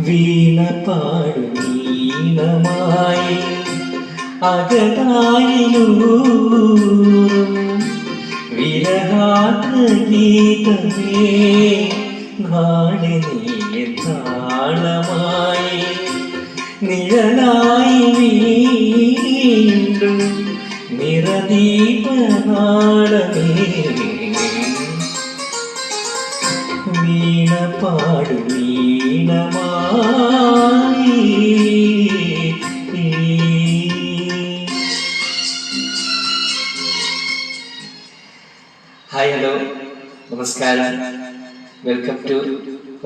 വീണ പാടും നീളമായി അകതായിലൂറും വിരഹാർദ്ര ഗീതമേ നാളെ നീ താളമായി നിഴലായി വീണ്ടും നിറദീപനാളമേ വീണ പാടും നീളമായി. ഹായ്, ഹലോ, നമസ്കാരം. Welcome to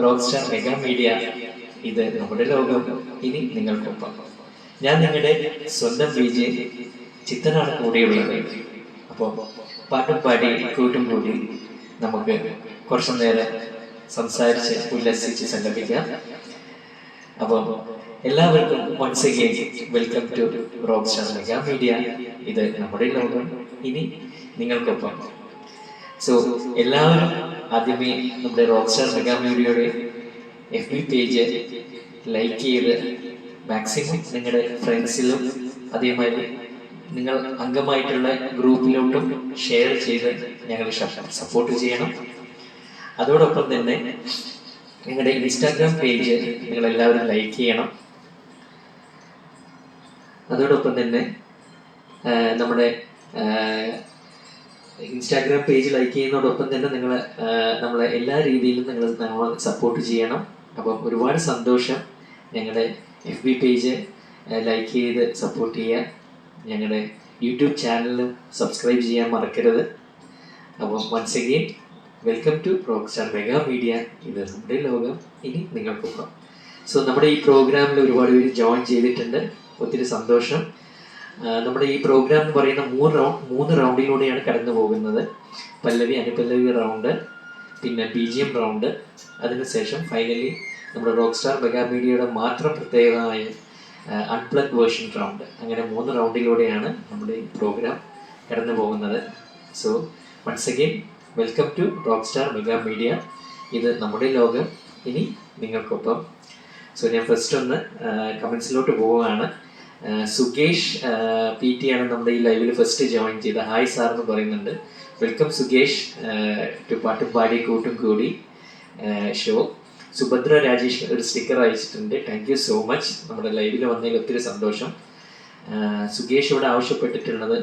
rock star mega media. ഇത് നമ്മുടെ ലോകം, ഇനി നിങ്ങൾക്കൊപ്പം. ഞാൻ നിങ്ങളുടെ സ്വന്തം വിജയ ചിത്തനാണ് കൂടെയുള്ളത്. അപ്പോൾ പാട്ടും പാടി കൂട്ടും കൂടി നമുക്ക് കുറച്ചു നേരം സംസാരിച്ച് ഉല്ലസിച്ച് സംഗമിക്കാം. അപ്പോൾ എല്ലാവർക്കും once again welcome to rock star mega media. ഇത് നമ്മുടെ ലോകം, ഇനി നിങ്ങൾക്കൊപ്പം. സോ എല്ലാവരും ആദ്യമേ നമ്മുടെ റോക്ക് സ്റ്റാർ മെഗാ മീഡിയയുടെ FB പേജ് ലൈക്ക് ചെയ്ത് മാക്സിമം നിങ്ങളുടെ ഫ്രണ്ട്സിലും അതേമാതിരി നിങ്ങൾ അംഗമായിട്ടുള്ള ഗ്രൂപ്പിലോട്ടും ഷെയർ ചെയ്ത് ഞങ്ങളെ സപ്പോർട്ട് ചെയ്യണം. അതോടൊപ്പം തന്നെ നിങ്ങളുടെ ഇൻസ്റ്റാഗ്രാം പേജ് നിങ്ങൾ എല്ലാവരും ലൈക്ക് ചെയ്യണം. അതോടൊപ്പം തന്നെ നമ്മുടെ ഇൻസ്റ്റാഗ്രാം പേജ് ലൈക്ക് ചെയ്യുന്നതോടൊപ്പം തന്നെ നിങ്ങൾ നമ്മളെ എല്ലാ രീതിയിലും നിങ്ങൾ സപ്പോർട്ട് ചെയ്യണം. അപ്പം ഒരുപാട് സന്തോഷം. ഞങ്ങളുടെ FB പേജ് ലൈക്ക് ചെയ്ത് സപ്പോർട്ട് ചെയ്യുക. ഞങ്ങളുടെ യൂട്യൂബ് ചാനലിലും സബ്സ്ക്രൈബ് ചെയ്യാൻ മറക്കരുത്. അപ്പം once again welcome to rock star mega media. ഇത് നമ്മുടെ ലോകം, ഇനി നിങ്ങൾക്കൊപ്പം. സോ നമ്മുടെ ഈ പ്രോഗ്രാമിൽ ഒരുപാട് പേര് ജോയിൻ ചെയ്തിട്ടുണ്ട്. ഒത്തിരി സന്തോഷം. നമ്മുടെ ഈ പ്രോഗ്രാം എന്ന് പറയുന്ന മൂന്ന് റൗണ്ടിലൂടെയാണ് കടന്നു പോകുന്നത്. പല്ലവി, അനുപല്ലവി റൗണ്ട്, പിന്നെ BGM റൗണ്ട്, അതിനുശേഷം ഫൈനലി നമ്മുടെ റോക്ക് സ്റ്റാർ മെഗാ മീഡിയയുടെ മാത്രം പ്രത്യേകമായ അൺപ്ലഗ് വേർഷൻ റൗണ്ട്. അങ്ങനെ 3 റൗണ്ടിലൂടെയാണ് നമ്മുടെ ഈ പ്രോഗ്രാം കടന്നു പോകുന്നത്. So once again welcome to rock star mega media. ഇത് നമ്മുടെ ലോകം, ഇനി നിങ്ങൾക്കൊപ്പം. സോ ഞാൻ ഫസ്റ്റ് ഒന്ന് കമൻസിലോട്ട് പോവുകയാണ്. സുകേഷ് PT ആണ് നമ്മുടെ ഈ ലൈവിൽ ഫസ്റ്റ് ജോയിൻ ചെയ്ത. ഹായ് സാർ എന്ന് പറയുന്നുണ്ട്. വെൽക്കം സുകേഷ് ടു പാട്ടും പാടി കൂട്ടും കൂടി ഷോ. സുഭദ്ര രാജേഷ് ഒരു സ്റ്റിക്കർ അയച്ചിട്ടുണ്ട്. Thank you so much. നമ്മുടെ ലൈവിൽ വന്നതിൽ ഒത്തിരി സന്തോഷം. സുകേഷ് ഇവിടെ ആവശ്യപ്പെട്ടിട്ടുള്ളത്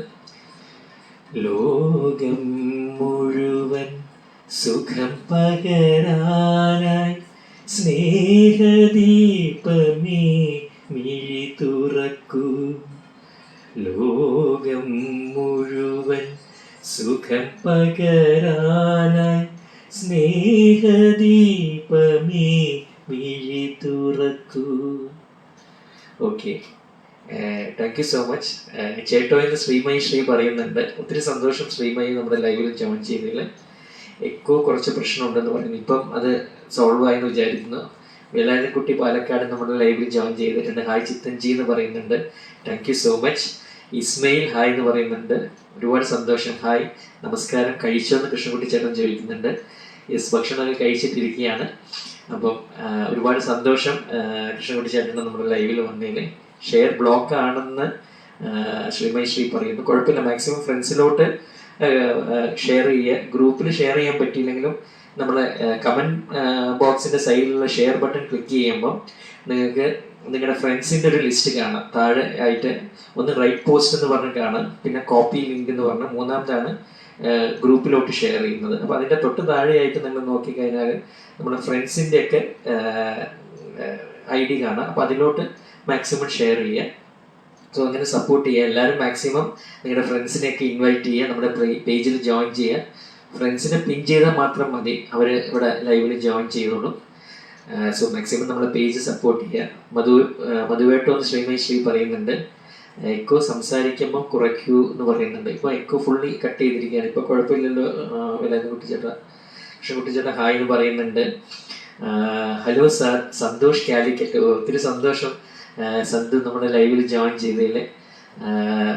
ലോകം മുഴുവൻ സുഖം പകരാനായി സ്നേഹദീപമേ മിഴി തുറക്കൂ. ലോകം മുഴുവൻ സുഖം പകരാനായി സ്നേഹദീപമേ മിഴി തുറക്കൂ. Okay, thank you so much. ചേട്ടോ എന്ന് ശ്രീമയി ശ്രീ പറയുന്നുണ്ട്. ഒത്തിരി സന്തോഷം ശ്രീമയി നമ്മുടെ ലൈവിൽ ജോയിൻ ചെയ്തതിൽ. എക്കോ കുറച്ച് പ്രശ്നമുണ്ടെന്ന് പറയുന്നു. ഇപ്പം അത് സോൾവ് ആയെന്ന് വിചാരിക്കുന്നു. വേലായുധൻകുട്ടി പാലക്കാട് നമ്മുടെ ലൈവിൽ ജോയിൻ ചെയ്തിട്ടുണ്ട്. ഹായ് ചിത്തൻജി എന്ന് പറയുന്നുണ്ട്. Thank you so much. Ismail hi എന്ന് പറയുന്നുണ്ട്. ഒരുപാട് സന്തോഷം. ഹായ്, നമസ്കാരം. കഴിച്ചോ എന്ന് കൃഷ്ണൻകുട്ടി ചേട്ടൻ ചോദിക്കുന്നുണ്ട്. യെസ്, ഭക്ഷണമൊക്കെ കഴിച്ചിട്ടിരിക്കുകയാണ്. അപ്പം ഒരുപാട് സന്തോഷം കൃഷ്ണൻകുട്ടി ചേട്ടൻ നമ്മുടെ ലൈവിൽ വന്നതിൽ. ഷെയർ ബ്ലോക്ക് ആണെന്ന് ശ്രീമയി ശ്രീ പറയുന്നു. കുഴപ്പമില്ല, മാക്സിമം ഫ്രണ്ട്സിലോട്ട് ഷെയർ ചെയ്യുക. ഗ്രൂപ്പിൽ ഷെയർ ചെയ്യാൻ പറ്റിയില്ലെങ്കിലും നമ്മളെ കമൻറ്റ് ബോക്സിൻ്റെ സൈഡിലുള്ള ഷെയർ ബട്ടൺ ക്ലിക്ക് ചെയ്യുമ്പോൾ നിങ്ങൾക്ക് നിങ്ങളുടെ ഫ്രണ്ട്സിൻ്റെ ഒരു ലിസ്റ്റ് കാണാം. താഴെ ആയിട്ട് ഒന്ന് റൈറ്റ് പോസ്റ്റ് എന്ന് പറഞ്ഞ് കാണാം, പിന്നെ കോപ്പി ലിങ്ക് എന്ന് പറഞ്ഞ് മൂന്നാമതാണ് ഗ്രൂപ്പിലോട്ട് ഷെയർ ചെയ്യുന്നത്. അപ്പോൾ അതിൻ്റെ തൊട്ട് താഴെയായിട്ട് നിങ്ങൾ നോക്കിക്കഴിഞ്ഞാൽ നമ്മുടെ ഫ്രണ്ട്സിൻ്റെ ഒക്കെ ID കാണാം. അപ്പോൾ അതിലോട്ട് മാക്സിമം ഷെയർ ചെയ്യുക. സോ അങ്ങനെ സപ്പോർട്ട് ചെയ്യുക. എല്ലാവരും മാക്സിമം നിങ്ങളുടെ ഫ്രണ്ട്സിനെയൊക്കെ ഇൻവൈറ്റ് ചെയ്യുക. നമ്മുടെ പേജിൽ ജോയിൻ ചെയ്യുക. ഫ്രണ്ട്സിനെ പിൻ ചെയ്താൽ മാത്രം മതി, അവർ ഇവിടെ ലൈവിൽ ജോയിൻ ചെയ്തോളും. സോ മാക്സിമം നമ്മളെ പേജ് സപ്പോർട്ട് ചെയ്യുക. മധുവേട്ടോ എന്ന് ശ്രീ പറയുന്നുണ്ട്. എക്കോ സംസാരിക്കുമ്പോൾ കുറയ്ക്കൂ എന്ന് പറയുന്നുണ്ട്. ഇപ്പോൾ എക്കോ ഫുള്ളി കട്ട് ചെയ്തിരിക്കുകയാണ്. ഇപ്പോൾ കുഴപ്പമില്ലല്ലോ. കൃഷ്ണൻകുട്ടിച്ചേട്ടൻ ഹായ് എന്ന് പറയുന്നുണ്ട്. Hello sir, Santhosh Calicut. ഒത്തിരി സന്തോഷം സന്തു നമ്മുടെ ലൈവിൽ ജോയിൻ ചെയ്തതിൽ.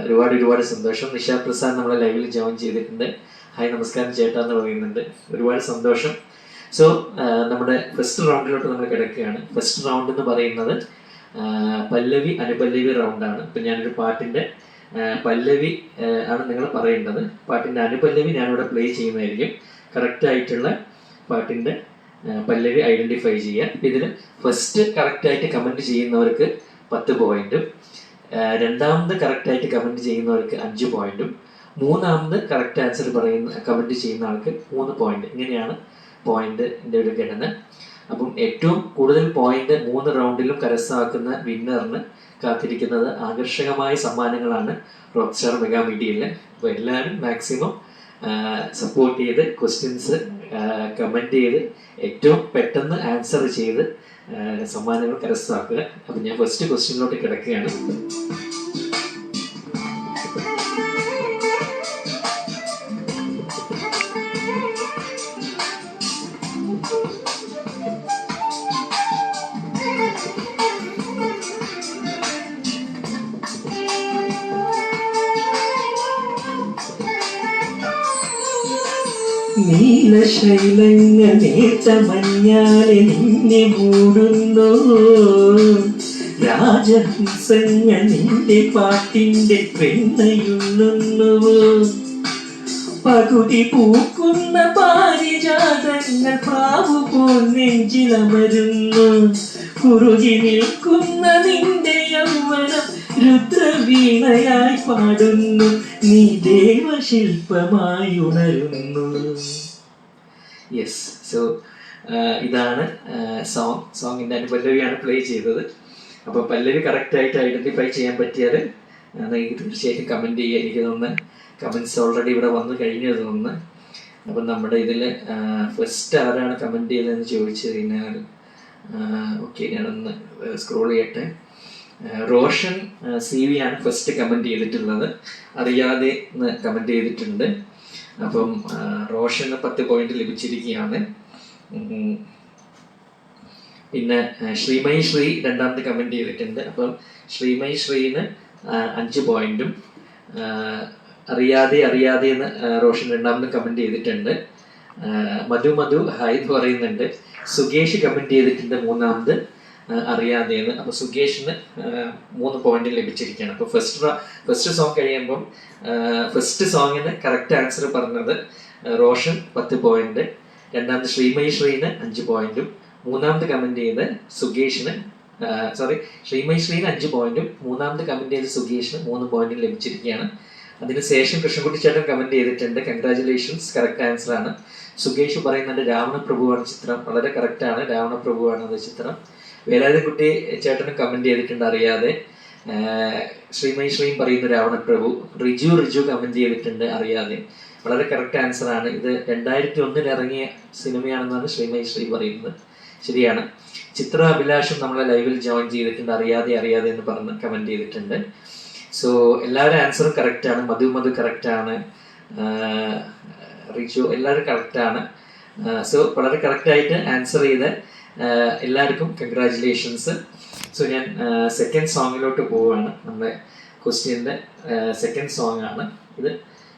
ഒരുപാട് സന്തോഷം. നിഷാ പ്രസാദ് നമ്മളെ ലൈവിൽ ജോയിൻ ചെയ്തിട്ടുണ്ട്. ഹായ് നമസ്കാരം ചേട്ടാ എന്ന് പറയുന്നുണ്ട്. ഒരുപാട് സന്തോഷം. സോ നമ്മുടെ ഫസ്റ്റ് റൗണ്ടിലോട്ട് നമ്മൾ കിടക്കുകയാണ്. ഫസ്റ്റ് റൗണ്ട് എന്ന് പറയുന്നത് പല്ലവി അനുപല്ലവി റൗണ്ടാണ്. ഇപ്പം ഞാനൊരു പാട്ടിൻ്റെ പല്ലവി ആണ് നിങ്ങൾ പറയേണ്ടത്. പാട്ടിൻ്റെ അനുപല്ലവി ഞാനിവിടെ പ്ലേ ചെയ്യുന്നതായിരിക്കും. കറക്റ്റായിട്ടുള്ള പാട്ടിൻ്റെ പല്ലവി ഐഡൻറ്റിഫൈ ചെയ്യുക. ഇതിൽ ഫസ്റ്റ് കറക്റ്റായിട്ട് കമൻറ്റ് ചെയ്യുന്നവർക്ക് 10 പോയിന്റും, രണ്ടാമത് കറക്റ്റായിട്ട് കമൻറ്റ് ചെയ്യുന്നവർക്ക് 5 പോയിന്റും, മൂന്നാമത് കറക്റ്റ് ആൻസർ കമൻറ്റ് ചെയ്യുന്ന ആൾക്ക് 3 പോയിന്റ്. ഇങ്ങനെയാണ് പോയിന്റിൻ്റെ ഒരു ഘടന. അപ്പം ഏറ്റവും കൂടുതൽ പോയിന്റ് 3 റൗണ്ടിലും കരസ്ഥമാക്കുന്ന വിന്നറിന് കാത്തിരിക്കുന്നത് ആകർഷകമായ സമ്മാനങ്ങളാണ് റോക്ക് സ്റ്റാർ മെഗാ മീഡിയയിൽ. അപ്പോൾ എല്ലാവരും മാക്സിമം സപ്പോർട്ട് ചെയ്ത് ക്വസ്റ്റ്യൻസ് കമൻറ്റ് ചെയ്ത് ഏറ്റവും പെട്ടെന്ന് ആൻസർ ചെയ്ത് സമ്മാനങ്ങൾ കരസ്ഥമാക്കുക. അപ്പം ഞാൻ ഫസ്റ്റ് ക്വസ്റ്റ്യനിലോട്ട് കിടക്കുകയാണ്. നീലശൈലങ്ങ നേർച്ച മഞ്ഞാലെ നിന്നെ മൂടുന്നു, രാജഹംസങ്ങൾ നിന്റെ പാട്ടിന്റെ പെണ്ണയുണ്ണുന്നുവോ, പകുതി പൂക്കുന്ന പാരിജാതങ്ങൾ പ്രാവുപോൽ നെഞ്ചിലമരുന്നു, കുറുകി നിൽക്കുന്ന നിന്റെ യൗവനം രുദ്രവീണയായി പാടുന്നു, നീ ദേവശില്പമായി ഉണരുന്നു. യെസ്, സോ ഇതാണ് സോങ്ങിൻ്റെ അനുപല്ലവിയാണ് പ്ലേ ചെയ്തത്. അപ്പോൾ പല്ലവി കറക്റ്റായിട്ട് ഐഡൻറ്റിഫൈ ചെയ്യാൻ പറ്റിയാൽ നിങ്ങൾക്ക് തീർച്ചയായിട്ടും കമൻറ്റ് ചെയ്യുക. എനിക്ക് തോന്നുന്നു കമൻറ്റ്സ് ഓൾറെഡി ഇവിടെ വന്നു കഴിഞ്ഞു തോന്നുന്നു. അപ്പം നമ്മുടെ ഇതിൽ ഫസ്റ്റ് ആരാണ് കമൻറ്റ് ചെയ്തതെന്ന് ചോദിച്ചു കഴിഞ്ഞാൽ, ഓക്കെ ഞാനൊന്ന് സ്ക്രോൾ ചെയ്യട്ടെ. റോഷൻ CV ആണ് ഫസ്റ്റ് കമൻറ്റ് ചെയ്തിട്ടുള്ളത്. അറിയാതെ എന്ന് കമൻറ്റ് ചെയ്തിട്ടുണ്ട്. അപ്പം റോഷന് 10 പോയിന്റ് ലഭിച്ചിരിക്കുകയാണ്. പിന്നെ ശ്രീമയി ശ്രീ രണ്ടാമത് കമൻറ്റ് ചെയ്തിട്ടുണ്ട്. അപ്പം ശ്രീമയി ശ്രീന് 5 പോയിന്റും, അറിയാതെ എന്ന് റോഷൻ രണ്ടാമത് കമൻറ്റ് ചെയ്തിട്ടുണ്ട്. മധു ഹായ് എന്ന് പറയുന്നുണ്ട്. സുകേഷ് കമൻറ്റ് ചെയ്തിട്ടുണ്ട് മൂന്നാമത് അറിയാതെ എന്ന്. അപ്പോൾ സുകേഷിന് 3 പോയിന്റ് ലഭിച്ചിരിക്കുകയാണ്. അപ്പോൾ ഫസ്റ്റ് സോങ് കഴിയുമ്പം ഫസ്റ്റ് സോങ്ങിന് കറക്റ്റ് ആൻസർ പറഞ്ഞത് റോഷൻ 10 പോയിന്റ്, രണ്ടാമത് ശ്രീമയി ശ്രീന് 5 പോയിന്റും, മൂന്നാമത് കമൻറ്റ് ചെയ്ത് സുകേഷിന് ശ്രീമയി ശ്രീന് 5 പോയിന്റും, മൂന്നാമത് കമൻറ്റ് ചെയ്ത് സുകേഷിന് 3 പോയിന്റും ലഭിച്ചിരിക്കുകയാണ്. അതിനുശേഷം കൃഷ്ണൻകുട്ടി ചേട്ടൻ കമൻറ്റ് ചെയ്തിട്ടുണ്ട്. കൺഗ്രാജുലേഷൻസ്, കറക്റ്റ് ആൻസർ ആണ്. സുകേഷ് പറയുന്നുണ്ട് രാവണപ്രഭുവാണ് ചിത്രം. വളരെ കറക്റ്റാണ്, രാവണപ്രഭുവാണ് അത് ചിത്രം. വേലായുധൻകുട്ടി ചേട്ടനും കമൻറ്റ് ചെയ്തിട്ടുണ്ട് അറിയാതെ. ശ്രീമയി ശ്രീയും പറയുന്നു രാവണപ്രഭു. റിജു കമൻറ്റ് ചെയ്തിട്ടുണ്ട് അറിയാതെ. വളരെ കറക്റ്റ് ആൻസർ ആണ്. ഇത് 2001 ഇറങ്ങിയ സിനിമയാണെന്നാണ് ശ്രീമയി ശ്രീ പറയുന്നത്. ശരിയാണ്. ചിത്ര അഭിലാഷും നമ്മളെ ലൈവിൽ ജോയിൻ ചെയ്തിട്ടുണ്ട് അറിയാതെ എന്ന് പറഞ്ഞ് കമൻറ്റ് ചെയ്തിട്ടുണ്ട്. സോ എല്ലാവരും ആൻസറും കറക്റ്റാണ്. മധു കറക്റ്റാണ്. റിജു എല്ലാവരും കറക്റ്റാണ്. സോ വളരെ കറക്റ്റായിട്ട് ആൻസർ ചെയ്ത് എല്ലാവർക്കും കൺഗ്രാജുലേഷൻസ്. സോ ഞാൻ സെക്കൻഡ് സോങ്ങിലോട്ട് പോവുകയാണ്. നമ്മുടെ ക്വസ്റ്റ്യൻ്റെ സെക്കൻഡ് സോങ് ആണ് ഇത്.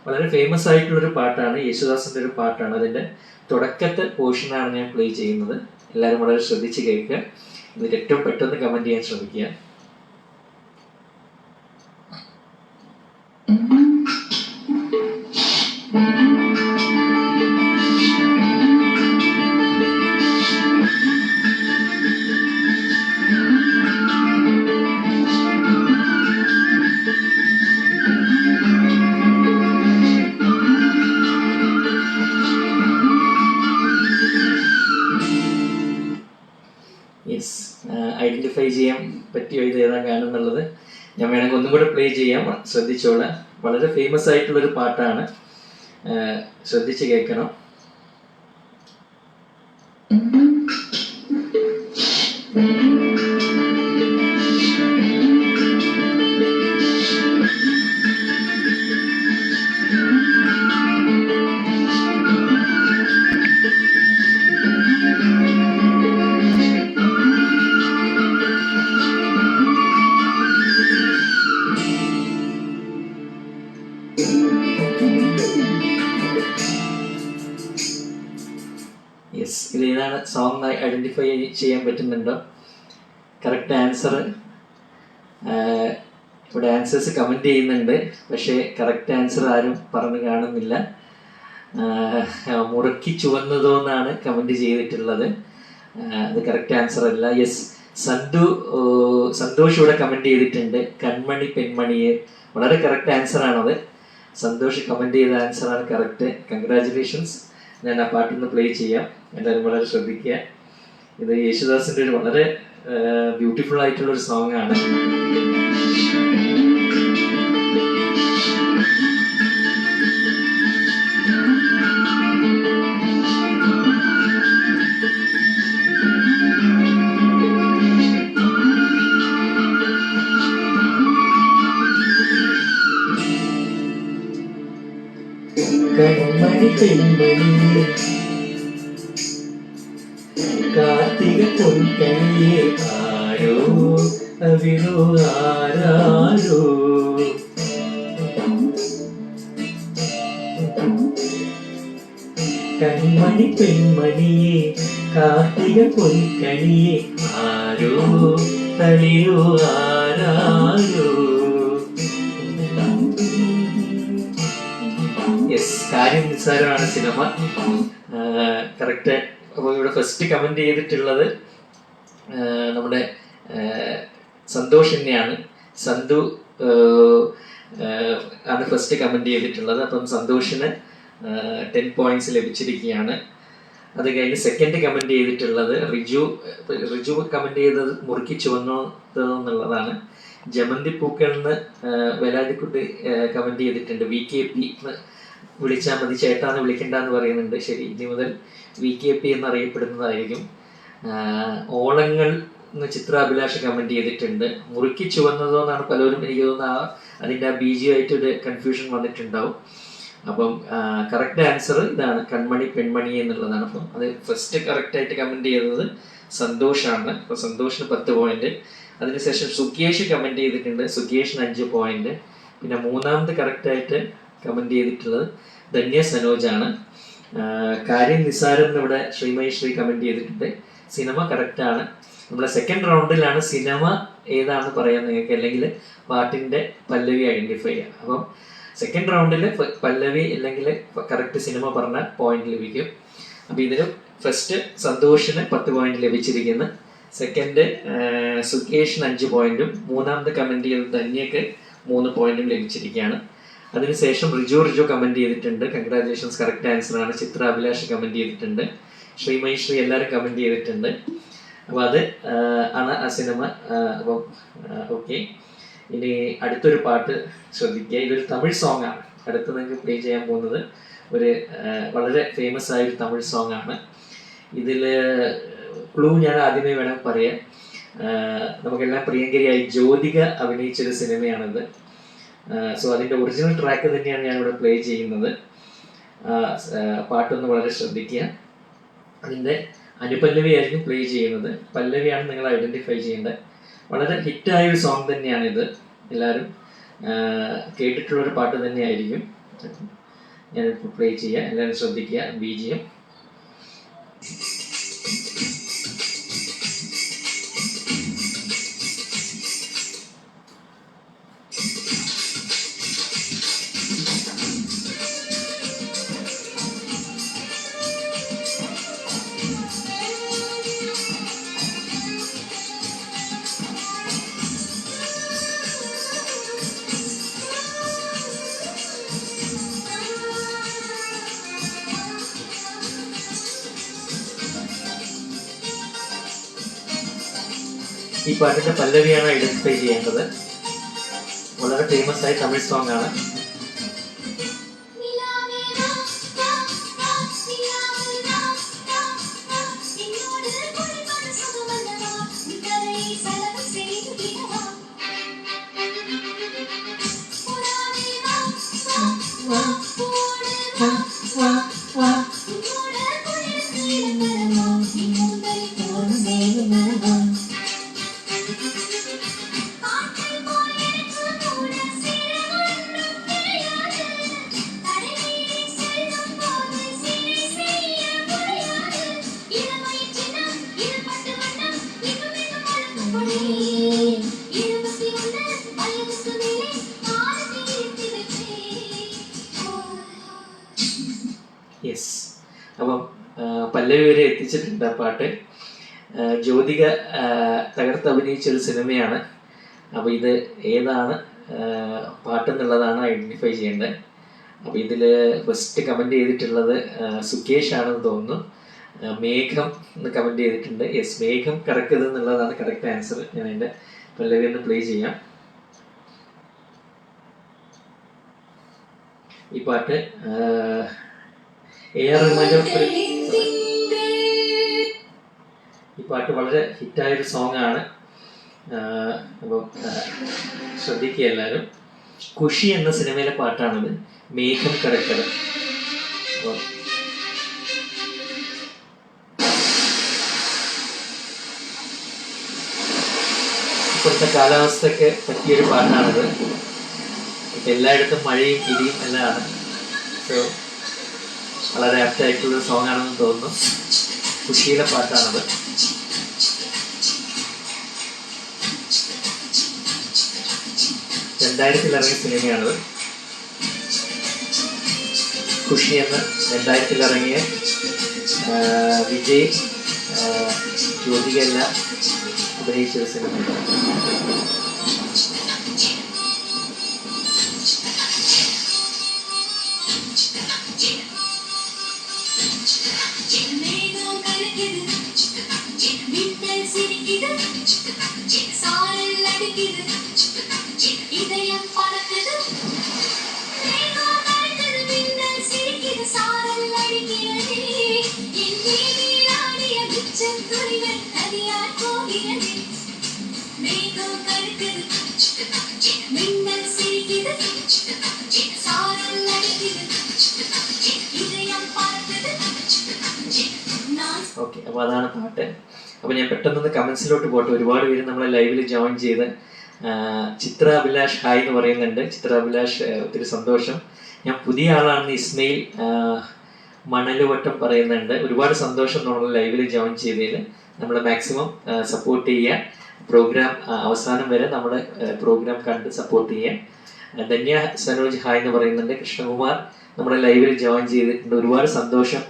വളരെ ഫേമസ് ആയിട്ടുള്ളൊരു പാട്ടാണ്, യേശുദാസിൻ്റെ ഒരു പാട്ടാണ്. അതിൻ്റെ തുടക്കത്തെ പോർഷനാണ് ഞാൻ പ്ലേ ചെയ്യുന്നത്. എല്ലാവരും വളരെ ശ്രദ്ധിച്ച് കേൾക്കുക. ഇതിൽ ഏറ്റവും പെട്ടെന്ന് കമൻറ്റ് ചെയ്യാൻ ശ്രമിക്കുക. ഐഡൻറ്റിഫൈ ചെയ്യാൻ പറ്റിയോ ഇത് ഏതാ കാണുന്നുള്ളത്? ഞാൻ വേണമെങ്കിൽ ഒന്നും കൂടെ പ്ലേ ചെയ്യാം, ശ്രദ്ധിച്ചോളാം. വളരെ ഫേമസ് ആയിട്ടുള്ളൊരു പാട്ടാണ്, ശ്രദ്ധിച്ച് കേൾക്കണം. ഐഡൻറ്റിഫൈ ചെയ്യാൻ പറ്റുന്നുണ്ടോ? കറക്റ്റ് ആൻസർ ഇവിടെ ആൻസേഴ്സ് കമൻറ്റ് ചെയ്യുന്നുണ്ട്, പക്ഷേ കറക്റ്റ് ആൻസർ ആരും പറഞ്ഞു കാണുന്നില്ല. മുറുക്കി ചുവന്നതോ എന്നാണ് കമൻറ്റ് ചെയ്തിട്ടുള്ളത്. അത് കറക്റ്റ് ആൻസർ അല്ല. യെസ്, സന്തോഷ് ഇവിടെ കമൻറ്റ് ചെയ്തിട്ടുണ്ട്, കൺമണി പെൺമണിയെ. വളരെ കറക്റ്റ് ആൻസർ ആണത്. സന്തോഷ് കമൻറ്റ് ചെയ്ത ആൻസറാണ് കറക്റ്റ്. കൺഗ്രാജുലേഷൻസ്. ഞാൻ ആ പാട്ടിൽ നിന്ന് പ്ലേ ചെയ്യാം, എല്ലാവരും വളരെ ശ്രദ്ധിക്കുക. ഇത് യേശുദാസിൻ്റെ ഒരു വളരെ ബ്യൂട്ടിഫുൾ ആയിട്ടുള്ളൊരു സോങ് ആണ്. കൺമണി പെൺമണിയെ കാർത്തിക പൊൻകണിയെ ആരോ അവിടോ ആരാരോ. കൺമണി പെൺമണിയെ കാർത്തിക പൊൻകണിയെ ആരോ തളിരോ ആരാരോ. യെസ്, കാര്യം നിസ്സാരമാണ് സിനിമ. കറക്റ്റ്. അപ്പോൾ ഇവിടെ ഫസ്റ്റ് കമൻറ്റ് ചെയ്തിട്ടുള്ളത് നമ്മുടെ സന്തോഷ് തന്നെയാണ്. സന്ധു ആണ് ഫസ്റ്റ് കമൻറ്റ് ചെയ്തിട്ടുള്ളത്. അപ്പം സന്തോഷിന് 10 points ലഭിച്ചിരിക്കുകയാണ്. അത് കഴിഞ്ഞ് സെക്കൻഡ് കമൻറ്റ് ചെയ്തിട്ടുള്ളത് റിജു കമൻറ്റ് ചെയ്തത് മുറുക്കി ചുവന്നതെന്നുള്ളതാണ്. ജമന്തി പൂക്കളിന്ന് വേലാതിക്കുട്ടി കമൻറ്റ് ചെയ്തിട്ടുണ്ട്, VKP വിളിച്ചാൽ മതി, ചേട്ടാന്ന് വിളിക്കണ്ടെന്ന് പറയുന്നുണ്ട്. ശരി, ഇനി മുതൽ VKP എന്നറിയപ്പെടുന്നതായിരിക്കും. ഓളങ്ങൾ എന്ന് ചിത്രാഭിലാഷ് കമൻറ്റ് ചെയ്തിട്ടുണ്ട്. മുറുക്കി ചുവന്നതോ എന്നാണ് പലരും, എനിക്ക് തോന്നുന്നു അതിൻ്റെ ആ ബീജിയായിട്ടൊരു കൺഫ്യൂഷൻ വന്നിട്ടുണ്ടാവും. അപ്പം കറക്റ്റ് ആൻസർ ഇതാണ്, കൺമണി പെൺമണി എന്നുള്ളതാണ്. അപ്പം അത് ഫസ്റ്റ് കറക്റ്റായിട്ട് കമൻറ്റ് ചെയ്തത് സന്തോഷാണ്. അപ്പോൾ സന്തോഷിന് 10 point. അതിനുശേഷം സുകേഷ് കമൻറ്റ് ചെയ്തിട്ടുണ്ട്, സുകേഷിന് 5 point. പിന്നെ മൂന്നാമത് കറക്റ്റായിട്ട് കമൻറ്റ് ചെയ്തിട്ടുള്ളത് ധന്യ സനോജാണ്. കാര്യം നിസാരം എന്ന് ഇവിടെ ശ്രീ കമൻറ്റ് ചെയ്തിട്ടുണ്ട്. സിനിമ കറക്റ്റാണ്. നമ്മുടെ സെക്കൻഡ് റൗണ്ടിലാണ് സിനിമ ഏതാണെന്ന് പറയാൻ നിങ്ങൾക്ക്, അല്ലെങ്കിൽ പാട്ടിൻ്റെ പല്ലവി ഐഡൻറ്റിഫൈ ചെയ്യാം. അപ്പം സെക്കൻഡ് റൗണ്ടിൽ പല്ലവി അല്ലെങ്കിൽ കറക്റ്റ് സിനിമ പറഞ്ഞ പോയിന്റ് ലഭിക്കും. അപ്പോൾ ഇതിൽ ഫസ്റ്റ് സന്തോഷിന് 10 point ലഭിച്ചിരിക്കുന്നു. സെക്കൻഡ് സുകേഷിന് 5 point. മൂന്നാമത് കമൻറ്റ് ചെയ്തത് ധന്യക്ക് 3 point ലഭിച്ചിരിക്കുകയാണ്. അതിനുശേഷം റിജു കമൻറ്റ് ചെയ്തിട്ടുണ്ട്, കൺഗ്രാജുലേഷൻസ്, കറക്റ്റ് ആൻസർ ആണ്. ചിത്ര അഭിലാഷ് കമൻറ്റ് ചെയ്തിട്ടുണ്ട്, ശ്രീ എല്ലാവരും കമൻറ്റ് ചെയ്തിട്ടുണ്ട്. അപ്പോൾ അത് ആണ് ആ സിനിമ. അപ്പം ഓക്കെ, ഇനി അടുത്തൊരു പാട്ട് ശ്രദ്ധിക്കുക. ഇതൊരു തമിഴ് സോങ് ആണ്. അടുത്ത് നിങ്ങൾക്ക് പ്ലേ ചെയ്യാൻ പോകുന്നത് ഒരു വളരെ ഫേമസ് ആയൊരു തമിഴ് സോങ് ആണ്. ഇതിൽ ക്ലൂ ഞാൻ ആദ്യമേ വേണം പറയാം. നമുക്കെല്ലാം പ്രിയങ്കരിയായി ജ്യോതിക അഭിനയിച്ചൊരു സിനിമയാണിത്. സോ അതിൻ്റെ ഒറിജിനൽ ട്രാക്ക് തന്നെയാണ് ഞാനിവിടെ പ്ലേ ചെയ്യുന്നത്. പാട്ടൊന്ന് വളരെ ശ്രദ്ധിക്കുക. അതിൻ്റെ അനുപല്ലവി ആയിരിക്കും പ്ലേ ചെയ്യുന്നത്. പല്ലവിയാണ് നിങ്ങൾ ഐഡൻറ്റിഫൈ ചെയ്യേണ്ടത്. വളരെ ഹിറ്റായൊരു സോങ് തന്നെയാണിത്. എല്ലാവരും കേട്ടിട്ടുള്ളൊരു പാട്ട് തന്നെയായിരിക്കും. ഞാനിപ്പോൾ പ്ലേ ചെയ്യാം, എല്ലാവരും ശ്രദ്ധിക്കുക. BGM. ഈ പാട്ടിൻ്റെ പല്ലവിയാണ് ഐഡൻറ്റിഫൈ ചെയ്യേണ്ടത്. വളരെ ഫേമസ് ആയ തമിഴ് സോങ് ആണ്. യെസ്, അപ്പം പല്ലവി വരെ എത്തിച്ചിട്ടുണ്ട് ആ പാട്ട്. ജ്യോതിക തകർത്ത് അഭിനയിച്ചൊരു സിനിമയാണ്. അപ്പോൾ ഇത് ഏതാണ് പാട്ടെന്നുള്ളതാണ് ഐഡൻറ്റിഫൈ ചെയ്യേണ്ടത്. അപ്പോൾ ഇതിൽ ഫസ്റ്റ് കമൻറ്റ് ചെയ്തിട്ടുള്ളത് സുകേഷ് ആണെന്ന് തോന്നുന്നു. മേഘം എന്ന് കമൻറ്റ് ചെയ്തിട്ടുണ്ട്. യെസ്, മേഘം കറക്കത് എന്നുള്ളതാണ് കറക്റ്റ് ആൻസർ. ഞാൻ എൻ്റെ പല്ലവി ഒന്ന് പ്ലേ ചെയ്യാം. ഈ പാട്ട് AR റഹ്മാൻ്റെ ഈ പാട്ട് വളരെ ഹിറ്റായൊരു സോങ് ആണ്. അപ്പം ശ്രദ്ധിക്കുക എല്ലാവരും. ഖുഷി എന്ന സിനിമയിലെ പാട്ടാണിത്, മേഘം കടക്കത്. അപ്പോൾ ഇപ്പോഴത്തെ കാലാവസ്ഥയ്ക്ക് പറ്റിയൊരു പാട്ടാണിത്. എല്ലായിടത്തും മഴയും ഇടിയും എല്ലാമാണ്. സോ വളരെ ആപ്റ്റായിട്ടുള്ളൊരു സോങ് ആണെന്ന് തോന്നുന്നു. ഖുഷിയിലെ പാട്ടാണത്. ഇറങ്ങിയ സിനിമയാണത്. ഖുഷി എന്ന് 2000 ഇറങ്ങിയ വിജയ് ജ്യോതിക എല്ലാം അഭിനയിച്ചൊരു സിനിമയാണ്. ഓക്കെ, അപ്പോൾ അതാണ് പാട്ട്. അപ്പോൾ ഞാൻ പെട്ടെന്നൊന്ന് കമൻസിലോട്ട് പോട്ടെ. ഒരുപാട് പേര് നമ്മളെ ലൈവിൽ ജോയിൻ ചെയ്ത്. ചിത്ര അഭിലാഷ് ഹായ് എന്ന് പറയുന്നുണ്ട്. ചിത്ര അഭിലാഷ് ഒത്തിരി സന്തോഷം. ഞാൻ പുതിയ ആളാണെന്ന് ഇസ്മയിൽ മണലുവട്ടം പറയുന്നുണ്ട്. ഒരുപാട് സന്തോഷം നമ്മൾ ലൈവിൽ ജോയിൻ ചെയ്തതിൽ. നമ്മൾ മാക്സിമം സപ്പോർട്ട് ചെയ്യുക. പ്രോഗ്രാം അവസാനം വരെ നമ്മുടെ പ്രോഗ്രാം കണ്ട് സപ്പോർട്ട് ചെയ്യുക. ധന്യ സനോജ് ഹായ് എന്ന് പറയുന്നുണ്ട്. കൃഷ്ണകുമാർ നമ്മുടെ ലൈവിൽ ജോയിൻ ചെയ്തിട്ടുണ്ട്. ഒരുപാട് സന്തോഷം.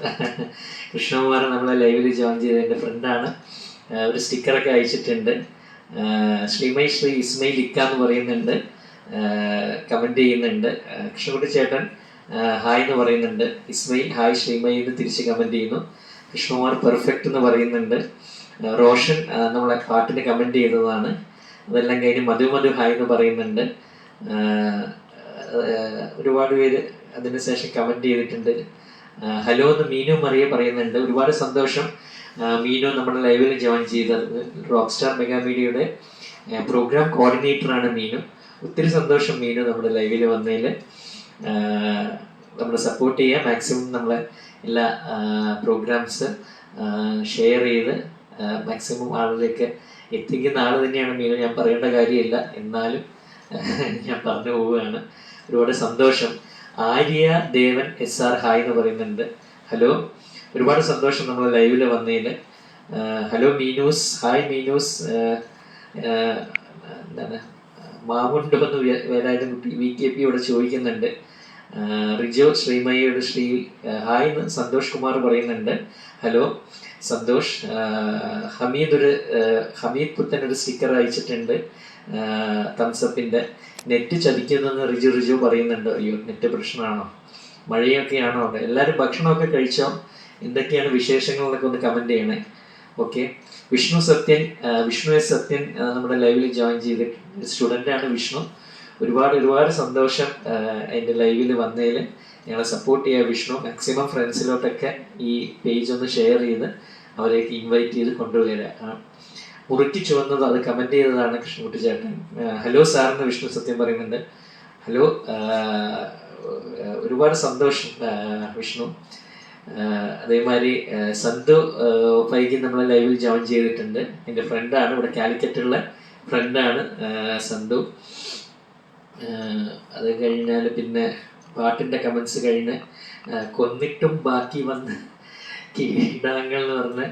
കൃഷ്ണകുമാർ നമ്മളെ ലൈവിൽ ജോയിൻ ചെയ്ത എൻ്റെ ഫ്രണ്ടാണ്. ഒരു സ്റ്റിക്കറൊക്കെ അയച്ചിട്ടുണ്ട്. ശ്രീമൈ ശ്രീ ഇസ്മയിൽ ഇക്ക എന്ന് പറയുന്നുണ്ട്, കമൻറ്റ് ചെയ്യുന്നുണ്ട്. കൃഷ്ണകുട്ടി ചേട്ടൻ ഹായ് എന്ന് പറയുന്നുണ്ട്. ഇസ്മയിൽ ഹായ് ശ്രീമൈ എന്ന് തിരിച്ച് കമൻറ്റ് ചെയ്യുന്നു. കൃഷ്ണകുമാർ പെർഫെക്റ്റ് എന്ന് പറയുന്നുണ്ട്. റോഷൻ നമ്മളെ പാട്ടിന് കമൻറ്റ് ചെയ്തതാണ്. അതെല്ലാം കഴിഞ്ഞ് മധു ഹായ് എന്ന് പറയുന്നുണ്ട്. ഒരുപാട് പേര് അതിനുശേഷം കമൻറ്റ് ചെയ്തിട്ടുണ്ട്. ഹലോ എന്ന് മീനു മറിയ പറയുന്നുണ്ട്. ഒരുപാട് സന്തോഷം മീനു നമ്മുടെ ലൈവിൽ ജോയിൻ ചെയ്തത്. റോക്ക് സ്റ്റാർ മെഗാ മീഡിയയുടെ പ്രോഗ്രാം കോർഡിനേറ്ററാണ് മീനു. ഒത്തിരി സന്തോഷം മീനു നമ്മുടെ ലൈവിൽ വന്നതിൽ. നമ്മൾ സപ്പോർട്ട് ചെയ്യുക. മാക്സിമം നമ്മളെ എല്ലാ പ്രോഗ്രാംസ് ഷെയർ ചെയ്ത് മാക്സിമം ആളിലേക്ക് എത്തിക്കുന്ന ആൾ തന്നെയാണ് മീനു. ഞാൻ പറയേണ്ട കാര്യമില്ല, എന്നാലും ഞാൻ പറഞ്ഞു പോവുകയാണ്. ഒരുപാട് സന്തോഷം. ആര്യ ദേവൻ SR ഹായ് എന്ന് പറയുന്നുണ്ട്. ഹലോ, ഒരുപാട് സന്തോഷം നമ്മൾ ലൈവിൽ വന്നതിൽ. Hello Meenu's hi Meenu's. എന്താണ് മാമുണ്ടോ എന്ന് വേലായുധ കുട്ടി VKP ഇവിടെ ചോദിക്കുന്നുണ്ട്. റിജോ ശ്രീമയ്യയുടെ ശ്രീ ഹായ് എന്ന് സന്തോഷ് കുമാർ പറയുന്നുണ്ട്. ഹലോ സന്തോഷ്. ഹമീദ് പുത്തൻ ഒരു സ്റ്റിക്കർ അയച്ചിട്ടുണ്ട് തംസപ്പിൻ്റെ. നെറ്റ് ചതിക്കുന്നെന്ന് റിജു പറയുന്നുണ്ട്. അയ്യോ, നെറ്റ് പ്രശ്നമാണോ? മഴയൊക്കെയാണോ അവിടെ? എല്ലാവരും ഭക്ഷണമൊക്കെ കഴിച്ചോ? എന്തൊക്കെയാണ് വിശേഷങ്ങളൊക്കെ ഒന്ന് കമൻറ്റ് ചെയ്യണേ. ഓക്കെ. വിഷ്ണു എസ് സത്യൻ നമ്മുടെ ലൈവിൽ ജോയിൻ ചെയ്തിട്ടുണ്ട്. സ്റ്റുഡൻ്റാണ് വിഷ്ണു. ഒരുപാട് സന്തോഷം എൻ്റെ ലൈവിൽ വന്നതിൽ. ഞങ്ങളെ സപ്പോർട്ട് ചെയ്യുക വിഷ്ണു. മാക്സിമം ഫ്രണ്ട്സിലോട്ടൊക്കെ ഈ പേജ് ഒന്ന് ഷെയർ ചെയ്ത് അവരേക്ക് ഇൻവൈറ്റ് ചെയ്ത് കൊണ്ടുവരിക. മുറുക്കി ചുവന്നത് അത് കമൻറ്റ് ചെയ്തതാണ് കൃഷ്ണകുട്ടി ചേട്ടൻ. ഹലോ സാറിന് വിഷ്ണു സത്യം പറയുന്നുണ്ട്. ഹലോ, ഒരുപാട് സന്തോഷം വിഷ്ണു. അതേമാതിരി സന്തു വൈകി നമ്മളെ ലൈവിൽ ജോയിൻ ചെയ്തിട്ടുണ്ട്. എൻ്റെ ഫ്രണ്ടാണ്, ഇവിടെ കാലിക്കറ്റുള്ള ഫ്രണ്ടാണ് സന്തു. അത് കഴിഞ്ഞാൽ പിന്നെ പാട്ടിൻ്റെ കമൻസ് കഴിഞ്ഞ് കൊന്നിട്ടും ബാക്കി വന്ന് കീടാങ്ങൾ എന്ന് പറഞ്ഞ്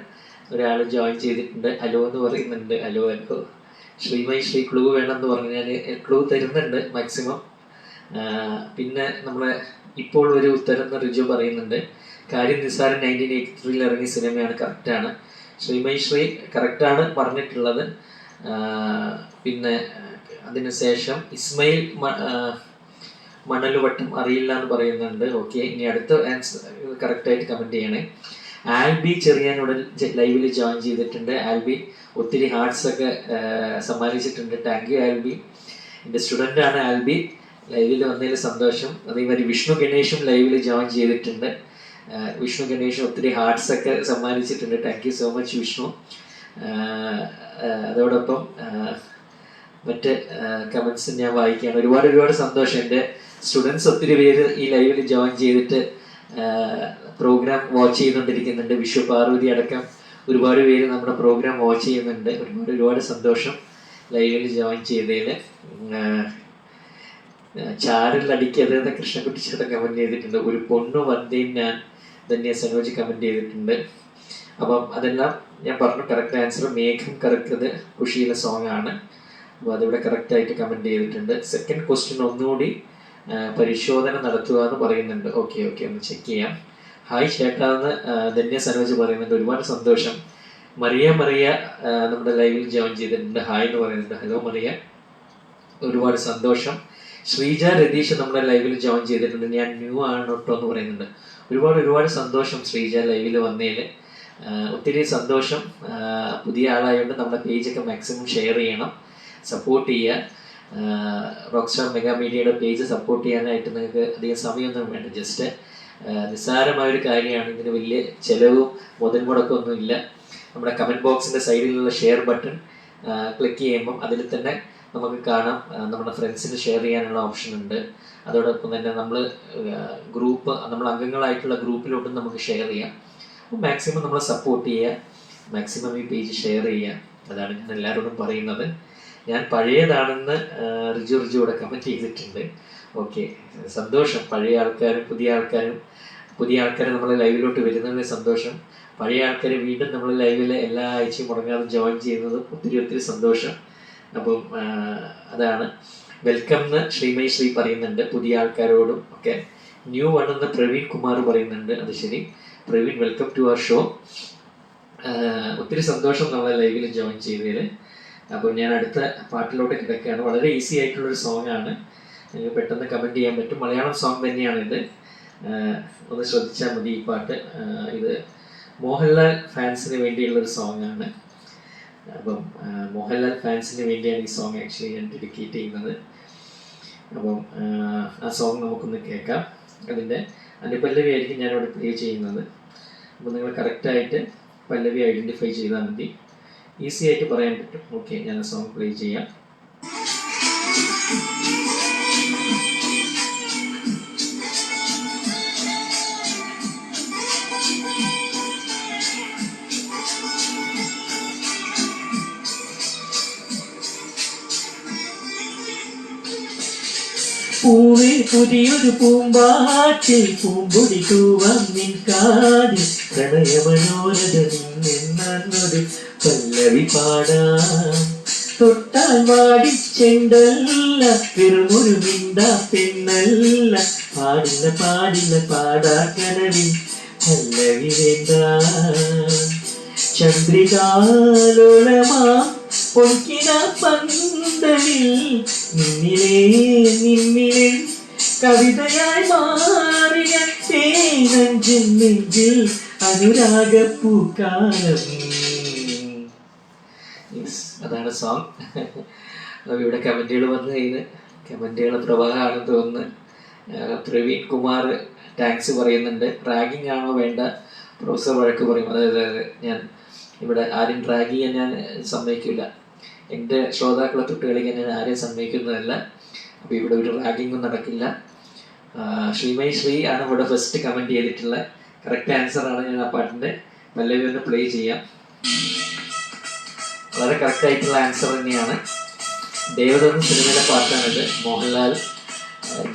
ഒരാൾ ജോയിൻ ചെയ്തിട്ടുണ്ട്. ഹലോ എന്ന് പറയുന്നുണ്ട്. ഹലോ. ശ്രീ ക്ലൂ വേണമെന്ന് പറഞ്ഞു. ഞാൻ ക്ലൂ തരുന്നുണ്ട് മാക്സിമം. പിന്നെ നമ്മളെ ഇപ്പോൾ ഒരു ഉത്തരം എന്ന് റിജു പറയുന്നുണ്ട്. കാര്യം നിസാരൻ 1983 ഇറങ്ങിയ സിനിമയാണ്. കറക്റ്റാണ്. ശ്രീ കറക്റ്റാണ് പറഞ്ഞിട്ടുള്ളത്. പിന്നെ അതിനുശേഷം ഇസ്മയിൽ മണലുവട്ടം അറിയില്ല എന്ന് പറയുന്നുണ്ട്. ഓക്കെ, ഇനി അടുത്ത ആൻസർ കറക്റ്റായിട്ട് കമൻറ്റ് ചെയ്യണേ. ആൽബി ചെറിയാനോട് ലൈവിൽ ജോയിൻ ചെയ്തിട്ടുണ്ട്. ആൽബി ഒത്തിരി ഹാർട്സ് ഒക്കെ സമ്മാനിച്ചിട്ടുണ്ട്. Thank U Albi. എൻ്റെ സ്റ്റുഡൻ്റ് ആണ് ആൽബി. ലൈവിൽ വന്നതിൽ സന്തോഷം. അതേമാതിരി വിഷ്ണു ഗണേഷും ലൈവിൽ ജോയിൻ ചെയ്തിട്ടുണ്ട്. വിഷ്ണു ഗണേഷും ഒത്തിരി ഹാർട്സ് ഒക്കെ സമ്മാനിച്ചിട്ടുണ്ട്. Thank you so much Vishnu. അതോടൊപ്പം മറ്റ് കമൻസ് ഞാൻ വായിക്കുകയാണ്. ഒരുപാട് സന്തോഷം. എൻ്റെ സ്റ്റുഡൻസ് ഒത്തിരി പേര് ഈ ലൈവിൽ ജോയിൻ ചെയ്തിട്ട് പ്രോഗ്രാം വാച്ച് ചെയ്തുകൊണ്ടിരിക്കുന്നുണ്ട്. വിശ്വ പാർവതി അടക്കം ഒരുപാട് പേര് നമ്മുടെ പ്രോഗ്രാം വാച്ച് ചെയ്യുന്നുണ്ട്. ഒരുപാട് സന്തോഷം ലൈവിൽ ജോയിൻ ചെയ്തതിൽ. ചാരലടിക്കരുതെന്ന് കൃഷ്ണകുട്ടി ചേട്ടൻ കമൻറ്റ് ചെയ്തിട്ടുണ്ട്. ഒരു പൊണ്ണു വന്തയും ഞാൻ ധന്യ സനോജ് കമൻറ്റ് ചെയ്തിട്ടുണ്ട്. അപ്പം അതെല്ലാം ഞാൻ പറഞ്ഞു. കറക്റ്റ് ആൻസർ മേഘം കറക്കത് ഖുഷിയിലെ സോങ് ആണ്. അപ്പോൾ അതിവിടെ കറക്റ്റായിട്ട് കമൻറ്റ് ചെയ്തിട്ടുണ്ട്. സെക്കൻഡ് ക്വസ്റ്റ്യൻ ഒന്നുകൂടി പരിശോധന നടത്തുക എന്ന് പറയുന്നുണ്ട്. ഓക്കെ ഒന്ന് ചെക്ക് ചെയ്യാം. ഹായ് ചേട്ടാന്ന് ധന്യ സനോജ് പറയുന്നുണ്ട്. ഒരുപാട് സന്തോഷം. മറിയ നമ്മുടെ ലൈവിൽ ജോയിൻ ചെയ്തിട്ടുണ്ട്. ഹായ് എന്ന് പറയുന്നുണ്ട്. ഹലോ മറിയ, ഒരുപാട് സന്തോഷം. ശ്രീജ രതീഷ് നമ്മുടെ ലൈവിൽ ജോയിൻ ചെയ്തിട്ടുണ്ട്. ഞാൻ ന്യൂ ആണ് കേട്ടോ എന്ന് പറയുന്നുണ്ട്. ഒരുപാട് സന്തോഷം ശ്രീജ ലൈവിൽ വന്നതിൽ. ഒത്തിരി സന്തോഷം. പുതിയ ആളായതുകൊണ്ട് നമ്മുടെ പേജൊക്കെ മാക്സിമം ഷെയർ ചെയ്യണം, സപ്പോർട്ട് ചെയ്യുക. റോക്സ്റ്റാർ മെഗാ മീഡിയയുടെ പേജ് സപ്പോർട്ട് ചെയ്യാനായിട്ട് നിങ്ങൾക്ക് അധികം സമയമൊന്നും വേണ്ട. ജസ്റ്റ് നിസ്സാരമായൊരു കാര്യമാണ്. ഇതിന് വലിയ ചിലവും മുതൽ മുടക്കമൊന്നും ഇല്ല. നമ്മുടെ കമൻറ്റ് ബോക്സിൻ്റെ സൈഡിലുള്ള ഷെയർ ബട്ടൺ ക്ലിക്ക് ചെയ്യുമ്പം അതിൽ തന്നെ നമുക്ക് കാണാം നമ്മുടെ ഫ്രണ്ട്സിന് ഷെയർ ചെയ്യാനുള്ള ഓപ്ഷൻ ഉണ്ട്. അതോടൊപ്പം തന്നെ നമ്മൾ അംഗങ്ങളായിട്ടുള്ള ഗ്രൂപ്പിലോട്ടും നമുക്ക് ഷെയർ ചെയ്യാം. അപ്പോൾ മാക്സിമം നമ്മളെ സപ്പോർട്ട് ചെയ്യുക, മാക്സിമം ഈ പേജ് ഷെയർ ചെയ്യുക. അതാണ് ഞാൻ എല്ലാവരോടും പറയുന്നത്. ഞാൻ പഴയതാണെന്ന് റിജു ഇവിടെ കമൻറ്റ് ചെയ്തിട്ടുണ്ട്. ഓക്കെ, സന്തോഷം. പഴയ ആൾക്കാരും പുതിയ ആൾക്കാരും നമ്മളെ ലൈവിലോട്ട് വരുന്നതിന് സന്തോഷം. പഴയ ആൾക്കാർ വീണ്ടും നമ്മൾ ലൈവിൽ എല്ലാ ആഴ്ചയും മുടങ്ങാതെ ജോയിൻ ചെയ്യുന്നത് ഒത്തിരി സന്തോഷം. അപ്പം അതാണ്. വെൽക്കം എന്ന് ശ്രീ പറയുന്നുണ്ട് പുതിയ ആൾക്കാരോടും ഒക്കെ. ന്യൂ വൺ എന്ന് പ്രവീൺ കുമാർ പറയുന്നുണ്ട്. അത് ശരി Praveen, welcome to our show. ഒത്തിരി സന്തോഷം നമ്മളെ ലൈവിൽ ജോയിൻ ചെയ്തതിൽ. അപ്പോൾ ഞാൻ അടുത്ത പാട്ടിലോട്ട് കിടക്കുകയാണ്. വളരെ ഈസി ആയിട്ടുള്ളൊരു സോങ് ആണ്. നിങ്ങൾക്ക് പെട്ടെന്ന് കമൻറ്റ് ചെയ്യാൻ പറ്റും. മലയാളം സോങ് തന്നെയാണിത്. ഒന്ന് ശ്രദ്ധിച്ചാൽ മതി ഈ പാട്ട്. ഇത് മോഹൻലാൽ ഫാൻസിന് വേണ്ടിയുള്ളൊരു സോങ് ആണ്. അപ്പം മോഹൻലാൽ ഫാൻസിന് വേണ്ടിയാണ് ഈ സോങ് ആക്ച്വലി ഞാൻ ഡെഡിക്കേറ്റ് ചെയ്യുന്നത്. അപ്പം ആ സോങ് നമുക്കൊന്ന് കേൾക്കാം. അതിൻ്റെ അനുപല്ലവി ആയിരിക്കും ഞാനിവിടെ പ്ലേ ചെയ്യുന്നത്. അപ്പോൾ നിങ്ങൾ കറക്റ്റായിട്ട് പല്ലവി ഐഡൻറ്റിഫൈ ചെയ്താൽ മതി. ഈസി ആയിട്ട് പറയാൻ പറ്റും. ഓക്കെ, ഞാൻ ആ സോങ് പ്ലേ ചെയ്യാം. പൂവേ പുതിയൊരു പൂമ്പാറ്റിൽ പൂമ്പൊടി തൂവാൻ നിൻ കാതിൽ പ്രണയമനോരഥം നിന്നൊരു പല്ലവി പാടാം. തൊട്ടാൽ വാടിച്ചെണ്ടല്ല വെറുമൊരു മിണ്ട പെണ്ണല്ല, പാടില്ല പാടാ കനവിൽ പല്ലവി വേണ്ട. ചന്ദ്രികാലോലമാ പൊൻകിന പന്തലിൽ നിന്നിലേ കവിതയായി മാറിയ നെഞ്ചിൽ അനുരാഗപ്പൂക്കാലം. അതാണ് സോങ്. ഇവിടെ കമൻറ്റുകൾ വന്നു കഴിഞ്ഞ് കമൻറ്റുകൾ പ്രവാഹമാണെന്ന് തോന്നുന്നു. പ്രവീൺ കുമാർ താങ്ക്സ് പറയുന്നുണ്ട്. റാഗിങ് ആണോ വേണ്ട, പ്രൊഫസർ വഴക്ക് പറയും. അതായത് ഞാൻ ഇവിടെ ആരും റാഗ് ചെയ്യാൻ ഞാൻ സമ്മതിക്കില്ല. എൻ്റെ ശ്രോതാക്കളെ തൊട്ട് കളിക്കാൻ ഞാൻ ആരെയും സമ്മതിക്കുന്നതല്ല. അപ്പോൾ ഇവിടെ ഒരു റാഗിങ്ങും നടക്കില്ല. ശ്രീ ആണ് ഇവിടെ ഫസ്റ്റ് കമൻറ്റ് ചെയ്തിട്ടുള്ള കറക്റ്റ് ആൻസറാണ്. ഞാൻ ആ പാട്ടിൻ്റെ പല്ലവി ഒന്ന് പ്ലേ ചെയ്യാം. വളരെ കറക്റ്റായിട്ടുള്ള ആൻസർ തന്നെയാണ്. ദേവദത്തൻ സിനിമയിലെ പാട്ടാണിത്. മോഹൻലാൽ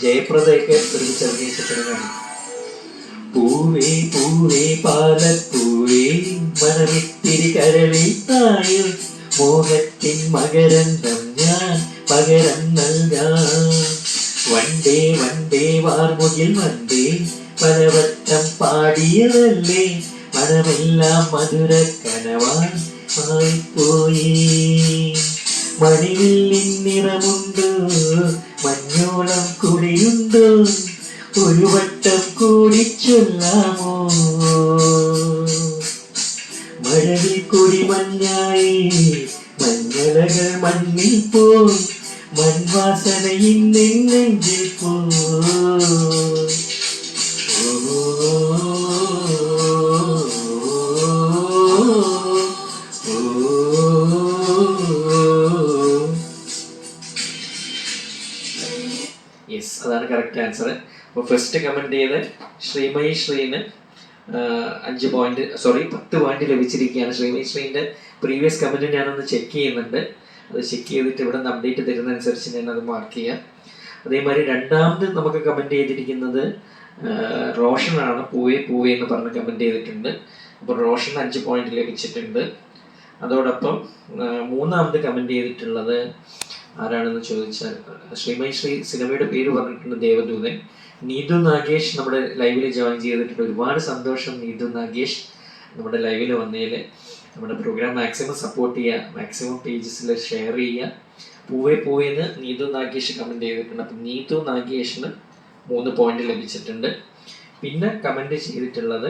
ജയപ്രദയൊക്കെ ഒരുമിച്ചിറങ്ങിയ സിനിമയാണ്. പൂവേ പൂവേ പാലപ്പൂവേ മനമിത്തിരി കരളിൽ തായും മോഹത്തിൻ മകരന്തം ഞാൻ പകരം നൽകാം. വണ്ടേ വണ്ടേ വാർമുകിൽ വണ്ടേ പലവട്ടം പാടിയതല്ലേ, മനമെല്ലാം മധുര കനവായി മാറിപ്പോയി. മണിവില്ലിൻ നിറമുണ്ടോ, മഞ്ഞോളം കുടിയുണ്ടോ, ഒരു വട്ടം കൂടി ചൊല്ലാമോ. മഴവിൽ കൊടി മഞ്ഞായി മഞ്ഞളകൾ മണ്ണിൽ പോയി, മൺവാസനയിൽ നെഞ്ചിൽ പോയി. യെസ്, അതാണ് കറക്റ്റ് ആൻസർ. അപ്പോൾ ഫസ്റ്റ് കമൻറ്റ് ചെയ്ത് ശ്രീമയി ശ്രീന് 5 പോയിന്റ് 10 പോയിന്റ് ലഭിച്ചിരിക്കുകയാണ്. ശ്രീമയി ശ്രീൻ്റെ പ്രീവിയസ് കമൻറ്റ് ഞാനൊന്ന് ചെക്ക് ചെയ്യുന്നുണ്ട്. അത് ചെക്ക് ചെയ്തിട്ട് ഇവിടെ നിന്ന് അപ്ഡേറ്റ് തരുന്നതനുസരിച്ച് ഞാൻ അത് മാർക്ക് ചെയ്യാം. അതേമാതിരി രണ്ടാമത് നമുക്ക് കമൻറ്റ് ചെയ്തിരിക്കുന്നത് റോഷനാണ്. പൂവേ പൂവേ എന്ന് പറഞ്ഞ് കമൻറ്റ് ചെയ്തിട്ടുണ്ട്. അപ്പോൾ റോഷൻ 5 പോയിന്റ് ലഭിച്ചിട്ടുണ്ട്. അതോടൊപ്പം മൂന്നാമത് കമൻറ്റ് ചെയ്തിട്ടുള്ളത് ആരാണെന്ന് ചോദിച്ചാൽ ശ്രീമയി ശ്രീ സിനിമയുടെ പേര് പറഞ്ഞിട്ടുണ്ട്, ദേവദൂതൻ. നീതു നാഗേഷ് നമ്മുടെ ലൈവിൽ ജോയിൻ ചെയ്തിട്ടുണ്ട്. ഒരുപാട് സന്തോഷം നീതു നാഗേഷ് നമ്മുടെ ലൈവിൽ വന്നതിൽ. നമ്മുടെ പ്രോഗ്രാം മാക്സിമം സപ്പോർട്ട് ചെയ്യുക, മാക്സിമം പേജസിൽ ഷെയർ ചെയ്യുക. പൂവേ പൂവേന്ന് നീതു നാഗേഷ് കമൻറ്റ് ചെയ്തിട്ടുണ്ട്. അപ്പം നീതു നാഗേഷിന് 3 പോയിന്റ് ലഭിച്ചിട്ടുണ്ട്. പിന്നെ കമൻറ്റ് ചെയ്തിട്ടുള്ളത്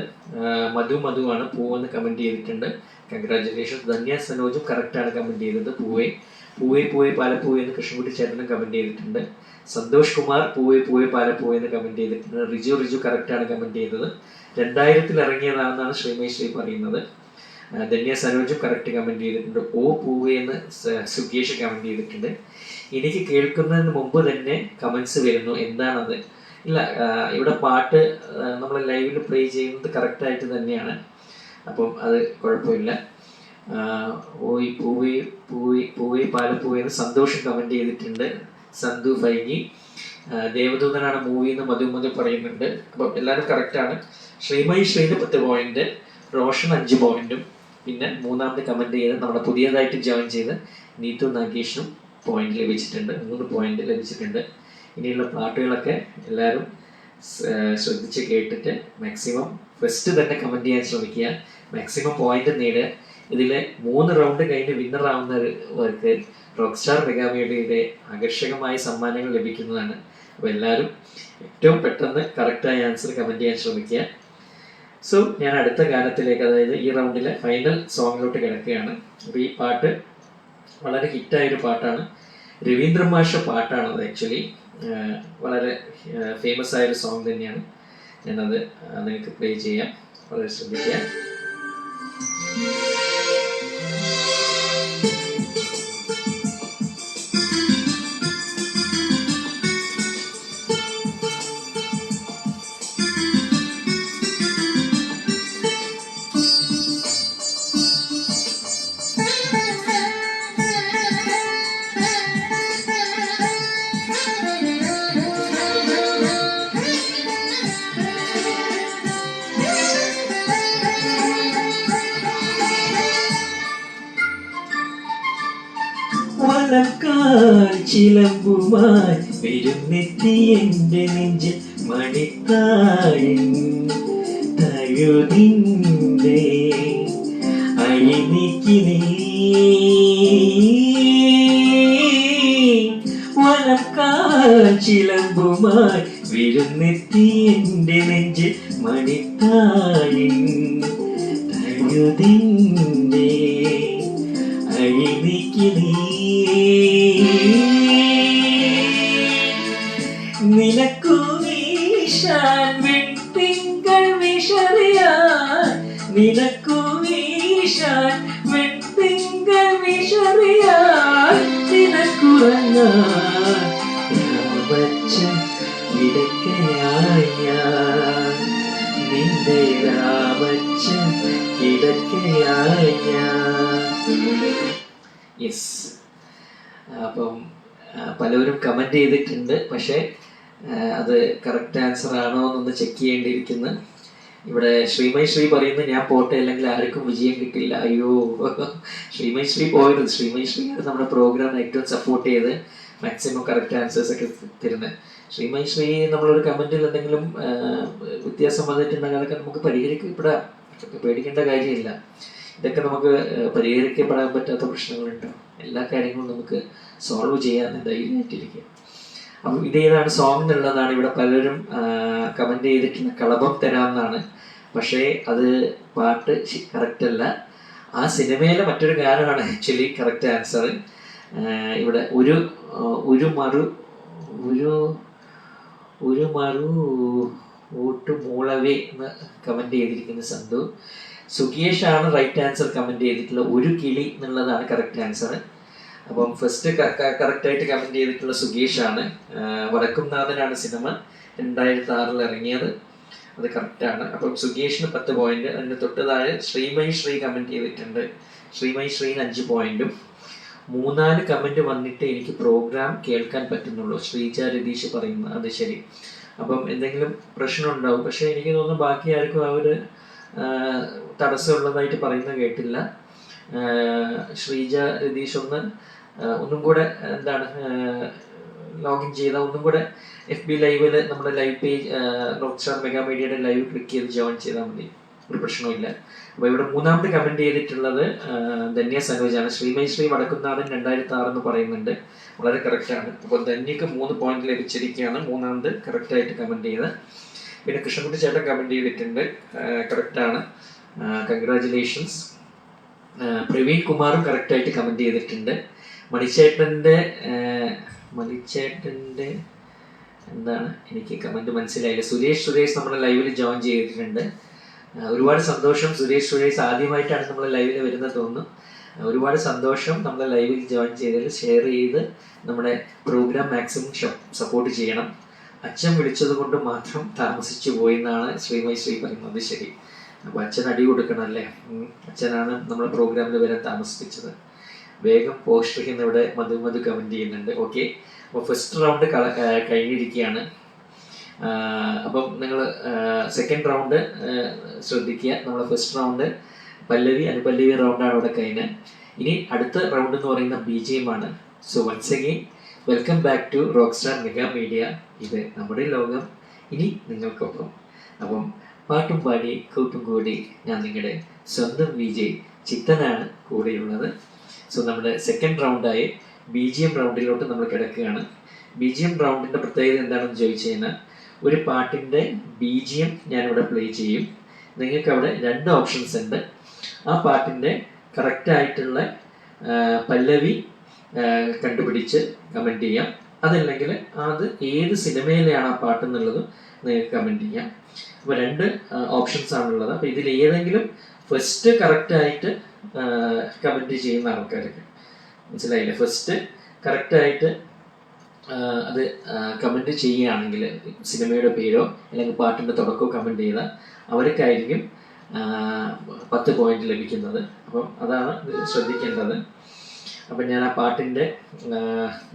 മധുവാണ്. പൂവെന്ന് കമൻറ്റ് ചെയ്തിട്ടുണ്ട്. കൺഗ്രാജുലേഷൻസ്. ധന്യ സനോജും കറക്റ്റാണ് കമൻറ്റ് ചെയ്തത്. പൂവേ പൂവേ പാലപ്പൂവേ എന്ന് കൃഷ്ണൻകുട്ടി ചേട്ടനും കമൻറ്റ് ചെയ്തിട്ടുണ്ട്. സന്തോഷ് കുമാർ പൂവേ പാലപ്പൂവേ എന്ന് കമൻറ്റ് ചെയ്തിട്ടുണ്ട്. റിജു കറക്റ്റാണ് കമൻറ്റ് ചെയ്തത്. 2000 ഇറങ്ങിയതാണെന്നാണ് ശ്രീമയി ശ്രീ പറയുന്നത്. ധന്യ സനോജും കറക്റ്റ് കമൻറ്റ് ചെയ്തിട്ടുണ്ട്. ഓ പൂവേ എന്ന് സുകേഷ് കമൻറ്റ് ചെയ്തിട്ടുണ്ട്. എനിക്ക് കേൾക്കുന്നതിന് മുമ്പ് തന്നെ കമൻസ് വരുന്നു, എന്താണത്? ഇല്ല, ഇവിടെ പാട്ട് നമ്മൾ ലൈവിൽ പ്ലേ ചെയ്യുന്നത് കറക്റ്റായിട്ട് തന്നെയാണ്. അപ്പം അത് കുഴപ്പമില്ല. ഓയ് പൂവേ പാലപ്പൂവേ എന്ന് സന്തോഷം കമൻറ്റ് ചെയ്തിട്ടുണ്ട്. സന്തു ഫൈഗി. ദേവദൂതനാണ് മൂവി എന്ന് മധു പറയുന്നുണ്ട്. അപ്പം എല്ലാവരും കറക്റ്റാണ്. ശ്രീമയി ശ്രീന് 10 പോയിന്റ്, റോഷൻ 5 പോയിന്റും, പിന്നെ മൂന്നാമത് കമൻറ്റ് ചെയ്ത് നമ്മുടെ പുതിയതായിട്ട് ജോയിൻ ചെയ്ത് നീതു നാഗേഷിനും പോയിന്റ് ലഭിച്ചിട്ടുണ്ട്. 3 പോയിന്റ് ലഭിച്ചിട്ടുണ്ട്. ഇനിയുള്ള പാട്ടുകളൊക്കെ എല്ലാവരും ശ്രദ്ധിച്ച് കേട്ടിട്ട് മാക്സിമം ഫസ്റ്റ് തന്നെ കമൻറ്റ് ചെയ്യാൻ ശ്രമിക്കുക, മാക്സിമം പോയിന്റ് നേടുക. ഇതിൽ 3 റൗണ്ട് കഴിഞ്ഞ് വിന്നർ ആവുന്നവർക്ക് റോക്ക് സ്റ്റാർ മെഗാമേഡിയുടെ ആകർഷകമായ സമ്മാനങ്ങൾ ലഭിക്കുന്നതാണ്. അപ്പോൾ എല്ലാവരും ഏറ്റവും പെട്ടെന്ന് കറക്റ്റായ ആൻസർ കമൻറ്റ് ചെയ്യാൻ ശ്രമിക്കുക. സോ ഞാൻ അടുത്ത ഗാനത്തിലേക്ക്, അതായത് ഈ റൗണ്ടിലെ ഫൈനൽ സോങ്ങിലോട്ട് കിടക്കുകയാണ്. അപ്പോൾ ഈ പാട്ട് വളരെ ഹിറ്റായൊരു പാട്ടാണ്. രവീന്ദ്ര മാഷ പാട്ടാണത്. ആക്ച്വലി വളരെ ഫേമസ് ആയൊരു സോങ് തന്നെയാണ്. ഞാനത് നിങ്ങൾക്ക് പ്ലേ ചെയ്യാം, വളരെ ശ്രദ്ധിക്കുക. ചിലമ്പുമായി വരുന്നെത്തി എൻ്റെ നെഞ്ചിൽ മണിത്താഴിൻ തഴുതിൻ്റെ അഴിനിക്ക് നീ വലക്കാൽ ചിലമ്പുമായി വരുന്നെത്തി എൻ്റെ നെഞ്ചിൽ മണിത്താഴിൻ തഴുതിൻ്റെ അഴിനിക്ക് നീ നിനക്കു വീശാൻ വെൺതിങ്കൾ വിശറിയാൻ, നിനക്കു വീശാൻ വെൺതിങ്കൾ വിശറിയാൻ, നിനക്കുറങ്ങാൻ രാമച്ച കിടക്കയായി ഞാൻ, നിന്റെ രാമച്ച കിടക്കയായി ഞാൻ. യെസ്, അപ്പം പലവരും കമൻറ്റ് ചെയ്തിട്ടുണ്ട്. പക്ഷേ അത് കറക്റ്റ് ആൻസർ ആണോ എന്നൊന്ന് ചെക്ക് ചെയ്യേണ്ടിയിരിക്കുന്നു. ഇവിടെ ശ്രീമൈ ശ്രീ പറയുന്നത് ഞാൻ പോട്ടെ അല്ലെങ്കിൽ ആർക്കും വിജയം കിട്ടില്ല. അയ്യോ, ശ്രീമൈ ശ്രീ പോയത്. ശ്രീമൈ ശ്രീ നമ്മുടെ പ്രോഗ്രാം ഏറ്റവും സപ്പോർട്ട് ചെയ്ത് മാക്സിമം കറക്റ്റ് ആൻസേഴ്സ് ഒക്കെ തരുന്നത്. ശ്രീമൈ ശ്രീ നമ്മളൊരു കമന്റിൽ എന്തെങ്കിലും വ്യത്യാസം വന്നിട്ടുണ്ടെങ്കിൽ അതൊക്കെ നമുക്ക് പരിഹരിക്കപ്പെടാം, പേടിക്കേണ്ട കാര്യമില്ല. ഇതൊക്കെ നമുക്ക് പരിഹരിക്കപ്പെടാൻ പറ്റാത്ത പ്രശ്നങ്ങളുണ്ടോ? എല്ലാ കാര്യങ്ങളും നമുക്ക് സോൾവ് ചെയ്യാൻ ധൈര്യമായിട്ടിരിക്കുക. അപ്പം ഇതേതാണ് സോങ് എന്നുള്ളതാണ് ഇവിടെ പലരും കമന്റ് ചെയ്തിട്ടുള്ള. കളഭം തരാമെന്നാണ്, പക്ഷേ അത് പാട്ട് കറക്റ്റ് അല്ല. ആ സിനിമയിലെ മറ്റൊരു ഗാനമാണ് ആക്ച്വലി കറക്റ്റ് ആൻസർ. ഇവിടെ ഒരു മറു ഊട്ട് മൂളവേ എന്ന് കമന്റ് ചെയ്തിരിക്കുന്ന സന്തു. സുഗേഷ് ആണ് റൈറ്റ് ആൻസർ കമന്റ് ചെയ്തിട്ടുള്ള. ഒരു കിളി എന്നുള്ളതാണ് കറക്റ്റ് ആൻസർ. അപ്പം ഫസ്റ്റ് കറക്റ്റായിട്ട് കമന്റ് ചെയ്തിട്ടുള്ള സുഗേഷ് ആണ്. വടക്കുംനാഥനാണ് സിനിമ, 2006 ഇറങ്ങിയത്. അത് കറക്റ്റാണ്. അപ്പം സുഗേഷിന് 10 പോയിന്റ്. അതിന് തൊട്ട് താഴെ ശ്രീമൈ ശ്രീ കമന്റ് ചെയ്തിട്ടുണ്ട്. ശ്രീമൈ ശ്രീന് 5 പോയിന്റും. 3-4 കമന്റ് വന്നിട്ട് എനിക്ക് പ്രോഗ്രാം കേൾക്കാൻ പറ്റുന്നുള്ളൂ, ശ്രീജ രതീഷ് പറയുന്നു. അത് ശരി. അപ്പം എന്തെങ്കിലും പ്രശ്നം ഉണ്ടാവും. പക്ഷെ എനിക്ക് തോന്നുന്നു ബാക്കി ആർക്കും ആ ഒരു തടസ്സമുള്ളതായിട്ട് പറയുന്നത് കേട്ടില്ല. ശ്രീജ രതീഷ് ഒന്നും കൂടെ എന്താണ് ലോഗിൻ ചെയ്താൽ ഒന്നും കൂടെ FB ലൈവില് നമ്മുടെ live page rock star mega മീഡിയയുടെ ലൈവ് ക്ലിക്ക് ചെയ്ത് ജോയിൻ ചെയ്താൽ മതി, ഒരു പ്രശ്നമില്ല. അപ്പോൾ ഇവിടെ 3ാമത് കമന്റ് ചെയ്തിട്ടുള്ളത് ധന്യ സനോജാണ്. ശ്രീമൈ ശ്രീ വടക്കുംനാഥൻ 2006 എന്ന് പറയുന്നുണ്ട്, വളരെ കറക്റ്റാണ്. അപ്പോൾ ധന്യക്ക് 3 പോയിന്റ് ലഭിച്ചിരിക്കുകയാണ്, 3ാമത് കറക്റ്റായിട്ട് കമന്റ് ചെയ്ത്. പിന്നെ കൃഷ്ണൻകുട്ടി ചേട്ടൻ കമന്റ് ചെയ്തിട്ടുണ്ട്, കറക്റ്റാണ്, കൺഗ്രാജുലേഷൻസ്. പ്രവീൺ കുമാറും കറക്റ്റായിട്ട് കമന്റ് ചെയ്തിട്ടുണ്ട്. മണിച്ചേട്ടൻ്റെ എന്താണ് എനിക്ക് കമന്റ് മനസ്സിലായില്ല. സുരേഷ് നമ്മുടെ ലൈവിൽ ജോയിൻ ചെയ്തിട്ടുണ്ട്. ഒരുപാട് സന്തോഷം സുരേഷ് ആദ്യമായിട്ടാണ് നമ്മൾ ലൈവിൽ വരുന്നത് തോന്നുന്നു. ഒരുപാട് സന്തോഷം. നമ്മളെ ലൈവിൽ ജോയിൻ ചെയ്തതിൽ ഷെയർ ചെയ്ത് നമ്മുടെ പ്രോഗ്രാം മാക്സിമം സപ്പോർട്ട് ചെയ്യണം. അച്ഛൻ വിളിച്ചത് കൊണ്ട് മാത്രം താമസിച്ചു പോയി എന്നാണ് ശ്രീമൈ ശ്രീ പറയുന്നത്. ശരി, അപ്പോൾ അച്ഛൻ അടി കൊടുക്കണം അല്ലേ? അച്ഛനാണ് നമ്മുടെ പ്രോഗ്രാമിൽ വരാൻ താമസിപ്പിച്ചത്. വേഗം പോസ്റ്റ് ചെയ്യുന്ന ഇവിടെ മധു കമന്റ് ചെയ്യുന്നുണ്ട്. ഓക്കെ, അപ്പോൾ ഫസ്റ്റ് റൗണ്ട് കഴിഞ്ഞിരിക്കുകയാണ്. അപ്പം നിങ്ങൾ സെക്കൻഡ് റൗണ്ട് ശ്രദ്ധിക്കുക. നമ്മളെ ഫസ്റ്റ് റൗണ്ട് പല്ലവി അനുപല്ലവി റൗണ്ടാണ് ഇവിടെ കഴിഞ്ഞത്. ഇനി അടുത്ത റൗണ്ട് എന്ന് പറയുന്ന BGM ആണ്. So once again welcome back to rock star mega media. ഇത് നമ്മുടെ ലോകം, ഇനി നിങ്ങൾക്കൊപ്പം. അപ്പം പാട്ടും പാടി കൂട്ടും കൂടി ഞാൻ നിങ്ങളുടെ സ്വന്തം വിജയ് ചിത്തനാണ് കൂടെയുള്ളത്. സോ നമ്മുടെ സെക്കൻഡ് റൗണ്ടായ BGM റൗണ്ടിലോട്ട് നമ്മൾ കിടക്കുകയാണ്. BGM റൗണ്ടിൻ്റെ പ്രത്യേകത എന്താണെന്ന് ചോദിച്ചു കഴിഞ്ഞാൽ, ഒരു പാട്ടിൻ്റെ BGM ഞാനിവിടെ പ്ലേ ചെയ്യും. നിങ്ങൾക്ക് അവിടെ 2 ഓപ്ഷൻസ് ഉണ്ട്. ആ പാട്ടിൻ്റെ കറക്റ്റായിട്ടുള്ള പല്ലവി കണ്ടുപിടിച്ച് കമൻറ്റ് ചെയ്യാം. അതല്ലെങ്കിൽ അത് ഏത് സിനിമയിലെയാണ് ആ പാട്ട് എന്നുള്ളത് നിങ്ങൾക്ക് കമൻറ്റ് ചെയ്യാം. അപ്പോൾ 2 ഓപ്ഷൻസ് ആണുള്ളത്. അപ്പോൾ ഇതിൽ ഏതെങ്കിലും ഫസ്റ്റ് കറക്റ്റായിട്ട് കമൻറ്റ് ചെയ്യുന്ന ആൾക്കാർക്ക്, മനസ്സിലായില്ലേ? ഫസ്റ്റ് കറക്റ്റായിട്ട് അത് കമൻറ്റ് ചെയ്യുകയാണെങ്കിൽ സിനിമയുടെ പേരോ അല്ലെങ്കിൽ പാട്ടിൻ്റെ തുടക്കമോ കമൻറ്റ് ചെയ്താൽ അവർക്കായിരിക്കും 10 പോയിന്റ് ലഭിക്കുന്നത്. അപ്പം അതാണ് ശ്രദ്ധിക്കേണ്ടത്. അപ്പം ഞാൻ ആ പാട്ടിൻ്റെ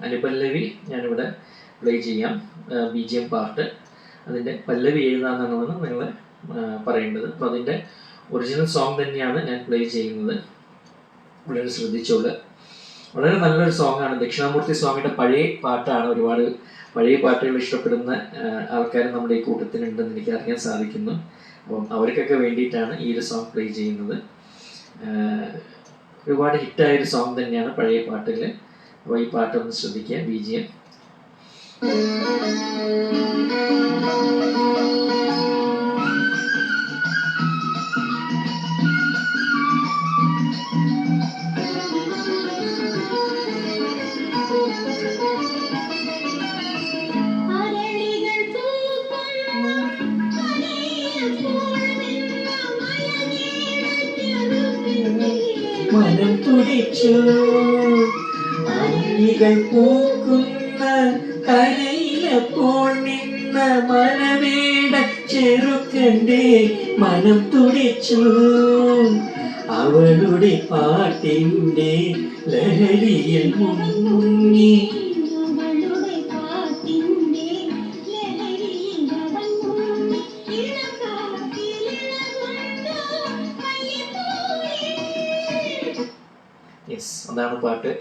അനുപല്ലവി ഞാനിവിടെ പ്ലേ ചെയ്യാം. BGM പാർട്ട് അതിൻ്റെ പല്ലവി എഴുതാമെന്നാണ് നിങ്ങൾ പറയേണ്ടത്. അപ്പോൾ അതിൻ്റെ ഒറിജിനൽ സോങ് തന്നെയാണ് ഞാൻ പ്ലേ ചെയ്യുന്നത്. വളരെ ശ്രദ്ധിച്ചോളൂ. വളരെ നല്ലൊരു സോങ്ങാണ്. ദക്ഷിണാമൂർത്തി സ്വാമിയുടെ പഴയ പാട്ടാണ്. ഒരുപാട് പഴയ പാട്ടുകൾ ഇഷ്ടപ്പെടുന്ന ആൾക്കാർ നമ്മുടെ ഈ കൂട്ടത്തിലുണ്ടെന്ന് എനിക്ക് അറിയാൻ സാധിക്കുന്നു. അപ്പം അവർക്കൊക്കെ വേണ്ടിയിട്ടാണ് ഈ ഒരു സോങ് പ്ലേ ചെയ്യുന്നത്. ഒരുപാട് ഹിറ്റായൊരു സോങ് തന്നെയാണ് പഴയ പാട്ടിൽ. അപ്പോൾ ഈ പാട്ടൊന്ന് ശ്രദ്ധിക്കുക. BGM മനം തുടിച്ചു അങ്ങികൾ പൂക്കുന്ന കരയിലപ്പോൾ നിന്ന മനവേട ചെറുക്കൻ്റെ മനം തുടിച്ചു. അവളുടെ പാട്ടിൻ്റെ ലഹരിയിൽ മുങ്ങി പാട്ട്.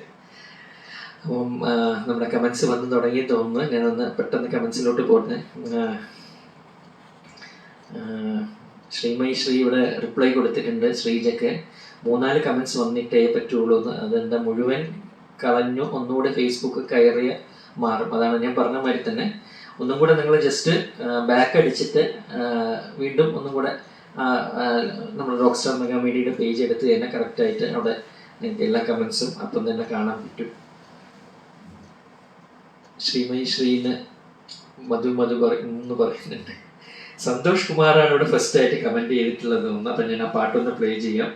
അപ്പം നമ്മുടെ കമൻസ് വന്ന് തുടങ്ങി തോന്നുന്നു. ഞാനൊന്ന് പെട്ടെന്ന് കമൻസിലോട്ട് പോട്ടെ. ശ്രീമയി ശ്രീ ഇവിടെ റിപ്ലൈ കൊടുത്തിട്ടുണ്ട്. ശ്രീജയ്ക്ക് 3-4 കമൻസ് വന്നിട്ടേ പറ്റുള്ളൂ എന്ന്. അതെന്താ മുഴുവൻ കളഞ്ഞു, ഒന്നുകൂടെ ഫേസ്ബുക്ക് കയറിയ മാറും. അതാണ് ഞാൻ പറഞ്ഞ മാതിരി തന്നെ. ഒന്നും കൂടെ നിങ്ങൾ ജസ്റ്റ് ബാക്ക് അടിച്ചിട്ട് വീണ്ടും ഒന്നും കൂടെ നമ്മൾ റോക്ക് സ്റ്റാർ മെഗാ മീഡിയയുടെ പേജ് എടുത്ത് തന്നെ കറക്റ്റായിട്ട് അവിടെ നിങ്ങൾക്ക് എല്ലാ കമൻസും അപ്പം തന്നെ കാണാൻ പറ്റും. ശ്രീമയി ശ്രീന്ന് മധു എന്ന് പറയുന്നുണ്ട്. സന്തോഷ് കുമാറാണ് ഇവിടെ ഫസ്റ്റ് ആയിട്ട് കമന്റ് ചെയ്തിട്ടുള്ളത് ഒന്ന്. അപ്പം ഞാൻ ആ പാട്ടൊന്ന് പ്ലേ ചെയ്യാം,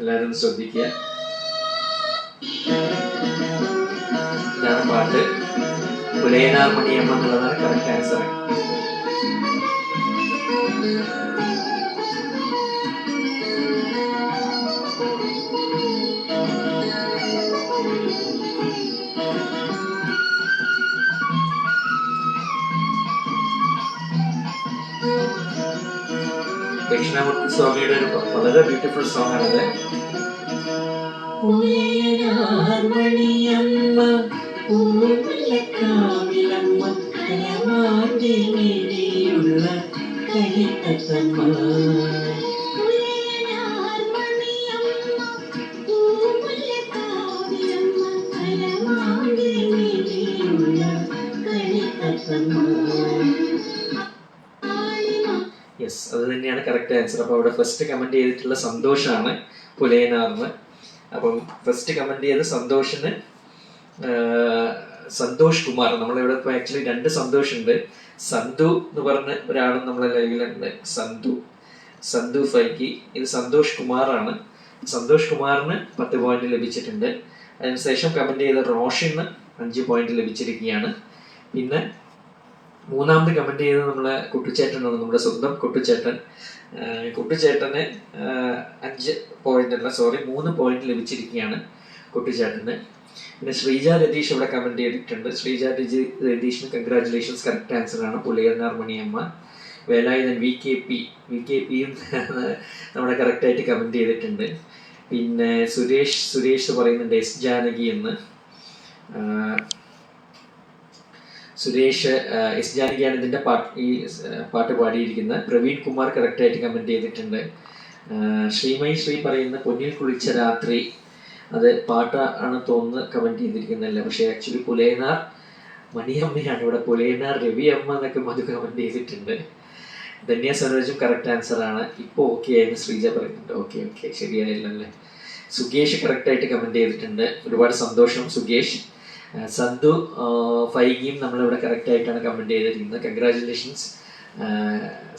എല്ലാവരും ശ്രദ്ധിക്കുക. ഇതാണ് പാട്ട്. പുലയനാർ മണിയമ്മ എന്നുള്ളതാണ് കറക്റ്റ് ആൻസർ. ദക്ഷിണാമൂർത്തി സ്വാമിയുടെ ഒരു വളരെ ബ്യൂട്ടിഫുൾ സോങ് ആണത്. യെസ്, അത് തന്നെയാണ് കറക്റ്റ് ആൻസർ. അപ്പോൾ അവിടെ ഫസ്റ്റ് കമന്റ് ചെയ്തിട്ടുള്ള സന്തോഷാണ് പുലയനാർന്ന്. അപ്പം ഫസ്റ്റ് കമന്റ് ചെയ്ത് സന്തോഷിന് സന്തോഷ് കുമാർ. നമ്മളിവിടെ ഇപ്പോൾ ആക്ച്വലി 2 സന്തോഷ് ഉണ്ട്. സന്ധു എന്ന് പറഞ്ഞ ഒരാളും നമ്മളെ ലൈവിലുണ്ട്. സന്ധു ഫൈക്കി. ഇത് സന്തോഷ് കുമാറാണ്. സന്തോഷ് കുമാറിന് 10 പോയിന്റ് ലഭിച്ചിട്ടുണ്ട്. അതിനുശേഷം കമന്റ് ചെയ്ത റോഷന് 5 പോയിന്റ് ലഭിച്ചിരിക്കുകയാണ്. പിന്നെ 3ാമത് കമന്റ് ചെയ്തത് നമ്മളെ കുട്ടിച്ചേട്ടനാണ്, നമ്മുടെ സ്വന്തം കുട്ടിച്ചേട്ടൻ. കുട്ടിച്ചേട്ടന് 3 പോയിന്റ് ലഭിച്ചിരിക്കുകയാണ് കുട്ടിച്ചേട്ടന്. പിന്നെ ശ്രീജ രതീഷ് ഇവിടെ കമന്റ് ചെയ്തിട്ടുണ്ട്. ശ്രീജ രതീഷിന് കൺഗ്രാറ്റുലേഷൻസ്, കറക്റ്റ് ആൻസർ ആണ് പുലയനാർ മണിയമ്മ. വേലായുധൻ വി കെ പിയും നമ്മുടെ കറക്റ്റായിട്ട് കമന്റ് ചെയ്തിട്ടുണ്ട്. പിന്നെ സുരേഷ് പറയുന്നുണ്ട് എസ് ജാനകി എന്ന്. സുരേഷ് എസ് ജാനകിയാണ് ഇതിൻ്റെ പാട്ട് പാടിയിരിക്കുന്നത്. പ്രവീൺ കുമാർ കറക്റ്റായിട്ട് കമൻറ്റ് ചെയ്തിട്ടുണ്ട്. ശ്രീമയി ശ്രീ പറയുന്ന പൊന്നിൽ കുളിച്ച രാത്രി, അത് പാട്ടാണ് തോന്നുന്നു കമൻറ്റ് ചെയ്തിരിക്കുന്നതല്ല. പക്ഷേ ആക്ച്വലി പുലയനാർ മണിയമ്മയാണ് ഇവിടെ. പുലയനാർ രവി അമ്മ എന്നൊക്കെ മധു കമൻറ്റ് ചെയ്തിട്ടുണ്ട്. ധന്യ സരോജും കറക്റ്റ് ആൻസർ ആണ്. ഇപ്പോൾ ഓക്കെ ആയിരുന്നു ശ്രീജ പറയുന്നുണ്ട്. ഓക്കെ ശരിയായില്ലല്ലേ. സുകേഷ് കറക്റ്റായിട്ട് കമൻറ്റ് ചെയ്തിട്ടുണ്ട്. ഒരുപാട് സന്തോഷം സുകേഷ്. സന്ധു ഫൈഗിയും നമ്മളിവിടെ കറക്റ്റായിട്ടാണ് കമൻറ്റ് ചെയ്തിരിക്കുന്നത്. കൺഗ്രാറ്റുലേഷൻസ്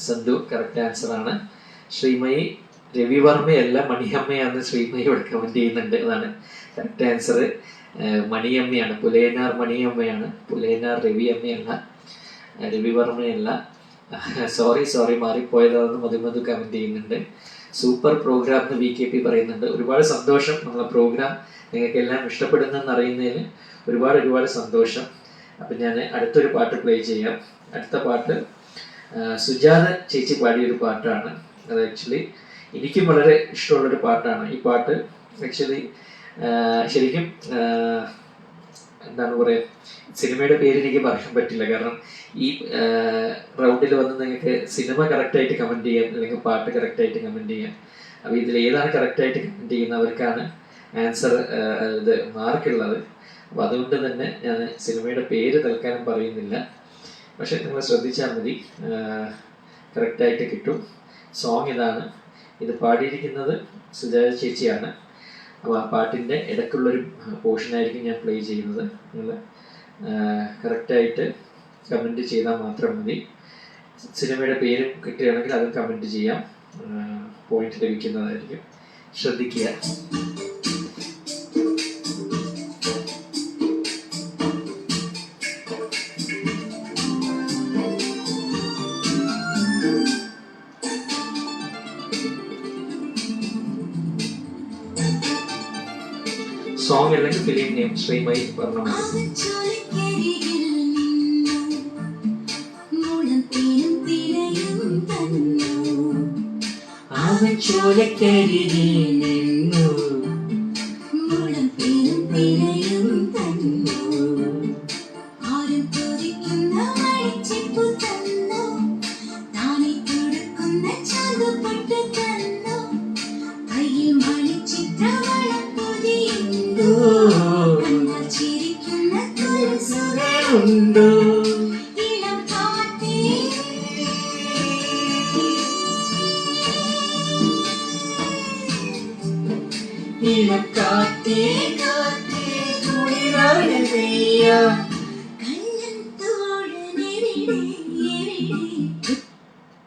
സന്ധു, കറക്റ്റ് ആൻസർ ആണ്. ശ്രീമയി രവിവർമ്മയല്ല മണിയമ്മയാണെന്ന് ശ്രീമയി ഇവിടെ കമൻറ്റ് ചെയ്യുന്നുണ്ട്. അതാണ് കറക്റ്റ് ആൻസർ. മണിയമ്മയാണ്, പുലയനാർ മണിയമ്മയാണ്. പുലയനാർ രവിയമ്മയല്ല, രവിവർമ്മയല്ല. സോറി മാറിപ്പോയതാണെന്ന് മധു കമൻറ്റ് ചെയ്യുന്നുണ്ട്. സൂപ്പർ പ്രോഗ്രാം എന്ന് VKP പറയുന്നുണ്ട്. ഒരുപാട് സന്തോഷം. നമ്മളെ പ്രോഗ്രാം നിങ്ങൾക്കെല്ലാം ഇഷ്ടപ്പെടുന്നെന്ന് അറിയുന്നതിന് ഒരുപാട് സന്തോഷം. അപ്പം ഞാൻ അടുത്തൊരു പാട്ട് പ്ലേ ചെയ്യാം. അടുത്ത പാട്ട് സുജാത ചേച്ചി പാടിയൊരു പാട്ടാണ്. അത് ആക്ച്വലി എനിക്കും വളരെ ഇഷ്ടമുള്ളൊരു പാട്ടാണ്. ഈ പാട്ട് ആക്ച്വലി ശരിക്കും എന്താണ് പറയുക, സിനിമയുടെ പേര് എനിക്ക് പറയാൻ പറ്റില്ല. കാരണം ഈ റൗണ്ടിൽ വന്ന് നിങ്ങൾക്ക് സിനിമ കറക്റ്റായിട്ട് കമൻറ്റ് ചെയ്യാം, അല്ലെങ്കിൽ പാട്ട് കറക്റ്റായിട്ട് കമൻറ്റ് ചെയ്യാം. അപ്പോൾ ഇതിൽ ഏതാണ് കറക്റ്റായിട്ട് കമൻറ്റ് ചെയ്യുന്നവർക്കാണ് ആൻസർ ഇത് മാർക്കുള്ളത്. അപ്പോൾ അതുകൊണ്ട് തന്നെ ഞാൻ സിനിമയുടെ പേര് തൽക്കാലം പറയുന്നില്ല. പക്ഷെ നിങ്ങൾ ശ്രദ്ധിച്ചാൽ മതി, കറക്റ്റായിട്ട് കിട്ടും. സോങ് ഇതാണ്. ഇത് പാടിയിരിക്കുന്നത് സുജാത ചേച്ചിയാണ്. അപ്പോൾ ആ പാട്ടിൻ്റെ ഇടയ്ക്കുള്ളൊരു പോർഷനായിരിക്കും ഞാൻ പ്ലേ ചെയ്യുന്നത്. നിങ്ങൾ കറക്റ്റായിട്ട് കമൻറ്റ് ചെയ്താൽ മാത്രം മതി. സിനിമയുടെ പേര് കിട്ടുകയാണെങ്കിൽ അത് കമൻറ്റ് ചെയ്യാം, പോയിന്റ് ലഭിക്കുന്നതായിരിക്കും. ശ്രദ്ധിക്കുക. സോങ് അല്ലെങ്കിൽ ഫിലിം നെയിം ശ്രീമയി പറഞ്ഞു. ചോലക്കരികിൽ നിന്നു ഉണ്ടോ കാറ്റേ കാറ്റേ കുളിരായ നീയ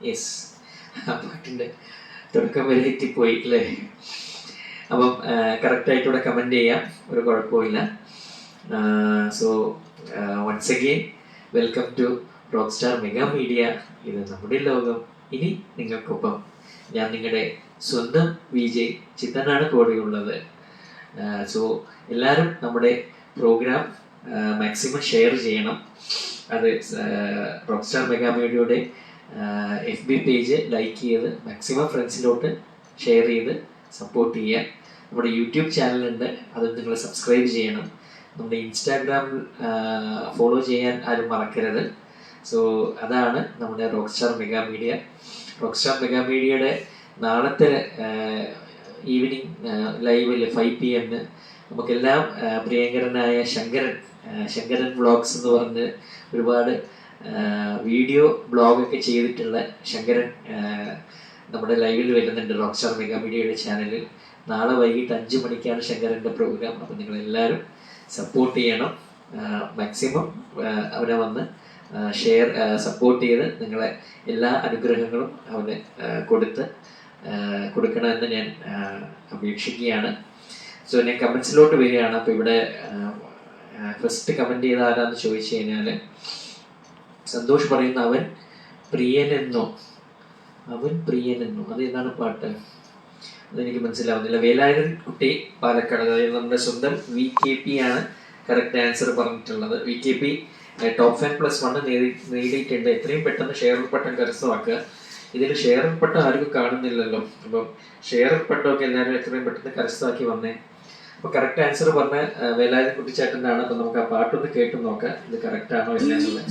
യെസ് ആ പാട്ടിൻ്റെ തുടക്കം വരെ എത്തിപ്പോയി അല്ലേ. അപ്പം കറക്റ്റായിട്ട് ഇവിടെ കമൻറ്റ് ചെയ്യാം, ഒരു കുഴപ്പമില്ല. So once again welcome to rock star mega media. ഇത് നമ്മുടെ ലോകം, ഇനി നിങ്ങൾക്കൊപ്പം ഞാൻ നിങ്ങളുടെ സ്വന്തം വിജയ് ചിത്തനാണ് കൂടെയുള്ളത്. സോ എല്ലാവരും നമ്മുടെ പ്രോഗ്രാം മാക്സിമം ഷെയർ ചെയ്യണം. അത് റോക്ക് സ്റ്റാർ മെഗാ മീഡിയയുടെ FB പേജ് ലൈക്ക് ചെയ്ത് മാക്സിമം ഫ്രണ്ട്സിലോട്ട് ഷെയർ ചെയ്ത് സപ്പോർട്ട് ചെയ്യുക. നമ്മുടെ യൂട്യൂബ് ചാനലുണ്ട്, അത് നിങ്ങൾ സബ്സ്ക്രൈബ് ചെയ്യണം. നമ്മുടെ ഇൻസ്റ്റാഗ്രാമിൽ ഫോളോ ചെയ്യാൻ ആരും മറക്കരുത്. സോ അതാണ് നമ്മുടെ rock star mega media. Rock star mega മീഡിയയുടെ നാളത്തെ ഈവനിങ് ലൈവിൽ 5 PM നമുക്കെല്ലാം പ്രിയങ്കരനായ ശങ്കരൻ വ്ളോഗ്സ് എന്ന് പറഞ്ഞ് ഒരുപാട് വീഡിയോ ബ്ലോഗൊക്കെ ചെയ്തിട്ടുള്ള ശങ്കരൻ നമ്മുടെ ലൈവിൽ വരുന്നുണ്ട് റോക്ക് സ്റ്റാർ മെഗാ മീഡിയയുടെ ചാനലിൽ. നാളെ വൈകിട്ട് 5 മണിക്കാണ് ശങ്കരൻ്റെ പ്രോഗ്രാം. അപ്പോൾ നിങ്ങളെല്ലാവരും സപ്പോർട്ട് ചെയ്യണം. മാക്സിമം അവനെ വന്ന് ഷെയർ സപ്പോർട്ട് ചെയ്ത് നിങ്ങളെ എല്ലാ അനുഗ്രഹങ്ങളും അവന് കൊടുക്കണമെന്ന് ഞാൻ അപേക്ഷിക്കുകയാണ്. സോ ഞാൻ കമൻസിലോട്ട് വരികയാണ്. അപ്പോൾ ഇവിടെ ഫസ്റ്റ് കമൻറ്റ് ചെയ്ത ആരാന്ന് ചോദിച്ചു കഴിഞ്ഞാൽ സന്തോഷ് പറയുന്ന അവൻ പ്രിയനെന്നോ അത് എന്താണ് പാട്ട്, അതെനിക്ക് മനസ്സിലാവുന്നില്ല. വേലായുധൻ കുട്ടി പാലക്കാട്, അതായത് നമ്മുടെ സ്വന്തം VKP ആണ് കറക്റ്റ് ആൻസർ പറഞ്ഞിട്ടുള്ളത്. VKP ടോപ്പ് 10+1 നേടിയിട്ടുണ്ട്. എത്രയും പെട്ടെന്ന് ഷെയർ പട്ടം കരസ്ഥമാക്കുക. ഇതിൽ ഷെയർ പട്ടം ആർക്കും കാണുന്നില്ലല്ലോ. അപ്പം ഷെയർ പട്ടമൊക്കെ എല്ലാവരും എത്രയും പെട്ടെന്ന് കരസ്ഥമാക്കി വന്നേ. അപ്പോൾ കറക്റ്റ് ആൻസർ പറഞ്ഞ വേലായുധൻ കുട്ടിച്ചേട്ടൻ്റെ ആണ്. അപ്പം നമുക്ക് ആ പാട്ടൊന്ന് കേട്ട് നോക്കാം, ഇത് കറക്റ്റ് ആണോ ഇല്ല എന്നുള്ളത്.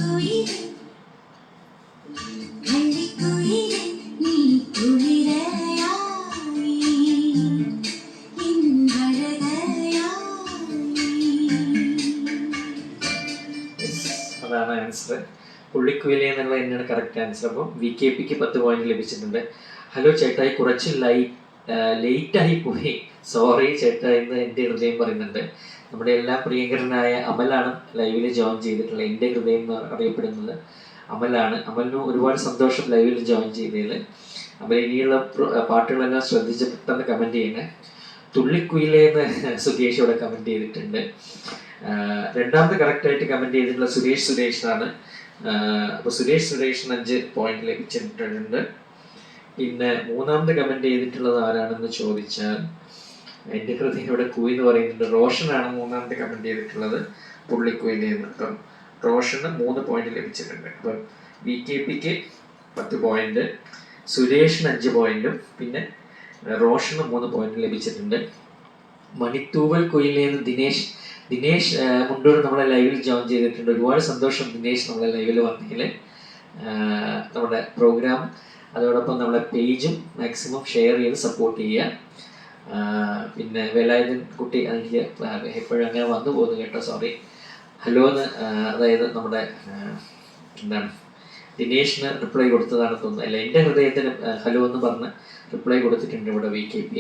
അതാണ് ആൻസർ. പുള്ളിക്കുയിലെ എന്നുള്ള തന്നെയാണ് കറക്റ്റ് ആൻസർ. അപ്പം VKPക്ക് 10 പോയിന്റ് ലഭിച്ചിട്ടുണ്ട്. ഹലോ ചേട്ടായി, കുറച്ച് ലേറ്റായി പോയി, സോറി ചേട്ടാ എന്ന് എൻ്റെ ഹൃദയം പറയുന്നുണ്ട്. നമ്മുടെ എല്ലാം പ്രിയങ്കരനായ അമലാണ് ലൈവിൽ ജോയിൻ ചെയ്തിട്ടുള്ളത്. എൻ്റെ ഹൃദയം എന്ന് അറിയപ്പെടുന്നത് അമലാണ്. അമലിന് ഒരുപാട് സന്തോഷം ലൈവിൽ ജോയിൻ ചെയ്തതിൽ. അമൽ ഇനിയുള്ള പാട്ടുകളെല്ലാം ശ്രദ്ധിച്ച് പെട്ടെന്ന് കമൻറ്റ് ചെയ്യണേ. തുള്ളിക്കുയിലേ എന്ന് സുകേഷ് ഇവിടെ കമൻറ്റ് ചെയ്തിട്ടുണ്ട്. രണ്ടാമത് കറക്റ്റായിട്ട് കമൻറ്റ് ചെയ്തിട്ടുള്ള സുരേഷാണ്. അപ്പോൾ സുരേഷിന് 5 പോയിന്റ് ലഭിച്ചിട്ടുണ്ട്. പിന്നെ മൂന്നാമത് കമൻറ്റ് ചെയ്തിട്ടുള്ളത് ആരാണെന്ന് ചോദിച്ചാൽ എൻ്റെ ഹൃദയം ഇവിടെ കുയി എന്ന് പറയുന്നുണ്ട്. റോഷനാണ് മൂന്നാമത്തെ കമൻറ്റ് ചെയ്തിട്ടുള്ളത്, പുള്ളിക്കുയിലെന്ന്. അപ്പം റോഷന് 3 പോയിന്റ് ലഭിച്ചിട്ടുണ്ട്. അപ്പം VKPക്ക് 10 പോയിന്റ്, സുരേഷിന് 5 പോയിന്റും പിന്നെ റോഷന് 3 പോയിന്റ് ലഭിച്ചിട്ടുണ്ട്. മണിത്തൂവൽ കുയിലേന്ന് ദിനേശ് മുണ്ടൂർ നമ്മളെ ലൈവിൽ ജോയിൻ ചെയ്തിട്ടുണ്ട്. ഒരുപാട് സന്തോഷം ദിനേശ് നമ്മളെ ലൈവിൽ വന്നതിൽ. നമ്മുടെ പ്രോഗ്രാം അതോടൊപ്പം നമ്മളെ പേജും മാക്സിമം ഷെയർ ചെയ്ത് സപ്പോർട്ട് ചെയ്യുക. പിന്നെ വേലായുധൻ കുട്ടി എനിക്ക് എപ്പോഴും അങ്ങനെ വന്നു പോകുന്നു കേട്ടോ, സോറി. ഹലോ എന്ന് അതായത് നമ്മുടെ എന്താണ് ദിനേഷിന് റിപ്ലൈ കൊടുത്തതാണ് തോന്നുന്നത്. അല്ല, എൻ്റെ ഹൃദയത്തിന് ഹലോ എന്ന് പറഞ്ഞ് റിപ്ലൈ കൊടുത്തിട്ടുണ്ട് ഇവിടെ VKP.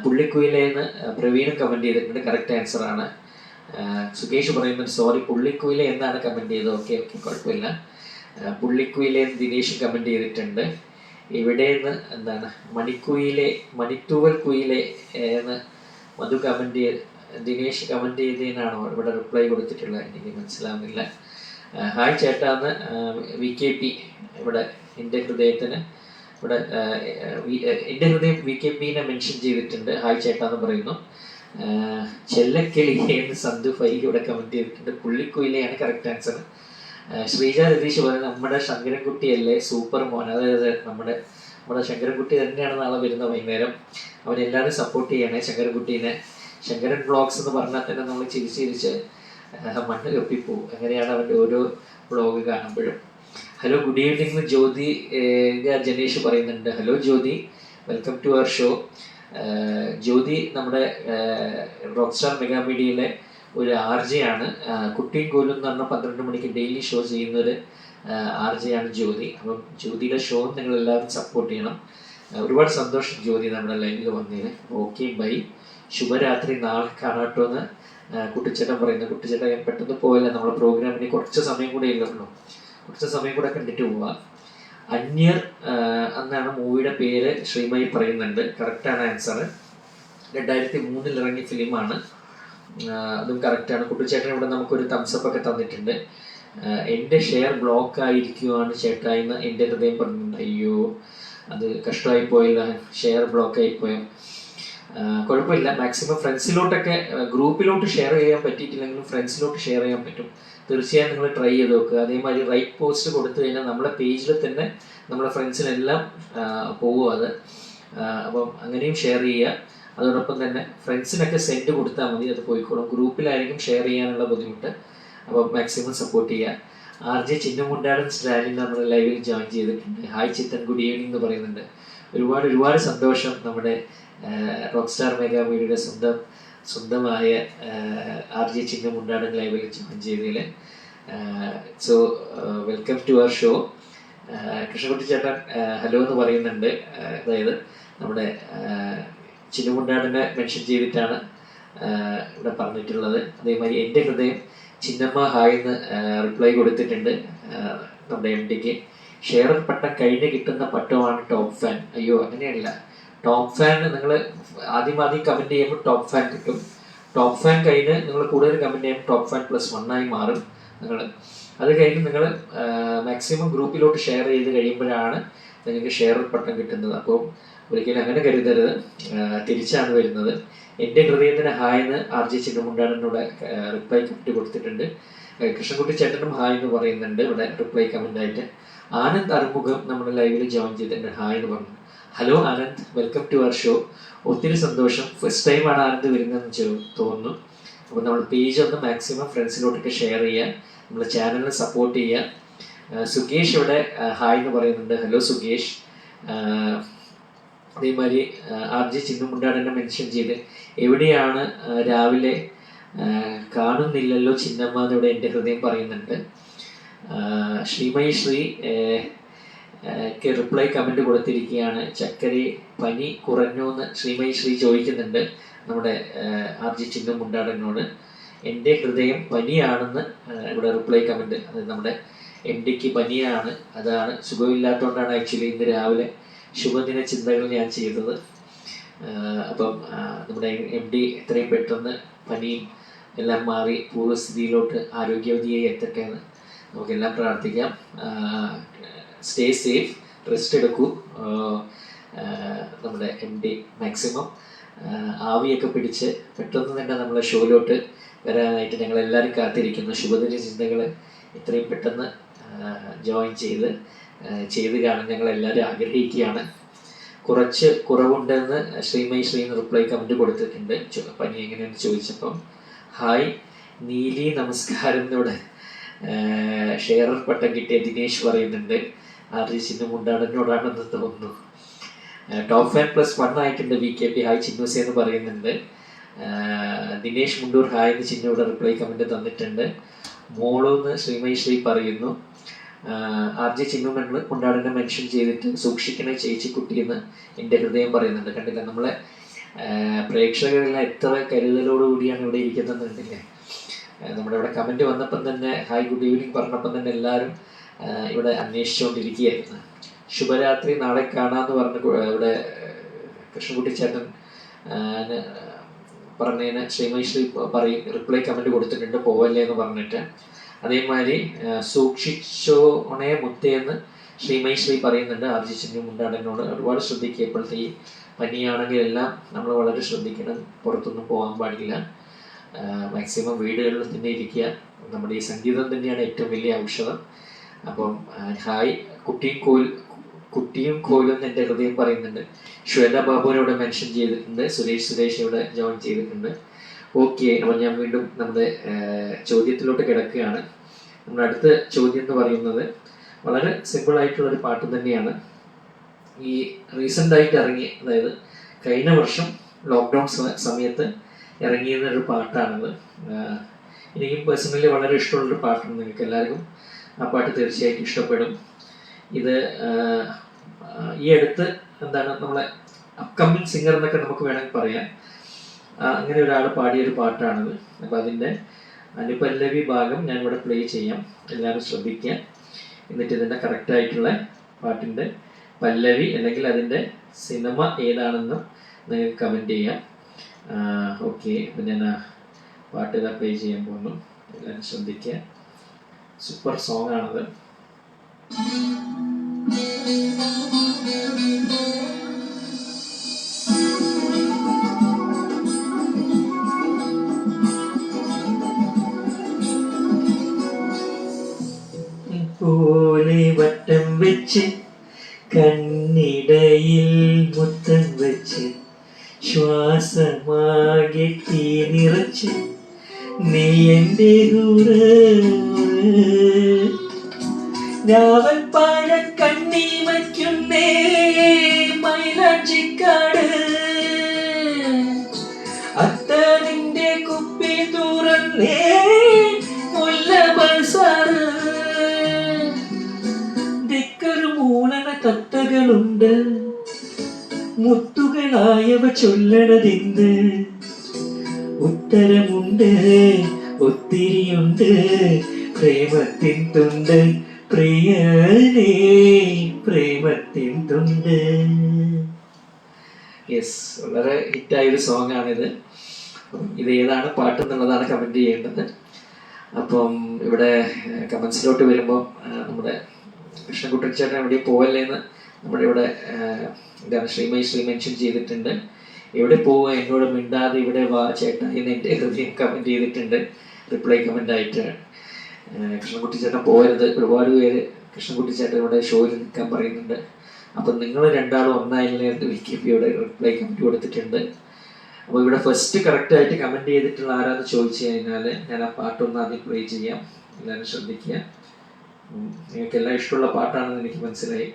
പുള്ളിക്കുയിലേന്ന് പ്രവീണും കമൻറ്റ് ചെയ്തിട്ടുണ്ട്, കറക്റ്റ് ആൻസറാണ്. സുകേഷ് പറയുന്നത് സോറി പുള്ളിക്കുയിലെ എന്നാണ് കമൻറ്റ് ചെയ്തത്. ഓക്കെ കുഴപ്പമില്ല. പുള്ളിക്കുയിലെ ദിനേഷ് കമൻറ്റ് ചെയ്തിട്ടുണ്ട്. ഇവിടെ നിന്ന് എന്താണ് മണിത്തൂവൽ കുയിലെ എന്ന് മധു ദിനേഷ് കമൻറ്റ് ചെയ്തതിനാണോ ഇവിടെ റിപ്ലൈ കൊടുത്തിട്ടുള്ളത്, എനിക്ക് മനസ്സിലാവുന്നില്ല. ഹായ് ചേട്ടാന്ന് VKP ഇവിടെ എൻ്റെ ഹൃദയത്തിന് ഇവിടെ എൻ്റെ ഹൃദയം VKPനെ മെൻഷൻ ചെയ്തിട്ടുണ്ട്. ഹായ് ചേട്ടാന്ന് പറയുന്നു. ചെല്ലക്കിളി എന്ന് സന്ധു ഫൈക്ക് ഇവിടെ കമൻറ്റ് ചെയ്തിട്ടുണ്ട്. പുള്ളിക്കുയിലെയാണ് കറക്റ്റ് ആൻസർ. ശ്രീജ രതീഷ് പറയുന്നത് നമ്മുടെ ശങ്കരൻകുട്ടിയല്ലേ സൂപ്പർ മോൻ. അതായത് നമ്മുടെ ശങ്കരൻകുട്ടി തന്നെയാണ് നാളെ വരുന്ന വൈകുന്നേരം. അവനെല്ലാവരും സപ്പോർട്ട് ചെയ്യണേ ശങ്കരൻകുട്ടീനെ. ശങ്കരൻ വ്ളോഗ്സ് എന്ന് പറഞ്ഞാൽ തന്നെ നമ്മൾ ചിരിച്ച് മണ്ണ് കപ്പിപ്പോവും. അങ്ങനെയാണ് അവൻ്റെ ഓരോ വ്ളോഗ് കാണുമ്പോഴും. Hello good evening Jyothi Janesh പറയുന്നുണ്ട്. Hello Jyothi, welcome to our show. Jyothi നമ്മുടെ റോക്ക് സ്റ്റാർ മെഗാ മീഡിയയിലെ ഒരു ആർ ജെ ആണ്. കുട്ടിയും കോലും എന്ന് പറഞ്ഞാൽ 12 മണിക്ക് ഡെയിലി ഷോ ചെയ്യുന്നൊരു ആർ ജെ ആണ് ജ്യോതി. അപ്പം ജ്യോതിയുടെ ഷോ നിങ്ങൾ എല്ലാവരും സപ്പോർട്ട് ചെയ്യണം. ഒരുപാട് സന്തോഷം ജ്യോതി നമ്മുടെ ലൈനിൽ വന്നതിന്. ഓക്കെ, ബൈ, ശുഭരാത്രി, നാളെ കാണാട്ടോ എന്ന് കുട്ടിച്ചേട്ടൻ പറയുന്നത്. കുട്ടിച്ചേട്ടൻ പെട്ടെന്ന് പോയല്ല, നമ്മളെ പ്രോഗ്രാമിന് കുറച്ച് സമയം കൂടെ ഇല്ലല്ലോ, കുറച്ച് സമയം കൂടെ കണ്ടിട്ട് പോവാം. അന്യർ എന്നാണ് മൂവിയുടെ പേര്, ശ്രീമയി പറയുന്നുണ്ട്. കറക്റ്റാണ് ആൻസർ. 2003 ഇറങ്ങിയ ഫിലിമാണ്, അതും കറക്റ്റാണ്. കുട്ടിച്ചേട്ടൻ ഇവിടെ നമുക്കൊരു തംസപ്പ് ഒക്കെ തന്നിട്ടുണ്ട്. എൻ്റെ ഷെയർ ബ്ലോക്ക് ആയിരിക്കുവാണ് ചേട്ടാ എന്ന് എൻ്റെ ഹൃദയം പറഞ്ഞിട്ടുണ്ട്. അയ്യോ, അത് കഷ്ടമായി പോയില്ല, ഷെയർ ബ്ലോക്ക് ആയിപ്പോയോ. കുഴപ്പമില്ല, മാക്സിമം ഫ്രണ്ട്സിലോട്ടൊക്കെ, ഗ്രൂപ്പിലോട്ട് ഷെയർ ചെയ്യാൻ പറ്റിയിട്ടില്ലെങ്കിലും ഫ്രണ്ട്സിലോട്ട് ഷെയർ ചെയ്യാൻ പറ്റും. തീർച്ചയായും നിങ്ങൾ ട്രൈ ചെയ്ത് നോക്കുക. അതേമാതിരി റൈറ്റ് പോസ്റ്റ് കൊടുത്തു കഴിഞ്ഞാൽ നമ്മളെ പേജിൽ തന്നെ നമ്മളെ ഫ്രണ്ട്സിനെല്ലാം പോകും അത്. അപ്പം അങ്ങനെയും ഷെയർ ചെയ്യുക. അതോടൊപ്പം തന്നെ ഫ്രണ്ട്സിനൊക്കെ സെൻഡ് കൊടുത്താൽ മതി, അത് പോയിക്കോളും. ഗ്രൂപ്പിലായിരിക്കും ഷെയർ ചെയ്യാനുള്ള ബുദ്ധിമുട്ട്. അപ്പം മാക്സിമം സപ്പോർട്ട് ചെയ്യുക. ആർ ജെ ചിന്നമുണ്ടാടൻ സ്റ്റാലിൻ നമ്മൾ ലൈവിൽ ജോയിൻ ചെയ്തിട്ടുണ്ട്. ഹായ് ചിത്തൻ, ഗുഡ് ഈവനിങ് എന്ന് പറയുന്നുണ്ട്. ഒരുപാട് സന്തോഷം നമ്മുടെ റോക്ക് സ്റ്റാർ മെഗാ മീഡിയയുടെ സ്വന്തമായ ആർ ജെ ചിന്നമുണ്ടാടൻ ലൈവിൽ ജോയിൻ ചെയ്തതിൽ. So welcome to our show. Krishnakutty ചേട്ടൻ ഹലോ എന്ന് പറയുന്നുണ്ട്. അതായത് നമ്മുടെ ചിന്നമുണ്ടാടനെ മെൻഷൻ ചെയ്തിട്ടാണ് ഇവിടെ പറഞ്ഞിട്ടുള്ളത്. അതേമാതിരി എൻ്റെ ഹൃദയം ചിന്നമ്മ ഹായ് എന്ന് റിപ്ലൈ കൊടുത്തിട്ടുണ്ട് നമ്മുടെ എം ഡിക്ക്. ഷെയർ പട്ടം കഴിഞ്ഞ് കിട്ടുന്ന പട്ടമാണ് ടോപ്പ് ഫാൻ. അയ്യോ, അങ്ങനെയല്ല. ടോപ്പ് ഫാൻ നിങ്ങൾ ആദ്യം കമൻറ്റ് ചെയ്യുമ്പോൾ ടോപ്പ് ഫാൻ കിട്ടും. ടോപ്പ് ഫാൻ കഴിഞ്ഞ് നിങ്ങൾ കൂടുതൽ കമൻറ്റ് ചെയ്യുമ്പോൾ ടോപ്പ് ഫാൻ +1 മാറും നിങ്ങൾ. അത് കഴിഞ്ഞ് നിങ്ങൾ മാക്സിമം ഗ്രൂപ്പിലോട്ട് ഷെയർ ചെയ്ത് കഴിയുമ്പോഴാണ് നിങ്ങൾക്ക് ഷെയർ പട്ടം കിട്ടുന്നത്. അപ്പോൾ ഒരിക്കലും അങ്ങനെ കരുതരുത്, തിരിച്ചാണ് വരുന്നത്. എൻ്റെ ഹൃദയത്തിന് ഹായ് എന്ന് ആർ ജെ ചിന്നമുണ്ടാടനോട് റിപ്ലൈ കമൻറ്റ് കൊടുത്തിട്ടുണ്ട്. കൃഷ്ണൻകുട്ടി ചേട്ടനും ഹായ് എന്ന് പറയുന്നുണ്ട് ഇവിടെ റിപ്ലൈ കമൻ്റായിട്ട്. ആനന്ദ് അറുമുഖം നമ്മുടെ ലൈവിൽ ജോയിൻ ചെയ്തിട്ടുണ്ട്, ഹായ് എന്ന് പറഞ്ഞു. Hello Anand, welcome to our show. ഒത്തിരി സന്തോഷം. ഫസ്റ്റ് ടൈമാണ് ആനന്ദ് വരുന്നതെന്ന് തോന്നുന്നു. അപ്പോൾ നമ്മൾ പേജ് ഒന്ന് മാക്സിമം ഫ്രണ്ട്സിലോട്ടൊക്കെ ഷെയർ ചെയ്യുക, നമ്മുടെ ചാനലിനെ സപ്പോർട്ട് ചെയ്യുക. സുകേഷ് ഇവിടെ ഹായ് എന്ന് പറയുന്നുണ്ട്. ഹലോ സുകേഷ്. അതേമാതിരി ആർ ജെ ചിന്നമുണ്ടാടനെ മെൻഷൻ ചെയ്ത് എവിടെയാണ് രാവിലെ കാണുന്നില്ലല്ലോ ചിന്നമ്മ എന്നിവിടെ എൻ്റെ ഹൃദയം പറയുന്നുണ്ട്. ശ്രീമയി ശ്രീ റിപ്ലൈ കമൻറ്റ് കൊടുത്തിരിക്കുകയാണ്. ചക്കര പനി കുറഞ്ഞോ എന്ന് ശ്രീമയി ശ്രീ ചോദിക്കുന്നുണ്ട് നമ്മുടെ ആർ ജെ ചിന്നമുണ്ടാടനോട്. എൻ്റെ ഹൃദയം പനിയാണെന്ന് ഇവിടെ റിപ്ലൈ കമൻറ്റ്. അത് നമ്മുടെ എം ഡിക്ക് പനിയാണ്, അതാണ് സുഖമില്ലാത്തതുകൊണ്ടാണ് ആക്ച്വലി ഇന്ന് രാവിലെ ശുഭദിന ചിന്തകൾ ഞാൻ ചെയ്തത്. അപ്പം നമ്മുടെ എം ഡി എത്രയും പെട്ടെന്ന് പനിയും എല്ലാം മാറി പൂർവ്വസ്ഥിതിയിലോട്ട് ആരോഗ്യവതിയായി എത്തട്ടെ എന്ന് നമുക്കെല്ലാം പ്രാർത്ഥിക്കാം. സ്റ്റേ സേഫ്, റെസ്റ്റ് എടുക്കൂ. നമ്മുടെ എം ഡി മാക്സിമം ആവിയൊക്കെ പിടിച്ച് പെട്ടെന്ന് തന്നെ നമ്മളെ ഷോയിലോട്ട് വരാനായിട്ട് ഞങ്ങളെല്ലാവരും കാത്തിരിക്കുന്നു. ശുഭദിന ചിന്തകൾ എത്രയും പെട്ടെന്ന് ജോയിൻ ചെയ്ത് കാണാൻ ഞങ്ങളെല്ലാവരും ആഗ്രഹിക്കുകയാണ്. കുറച്ച് കുറവുണ്ടെന്ന് ശ്രീമയി ശ്രീന്ന് റിപ്ലൈ കമൻറ്റ് കൊടുത്തിട്ടുണ്ട് പനി എങ്ങനെയാണെന്ന് ചോദിച്ചപ്പം. ഹായ് നീലി, നമസ്കാരം എന്നിവിടെ ഷെയർ പട്ടം കിട്ടിയ ദിനേശ് പറയുന്നുണ്ട്. ആർ ജെ ചിന്നമുണ്ടാടനോടാണെന്ന് തോന്നുന്നു. ടോപ്പ് ഫാൻ +1 ആയിട്ടുണ്ട് VKP. ഹായ് ചിന്നൂസെ എന്ന് പറയുന്നുണ്ട്. ദിനേശ് മുണ്ടൂർ ഹായ് എന്ന് ചിന്നോട് റിപ്ലൈ കമൻറ്റ് തന്നിട്ടുണ്ട്. മോളൂന്ന് ശ്രീമയി ശ്രീ പറയുന്നു. ആർ ജെ ചിന്നമുണ്ടാടനെ മെൻഷൻ ചെയ്തിട്ട് സൂക്ഷിക്കണേ ചേച്ചിക്കുട്ടി എന്ന് എൻ്റെ ഹൃദയം പറയുന്നുണ്ട്. കണ്ടില്ല, നമ്മളെ പ്രേക്ഷകരെല്ലാം എത്ര കരുതലോടുകൂടിയാണ് ഇവിടെ ഇരിക്കുന്നതെന്നുണ്ടെങ്കിൽ. നമ്മുടെ ഇവിടെ കമൻറ്റ് വന്നപ്പം തന്നെ ഹായ് ഗുഡ് ഈവനിങ് പറഞ്ഞപ്പം തന്നെ എല്ലാവരും ഇവിടെ അന്വേഷിച്ചുകൊണ്ടിരിക്കുകയായിരുന്നു. ശുഭരാത്രി, നാളെ കാണാമെന്ന് പറഞ്ഞ് ഇവിടെ കൃഷ്ണൻകുട്ടി ചേട്ടൻ പറഞ്ഞതിന് ശ്രീമയി ശ്രീ റിപ്ലൈ കമൻറ്റ് കൊടുത്തിട്ടുണ്ട്, പോവല്ലേ എന്ന് പറഞ്ഞിട്ട്. അതേമാതിരി സൂക്ഷിച്ചോണേ മുത്തേന്ന് ശ്രീമയി ശ്രീ പറയുന്നുണ്ട് ആർ ജെ ചിന്നമുണ്ടാടനോട്. ഒരുപാട് ശ്രദ്ധിക്കുക. ഇപ്പോഴത്തെ ഈ പനിയാണെങ്കിൽ എല്ലാം നമ്മൾ വളരെ ശ്രദ്ധിക്കണം, പുറത്തൊന്നും പോകാൻ പാടില്ല. മാക്സിമം വീടുകളിൽ തന്നെ ഇരിക്കുക. നമ്മുടെ ഈ സംഗീതം തന്നെയാണ് ഏറ്റവും വലിയ ഔഷധം. അപ്പം ഹായ് കുട്ടിയും കോലും എൻ്റെ ഹൃദയം പറയുന്നുണ്ട്. ശ്വേത ബാബുവിനോട് മെൻഷൻ ചെയ്തിട്ടുണ്ട്. സുരേഷ് ഇവിടെ ജോയിൻ ചെയ്തിട്ടുണ്ട്. ഓക്കെ, അപ്പോൾ ഞാൻ വീണ്ടും നമ്മുടെ ചോദ്യത്തിലോട്ട് കിടക്കുകയാണ്. നമ്മുടെ അടുത്ത ചോദ്യം എന്ന് പറയുന്നത് വളരെ സിമ്പിൾ ആയിട്ടുള്ളൊരു പാട്ട് തന്നെയാണ്. ഈ റീസെൻ്റായിട്ട് ഇറങ്ങി, അതായത് കഴിഞ്ഞ വർഷം ലോക്ക്ഡൗൺ സമയത്ത് ഇറങ്ങിയിരുന്നൊരു പാട്ടാണത്. എനിക്കും പേഴ്സണലി വളരെ ഇഷ്ടമുള്ളൊരു പാട്ടാണ്. നിങ്ങൾക്ക് എല്ലാവർക്കും ആ പാട്ട് തീർച്ചയായിട്ടും ഇഷ്ടപ്പെടും. ഇത് ഈ അടുത്ത് എന്താണ് നമ്മളെ അപ്കമ്മിങ് സിംഗർ എന്നൊക്കെ നമുക്ക് വേണമെങ്കിൽ പറയാം, അങ്ങനെ ഒരാൾ പാടിയൊരു പാട്ടാണിത്. അപ്പോൾ അതിൻ്റെ അനുപല്ലവി ഭാഗം ഞാനിവിടെ പ്ലേ ചെയ്യാം, എല്ലാവരും ശ്രദ്ധിക്കുക. എന്നിട്ട് ഇതിൻ്റെ കറക്റ്റായിട്ടുള്ള പാട്ടിൻ്റെ പല്ലവി അല്ലെങ്കിൽ അതിൻ്റെ സിനിമ ഏതാണെന്ന് നിങ്ങൾക്ക് കമൻറ്റ് ചെയ്യാം. ഓക്കെ, അപ്പം ഞാൻ പാട്ട് ഇതാ പ്ലേ ചെയ്യാൻ പോകുന്നു, എല്ലാവരും ശ്രദ്ധിക്കുക. സൂപ്പർ സോങ് ആണത്. പോലെ വട്ടം വെച്ച് കണ്ണിടയിൽ മുത്തം വെച്ച് ശ്വാസമാകെ തീ നിറച്ച് നീ എൻ്റെ കൂടെ രാവൽ പാഴ കണ്ണി വയ്ക്കുന്നേ മൈലാഞ്ചിക്കാട് അത്തറിന്റെ കുപ്പി തുറന്നേ മുല്ലബസാറ് ദിക്കറ് മൂളണ തത്തകളുണ്ട് മുത്തുകളായവ ചൊല്ലണതെന്ത് ഉത്തരമുണ്ട് ഒത്തിരിയുണ്ട് പ്രേമത്തിൻ തുണ്ട് പ്രിയനേ പ്രേമത്തിൻ തുണ്ട്. യെസ്, വളരെ ഹിറ്റായൊരു സോങ് ആണിത്. ഇത് ഏതാണ് പാട്ട് എന്നുള്ളതാണ് കമൻറ്റ് ചെയ്യേണ്ടത്. അപ്പം ഇവിടെ കമൻസിലോട്ട് വരുമ്പോൾ നമ്മുടെ കൃഷ്ണൻകുട്ടൻ എവിടെ പോവല്ലേന്ന് നമ്മുടെ ഇവിടെ എന്താണ് ശ്രീ മെൻഷൻ ചെയ്തിട്ടുണ്ട്. എവിടെ പോവുക എന്നോട് മിണ്ടാതെ ഇവിടെ വാ ചേട്ടാ എന്ന് എൻ്റെ ഹൃദയം കമൻറ്റ് ചെയ്തിട്ടുണ്ട് റിപ്ലൈ കമൻ്റ് ആയിട്ട്. കൃഷ്ണൻകുട്ടിച്ചേട്ടൻ പോകരുത്, ഒരുപാട് പേര് കൃഷ്ണൻകുട്ടിച്ചേട്ടൻ ഇവിടെ ഷോയിൽ നിൽക്കാൻ പറയുന്നുണ്ട്. അപ്പം നിങ്ങൾ രണ്ടാളും ഒന്നായില്ലേ എന്ന് വിക്കിപിയുടെ റിപ്ലൈ കമൻറ്റ് കൊടുത്തിട്ടുണ്ട്. അപ്പോൾ ഇവിടെ ഫസ്റ്റ് കറക്റ്റായിട്ട് കമൻറ്റ് ചെയ്തിട്ടുള്ള ആരാന്ന് ചോദിച്ചു കഴിഞ്ഞാൽ ഞാൻ ആ പാട്ടൊന്ന് ആദ്യം പ്ലേ ചെയ്യാം, എല്ലാവരും ശ്രദ്ധിക്കുക. നിങ്ങൾക്ക് എല്ലാം ഇഷ്ടമുള്ള പാട്ടാണെന്ന് എനിക്ക് മനസ്സിലായി.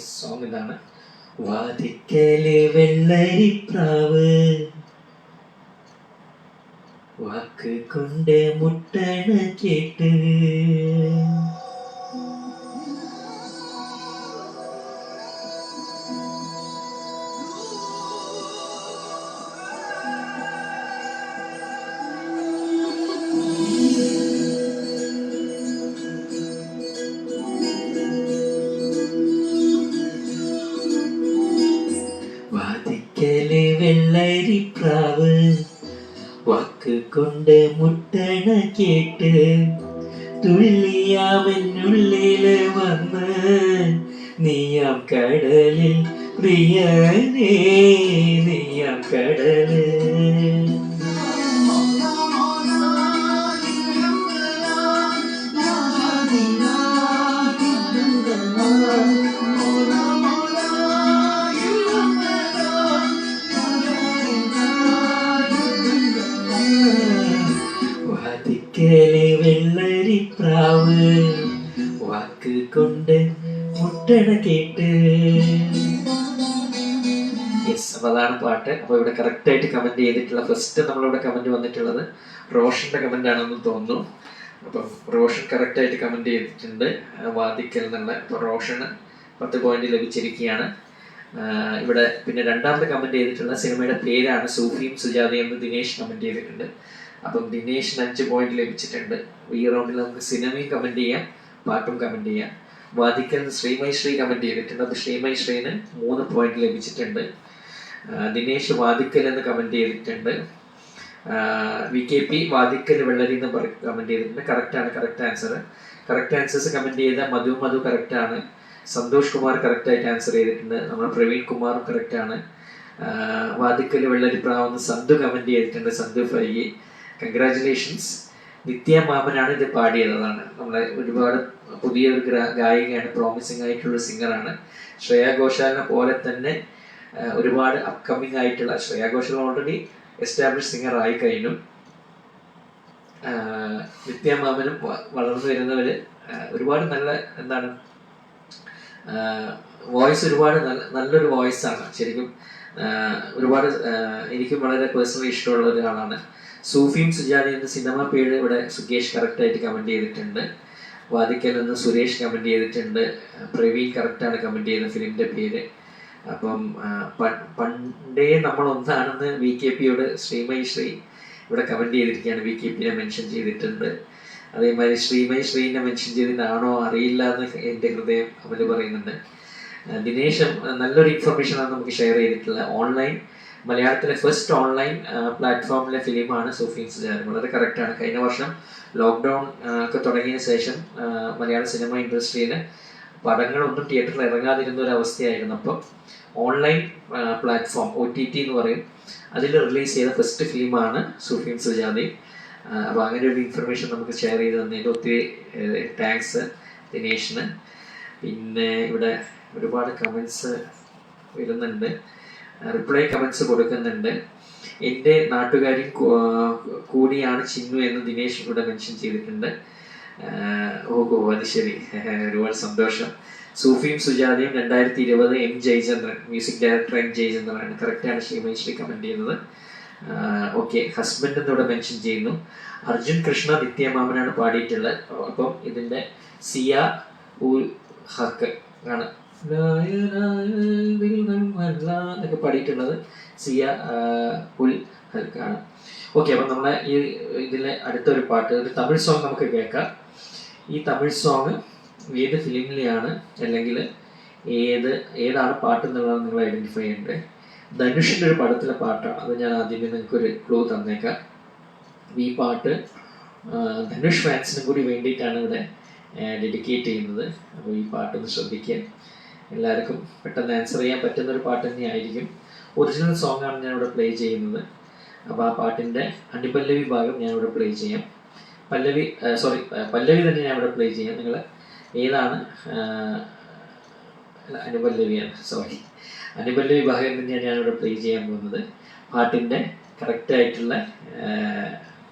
സോങ് ഇതാണ്. വാതിക്കല് വെള്ളരിപ്രാവ് വാക്ക് കൊണ്ട് മുട്ടണ കേട്ട് വെള്ളരിപ്രാവ് വാക്ക് കൊണ്ട് മുട്ടണ കേട്ട് തുള്ളിയാമെന്നുള്ളില് വന്ന് നീയാം കടലിൽ പ്രിയനേ നീയാം കടല് വെള്ളരിപ്രാവ് വാക്ക് കൊണ്ട് മുട്ടണ കേട്ട്. യെസ്, അപ്പൊ അതാണ് പാട്ട്. അപ്പൊ ഇവിടെ കറക്റ്റ് ആയിട്ട് കമന്റ് ചെയ്തിട്ടുള്ള ഫസ്റ്റ് നമ്മളിവിടെ കമന്റ് വന്നിട്ടുള്ളത് റോഷന്റെ കമന്റ് ആണെന്ന് തോന്നുന്നു. അപ്പം റോഷൻ കറക്റ്റ് ആയിട്ട് കമന്റ് ചെയ്തിട്ടുണ്ട് വാദിക്കൽ എന്നുള്ള. അപ്പൊ റോഷന് 10 പോയിന്റ് ലഭിച്ചിരിക്കുകയാണ്. ഇവിടെ പിന്നെ രണ്ടാമത്തെ കമന്റ് ചെയ്തിട്ടുള്ള സിനിമയുടെ പേരാണ് സൂഫിയും സുജാതയും എന്ന് ദിനേശ് കമന്റ് ചെയ്തിട്ടുണ്ട്. അപ്പം ദിനേഷിന് 5 പോയിന്റ് ലഭിച്ചിട്ടുണ്ട്. ഈ റൗണ്ടിൽ നമുക്ക് സിനിമയും കമന്റ് ചെയ്യാം, പാട്ടും കമന്റ് ചെയ്യാം. വാദിക്കൽ ശ്രീ കമന്റ് ചെയ്തിട്ടുണ്ട്. അത് ശ്രീന് 3 പോയിന്റ് ലഭിച്ചിട്ടുണ്ട്. ദിനേശ് വാദിക്കൽ എന്ന് കമന്റ് ചെയ്തിട്ടുണ്ട്. VKP വാദിക്കൽ വെള്ളരി എന്ന് കമന്റ് ചെയ്തിട്ടുണ്ട്. Correct answer. Correct answers comment ചെയ്ത മധു കറക്റ്റാണ്. സന്തോഷ് കുമാർ കറക്റ്റായിട്ട് ആൻസർ ചെയ്തിട്ടുണ്ട്. നമ്മുടെ പ്രവീൺ കുമാറും കറക്റ്റാണ്. വാദിക്കൽ വെള്ളരിപ്രാവെന്ന് സന്ധു കമന്റ് ചെയ്തിട്ടുണ്ട്. സന്ധു ഫ്രൈ, കൺഗ്രാറ്റുലേഷൻസ്. നിത്യ മാമനാണ് ഇത് പാടിയതാണ്. നമ്മളെ ഒരുപാട് പുതിയൊരു ഗായികയാണ്, പ്രോമിസിംഗ് ആയിട്ടുള്ള സിംഗറാണ്. ശ്രേയാ ഘോഷാലിനെ പോലെ തന്നെ ഒരുപാട് അപ്കമ്മിങ് ആയിട്ടുള്ള, Shreya Ghoshal already establish singer ആയി കഴിഞ്ഞു. നിത്യമാമനും വളർന്നു വരുന്നവർ ഒരുപാട് നല്ല എന്താണ് വോയിസ് ഒരുപാട് നല്ലൊരു വോയിസാണ് ശരിക്കും. ഒരുപാട് എനിക്കും വളരെ പേഴ്സണലി ഇഷ്ടമുള്ള ഒരാളാണ്. സൂഫിയും സുജാതി എന്ന സിനിമ പേര് ഇവിടെ സുകേഷ് കറക്റ്റായിട്ട് കമൻറ്റ് ചെയ്തിട്ടുണ്ട്. വാദിക്കൽ നിന്ന് സുരേഷ് കമൻറ്റ് ചെയ്തിട്ടുണ്ട്. പ്രവീൺ കറക്റ്റാണ് കമൻറ്റ് ചെയ്ത ഫിലിമിൻ്റെ പേര്. അപ്പം പണ്ടേ നമ്മൾ ഒന്നാണെന്ന് VKPയോട് ശ്രീമയി ശ്രീ ഇവിടെ കമൻറ്റ് ചെയ്തിരിക്കുകയാണ്. VKPനെ മെൻഷൻ ചെയ്തിട്ടുണ്ട്. അതേമാതിരി ശ്രീമയി ശ്രീനെ മെൻഷൻ ചെയ്തിട്ടാണോ അറിയില്ല എന്ന് എൻ്റെ ഹൃദയം അവര് പറയുന്നുണ്ട്. ദിനേശം നല്ലൊരു ഇൻഫർമേഷനാണ് നമുക്ക് ഷെയർ ചെയ്തിട്ടുള്ളത്. ഓൺലൈൻ മലയാളത്തിലെ ഫസ്റ്റ് ഓൺലൈൻ പ്ലാറ്റ്ഫോമിലെ ഫിലിമാണ് സൂഫിയും സുജാതയും. വളരെ കറക്റ്റാണ്. കഴിഞ്ഞ വർഷം ലോക്ക്ഡൗൺ ഒക്കെ തുടങ്ങിയ ശേഷം മലയാള സിനിമ ഇൻഡസ്ട്രിയിൽ പടങ്ങളൊന്നും തിയേറ്ററിൽ ഇറങ്ങാതിരുന്ന ഒരു അവസ്ഥയായിരുന്നു. അപ്പം ഓൺലൈൻ പ്ലാറ്റ്ഫോം OTT എന്ന് പറയും, അതിൽ റിലീസ് ചെയ്ത ഫസ്റ്റ് ഫിലിമാണ് സൂഫിയും സുജാതയും. അപ്പോൾ അങ്ങനെ ഒരു ഇൻഫർമേഷൻ നമുക്ക് ഷെയർ ചെയ്ത് തന്നതിൽ ഒത്തിരി താങ്ക്സ് ദിനേഷിന്. പിന്നെ ഇവിടെ ഒരുപാട് കമൻസ് വരുന്നുണ്ട്, റിപ്ലൈ കമൻസ് കൊടുക്കുന്നുണ്ട്. എൻ്റെ നാട്ടുകാരി കൂടിയാണ് ചിന്നു എന്ന് ദിനേശ് ഇവിടെ മെൻഷൻ ചെയ്തിട്ടുണ്ട്. ഓഹോ, അത് ശരി, ഒരുപാട് സന്തോഷം. സൂഫിയും സുജാതയും 2020 M Jayachandran, music director M ജയചന്ദ്രനാണ്. കറക്റ്റാണ് ശ്രീമേശ്വരി കമൻറ്റ് ചെയ്യുന്നത്. ഓക്കെ, ഹസ്ബൻഡ് എന്നിവിടെ മെൻഷൻ ചെയ്യുന്നു. അർജുൻ കൃഷ്ണ നിത്യമാമനാണ് പാടിയിട്ടുള്ളത്. അപ്പം ഇതിൻ്റെ സിയ ഉൽ ഹക്ക് ആണ് എന്നൊക്കെ പാടിയിട്ടുള്ളത്. സിയ ഉൽ ഹൽക്കാണ്. ഓക്കെ, അപ്പം നമ്മളെ ഈ ഇതിലെ അടുത്തൊരു പാട്ട്, ഒരു തമിഴ് സോങ് നമുക്ക് കേൾക്കാം. ഈ തമിഴ് സോങ് ഏത് ഫിലിമിലെയാണ് അല്ലെങ്കിൽ ഏതാണ് പാട്ട് എന്നുള്ളത് നിങ്ങൾ ഐഡൻറ്റിഫൈ ചെയ്യേണ്ടത്. ധനുഷിൻ്റെ ഒരു പടത്തിലെ പാട്ടാണ്. അത് ഞാൻ ആദ്യമേ നിങ്ങൾക്കൊരു ക്ലൂ തന്നേക്കാം. ഈ പാട്ട് ധനുഷ് ഫാൻസിനും കൂടി വേണ്ടിയിട്ടാണ് ഇവിടെ ഡെഡിക്കേറ്റ് ചെയ്യുന്നത്. അപ്പോൾ ഈ പാട്ടൊന്ന് ശ്രദ്ധിക്കുക. എല്ലാവർക്കും പെട്ടെന്ന് ആൻസർ ചെയ്യാൻ പറ്റുന്നൊരു പാട്ട് തന്നെയായിരിക്കും. ഒറിജിനൽ സോങ്ങാണ് ഞാനിവിടെ പ്ലേ ചെയ്യുന്നത്. അപ്പോൾ ആ പാട്ടിൻ്റെ അനുപല്ലവി ഭാഗം ഞാനിവിടെ പ്ലേ ചെയ്യാം. പല്ലവി തന്നെ ഞാനിവിടെ പ്ലേ ചെയ്യാം. നിങ്ങൾ ഏതാണ് അനുപല്ലവിയാണ്, അനുപല്ലവി ഭാഗം തന്നെയാണ് ഞാനിവിടെ പ്ലേ ചെയ്യാൻ പോകുന്നത്. പാട്ടിൻ്റെ കറക്റ്റായിട്ടുള്ള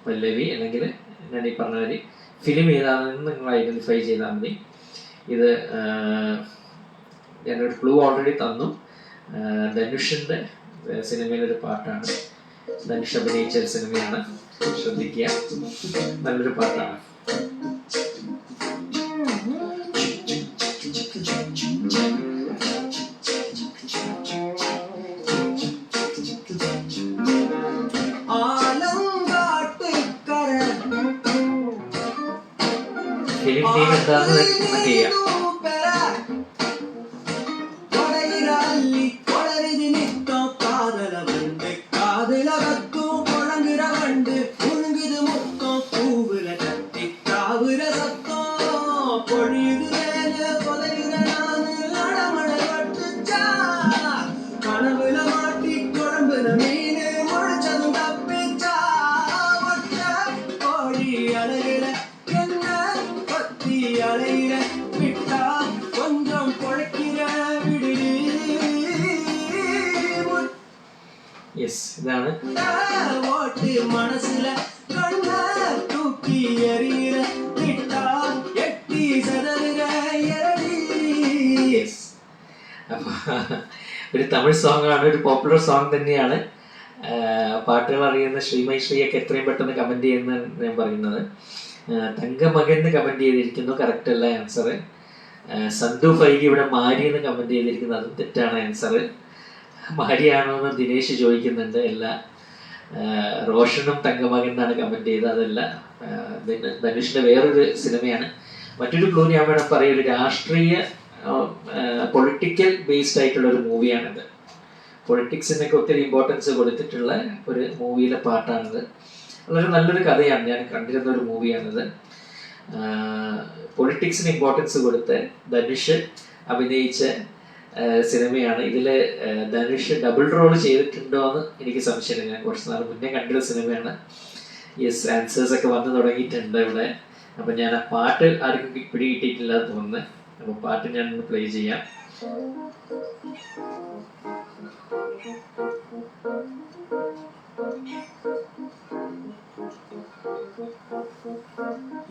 പല്ലവി അല്ലെങ്കിൽ ഞാൻ ഈ പറഞ്ഞ മാതിരി ഫിലിം ഏതാണെന്ന് നിങ്ങൾ ഐഡൻറ്റിഫൈ ചെയ്താൽ മതി. ഇത് ഞാനൊരു ക്ലൂ ഓൾറെഡി തന്നു. ധനുഷിൻ്റെ സിനിമയിലൊരു പാട്ടാണ്. ധനുഷ് അഭിനയിച്ച ഒരു സിനിമയാണ്. ശ്രദ്ധിക്കുക, നല്ലൊരു പാട്ടാണ്. ഫിലിം നെയിം എന്താണെന്ന് കമന്റ് ചെയ്യാം. യെസ്, ഇതാണ്. ഒരു തമിഴ് സോങ് ആണ്, ഒരു പോപ്പുലർ സോങ് തന്നെയാണ്. പാട്ടുകൾ അറിയുന്ന ശ്രീമയി ശ്രീയൊക്കെ എത്രയും പെട്ടെന്ന് കമൻറ്റ് ചെയ്യുന്ന ഞാൻ പറയുന്നത്. തങ്കമകൻ കമൻറ്റ് ചെയ്തിരിക്കുന്നു, കറക്റ്റ് അല്ല ആൻസർ. സന്തു ഫൈഗി ഇവിടെ മാരി എന്ന് കമൻറ്റ് ചെയ്തിരിക്കുന്നത്, അതും തെറ്റാണ് ആൻസർ. മാരിയാണോ എന്ന് ദിനേശ് ചോദിക്കുന്നുണ്ട്. അല്ല, റോഷനും തങ്കമകൻ എന്നാണ് കമൻറ്റ് ചെയ്തത്, അതല്ല. ധനുഷിൻ്റെ വേറൊരു സിനിമയാണ്. മറ്റൊരു ക്ലൂ ഞാൻ വേണം പറയും, ഒരു രാഷ്ട്രീയ പൊളിറ്റിക്കൽ ബേസ്ഡ് ആയിട്ടുള്ള ഒരു മൂവിയാണിത്. പൊളിറ്റിക്സിനൊക്കെ ഒത്തിരി ഇമ്പോർട്ടൻസ് കൊടുത്തിട്ടുള്ള ഒരു മൂവിയിലെ പാട്ടാണിത്. വളരെ നല്ലൊരു കഥയാണ്, ഞാൻ കണ്ടിരുന്ന ഒരു മൂവിയാണിത്. പൊളിറ്റിക്സിന് ഇമ്പോർട്ടൻസ് കൊടുത്ത് ധനുഷ് അഭിനയിച്ച സിനിമയാണ്. ഇതിൽ ധനുഷ് ഡബിൾ റോൾ ചെയ്തിട്ടുണ്ടോ എന്ന് എനിക്ക് സംശയമില്ല. ഞാൻ കുറച്ച് നാൾ മുന്നേ കണ്ടൊരു സിനിമയാണ്. യെസ്, ആൻസേഴ്സ് ഒക്കെ വന്നു തുടങ്ങിയിട്ടുണ്ട് ഇവിടെ. അപ്പം ഞാൻ ആ പാട്ട് ആർക്കും പിടികിട്ടിയിട്ടില്ല തോന്നുന്നു. അപ്പോൾ പാട്ട് ഞാൻ പ്ലേ ചെയ്യാം.